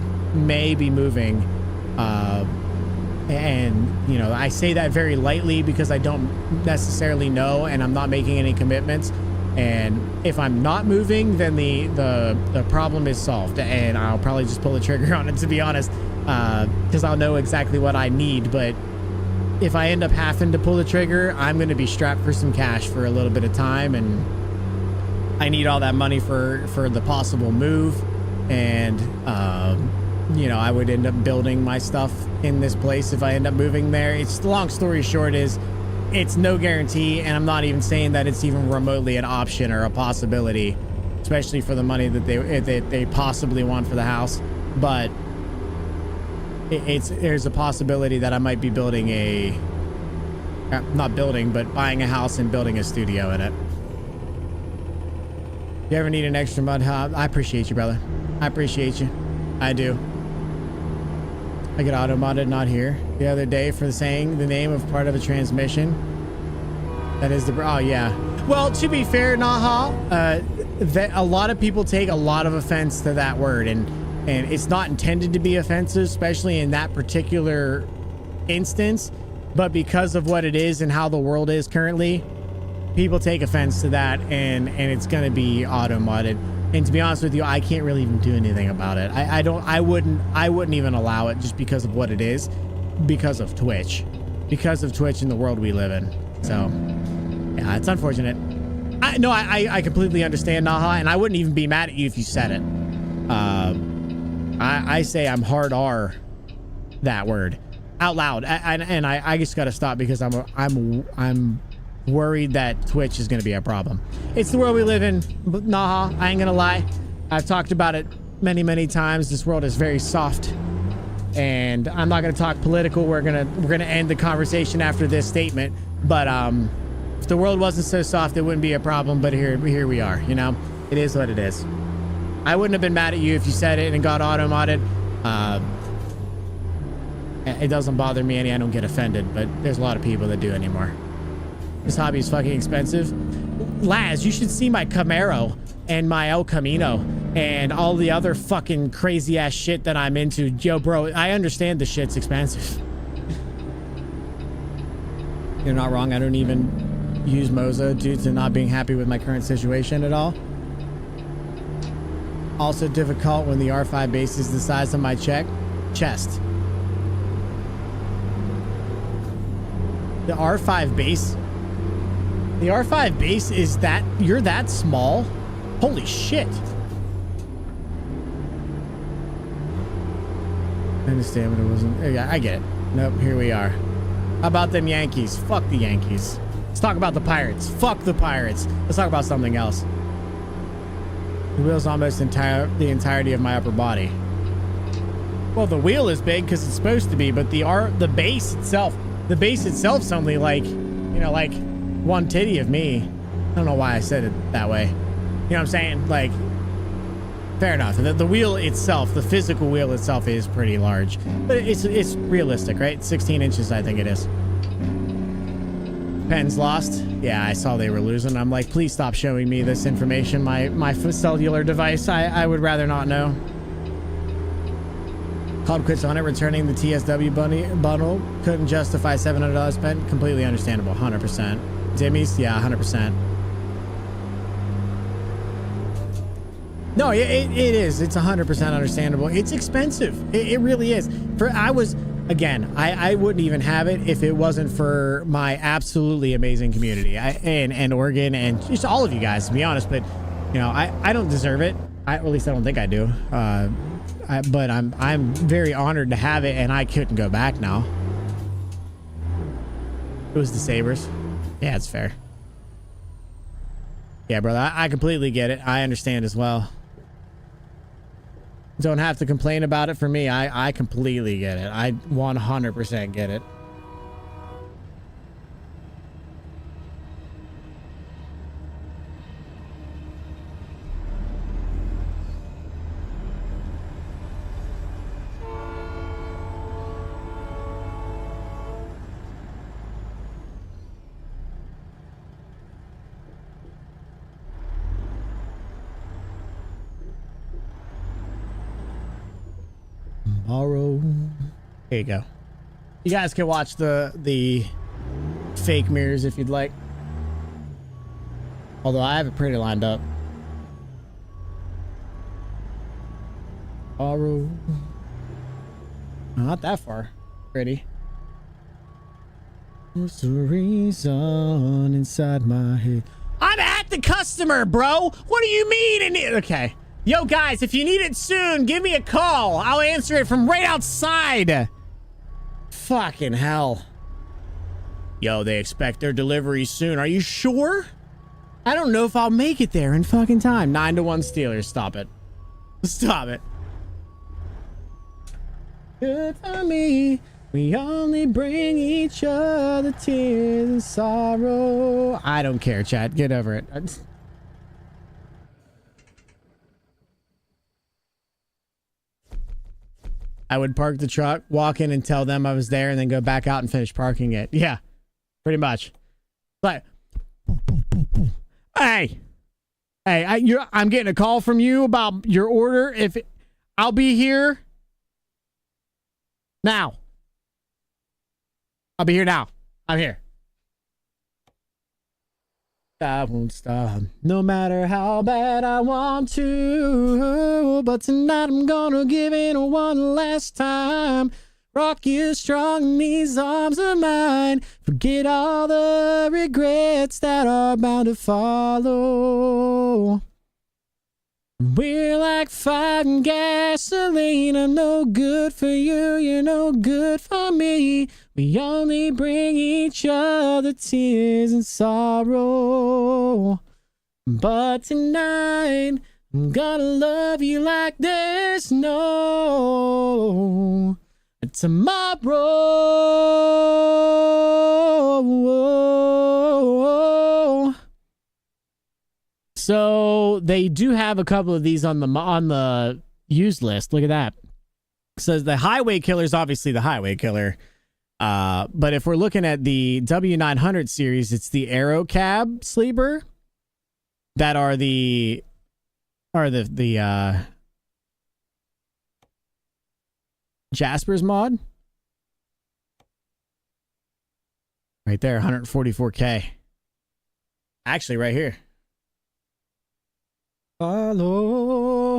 be moving. And you know, I say that very lightly because I don't necessarily know, and I'm not making any commitments. And if I'm not moving, then the problem is solved, and I'll probably just pull the trigger on it, to be honest, because I'll know exactly what I need. But if I end up having to pull the trigger, I'm going to be strapped for some cash for a little bit of time, and I need all that money for the possible move. And you know, I would end up building my stuff in this place if I end up moving there. It's, long story short is, it's no guarantee, and I'm not even saying that it's even remotely an option or a possibility, especially for the money that they possibly want for the house. But there's a possibility that I might be building but buying a house and building a studio in it. You ever need an extra mud hub? I appreciate you, brother. I appreciate you. I do. I get auto modded, not here. The other day for saying the name of part of a transmission. That is the, oh yeah. Well, to be fair, Naha, a lot of people take a lot of offense to that word, and it's not intended to be offensive, especially in that particular instance. But because of what it is and how the world is currently, people take offense to that, and it's gonna be auto modded. And to be honest with you, I can't really even do anything about it. I wouldn't even allow it just because of what it is, because of Twitch and the world we live in. So yeah, it's unfortunate. I completely understand, Naha, and I wouldn't even be mad at you if you said it. I say I'm hard R that word out loud, and I just gotta stop because I'm worried that Twitch is going to be a problem. It's the world we live in, Naha. I ain't gonna lie. I've talked about it many times. This world is very soft, and I'm not gonna talk political. We're gonna end the conversation after this statement. But if the world wasn't so soft, it wouldn't be a problem. But here we are. You know, it is what it is. I wouldn't have been mad at you if you said it and got auto modded. It doesn't bother me any. I don't get offended, but there's a lot of people that do anymore. This hobby is fucking expensive. Laz, you should see my Camaro and my El Camino and all the other fucking crazy ass shit that I'm into. Yo, bro, I understand the shit's expensive. You're not wrong. I don't even use Moza due to not being happy with my current situation at all. Also difficult when the R5 base is the size of my chest. The R5 base... The R5 base is that... You're that small? Holy shit. I understand what it wasn't... Yeah, I get it. Nope, here we are. How about them Yankees? Fuck the Yankees. Let's talk about the Pirates. Fuck the Pirates. Let's talk about something else. The wheel's almost the entirety of my upper body. Well, the wheel is big because it's supposed to be, but the base itself... The base itself's only like, you know, like one titty of me. I don't know why I said it that way. You know what I'm saying? Like, fair enough. The wheel itself, the physical wheel itself is pretty large, but it's realistic, right? 16 inches, I think it is. Pen's lost. Yeah, I saw they were losing. I'm like, please stop showing me this information. My cellular device. I would rather not know. Called quits on it, returning the TSW bundle. Couldn't justify $700 spent. Completely understandable. 100%. Jimmy's? Yeah, 100%. No, it is. It's 100% understandable. It's expensive. It really is. I wouldn't even have it if it wasn't for my absolutely amazing community. And Oregon and just all of you guys, to be honest. But, you know, I don't deserve it. At least I don't think I do. But I'm very honored to have it, and I couldn't go back now. It was the Sabres. Yeah, it's fair. Yeah, brother, I completely get it. I understand as well. Don't have to complain about it for me. I completely get it. I 100% get it. Tomorrow. Here you go. You guys can watch the fake mirrors if you'd like. Although I have it pretty lined up. Tomorrow. Not that far. Pretty. What's the reason inside my head? I'm at the customer, bro. What do you mean? Okay. Yo, guys, if you need it soon, give me a call. I'll answer it from right outside. Fucking hell. Yo, they expect their delivery soon. Are you sure? I don't know if I'll make it there in fucking time. 9-1 Steelers. Stop it. Stop it. Good for me. We only bring each other tears and sorrow. I don't care, chat. Get over it. I would park the truck, walk in and tell them I was there, and then go back out and finish parking it. Yeah, pretty much. But hey, I'm getting a call from you about your order. I'll be here now. I'll be here now. I'm here. I won't stop, no matter how bad I want to. But tonight I'm gonna give it one last time. Rock you strong in these arms of mine. Forget all the regrets that are bound to follow. We're like fire and gasoline. I'm no good for you, you're no good for me. We only bring each other tears and sorrow. But tonight, I'm gonna love you like there's no tomorrow. So they do have a couple of these on the used list. Look at that. It says the Highway Killer is obviously the Highway Killer. But if we're looking at the W900 series, it's the Aero Cab Sleeper that are the Jasper's mod. Right there, 144K. Actually, right here. Follow,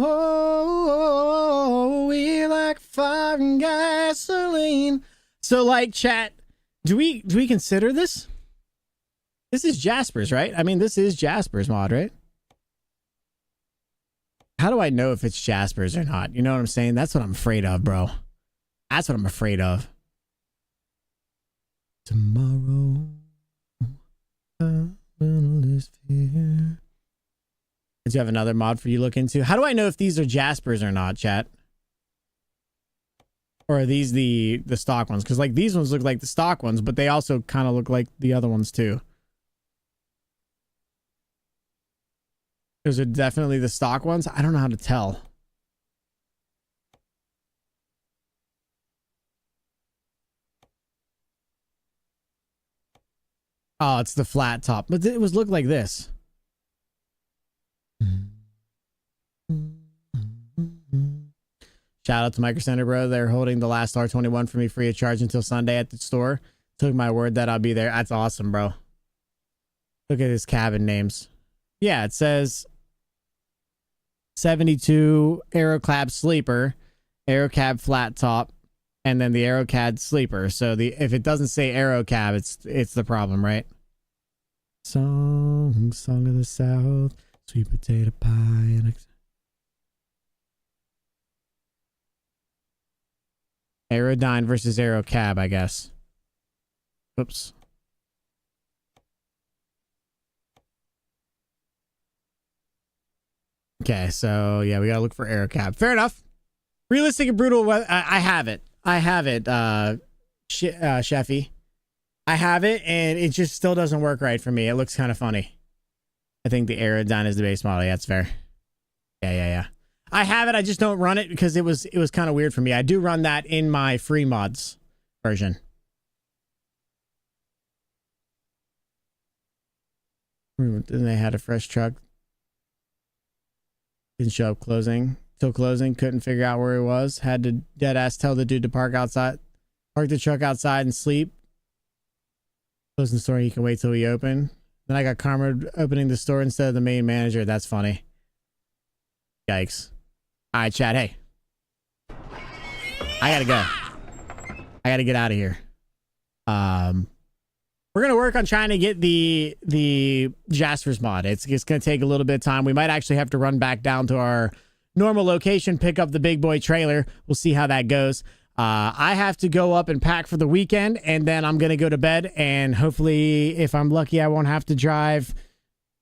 we like fire and gasoline. So, like, chat, do we consider this? This is Jasper's, right? I mean, this is Jasper's mod, right? How do I know if it's Jasper's or not? You know what I'm saying? That's what I'm afraid of, bro. That's what I'm afraid of. Tomorrow, I will live here. Do you have another mod for you to look into? How do I know if these are Jasper's or not, chat? Or are these the stock ones? Because like these ones look like the stock ones, but they also kind of look like the other ones too. Those are definitely the stock ones. I don't know how to tell. Oh, it's the flat top, but it was look like this. Shout out to Micro Center, bro. They're holding the last R21 for me free of charge until Sunday at the store. Took my word that I'll be there. That's awesome, bro. Look at his cabin names. Yeah, it says 72 Aerocab Sleeper, Aerocab Flat Top, and then the Aerocab Sleeper. So if it doesn't say Aerocab, it's the problem, right? Song of the South, sweet potato pie, and Aerodyne versus Aerocab, I guess. Oops. Okay, so yeah, we gotta look for Aerocab. Fair enough. Realistic and brutal. I have it. I have it, Sheffy. I have it, and it just still doesn't work right for me. It looks kind of funny. I think the Aerodyne is the base model. Yeah, that's fair. Yeah. I have it. I just don't run it because it was kind of weird for me. I do run that in my free mods version. Then they had a fresh truck. Didn't show up till closing. Couldn't figure out where he was. Had to dead ass tell the dude to park the truck outside and sleep. Closing the store. He can wait till we open. Then I got karma opening the store instead of the main manager. That's funny. Yikes. All right, chat. Hey, I gotta go. I gotta get out of here. We're gonna work on trying to get the Jasper's mod. It's gonna take a little bit of time. We might actually have to run back down to our normal location, pick up the big boy trailer. We'll see how that goes. I have to go up and pack for the weekend, and then I'm going to go to bed, and hopefully, if I'm lucky, I won't have to drive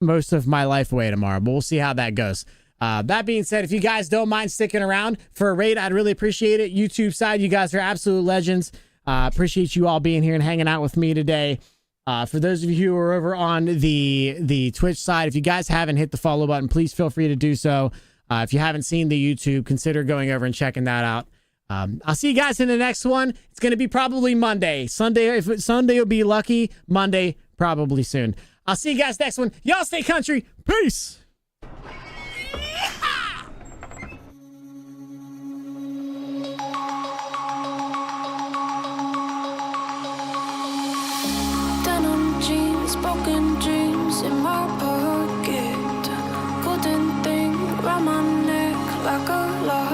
most of my life away tomorrow, but we'll see how that goes. That being said, if you guys don't mind sticking around for a raid, I'd really appreciate it. YouTube side, you guys are absolute legends. Appreciate you all being here and hanging out with me today. For those of you who are over on the Twitch side, if you guys haven't hit the follow button, please feel free to do so. If you haven't seen the YouTube, consider going over and checking that out. I'll see you guys in the next one. It's going to be probably Monday. Sunday will be lucky. Monday, probably soon. I'll see you guys next one. Y'all stay country. Peace. Denim jeans, broken dreams in my pocket. Golden thing round my neck like a lock.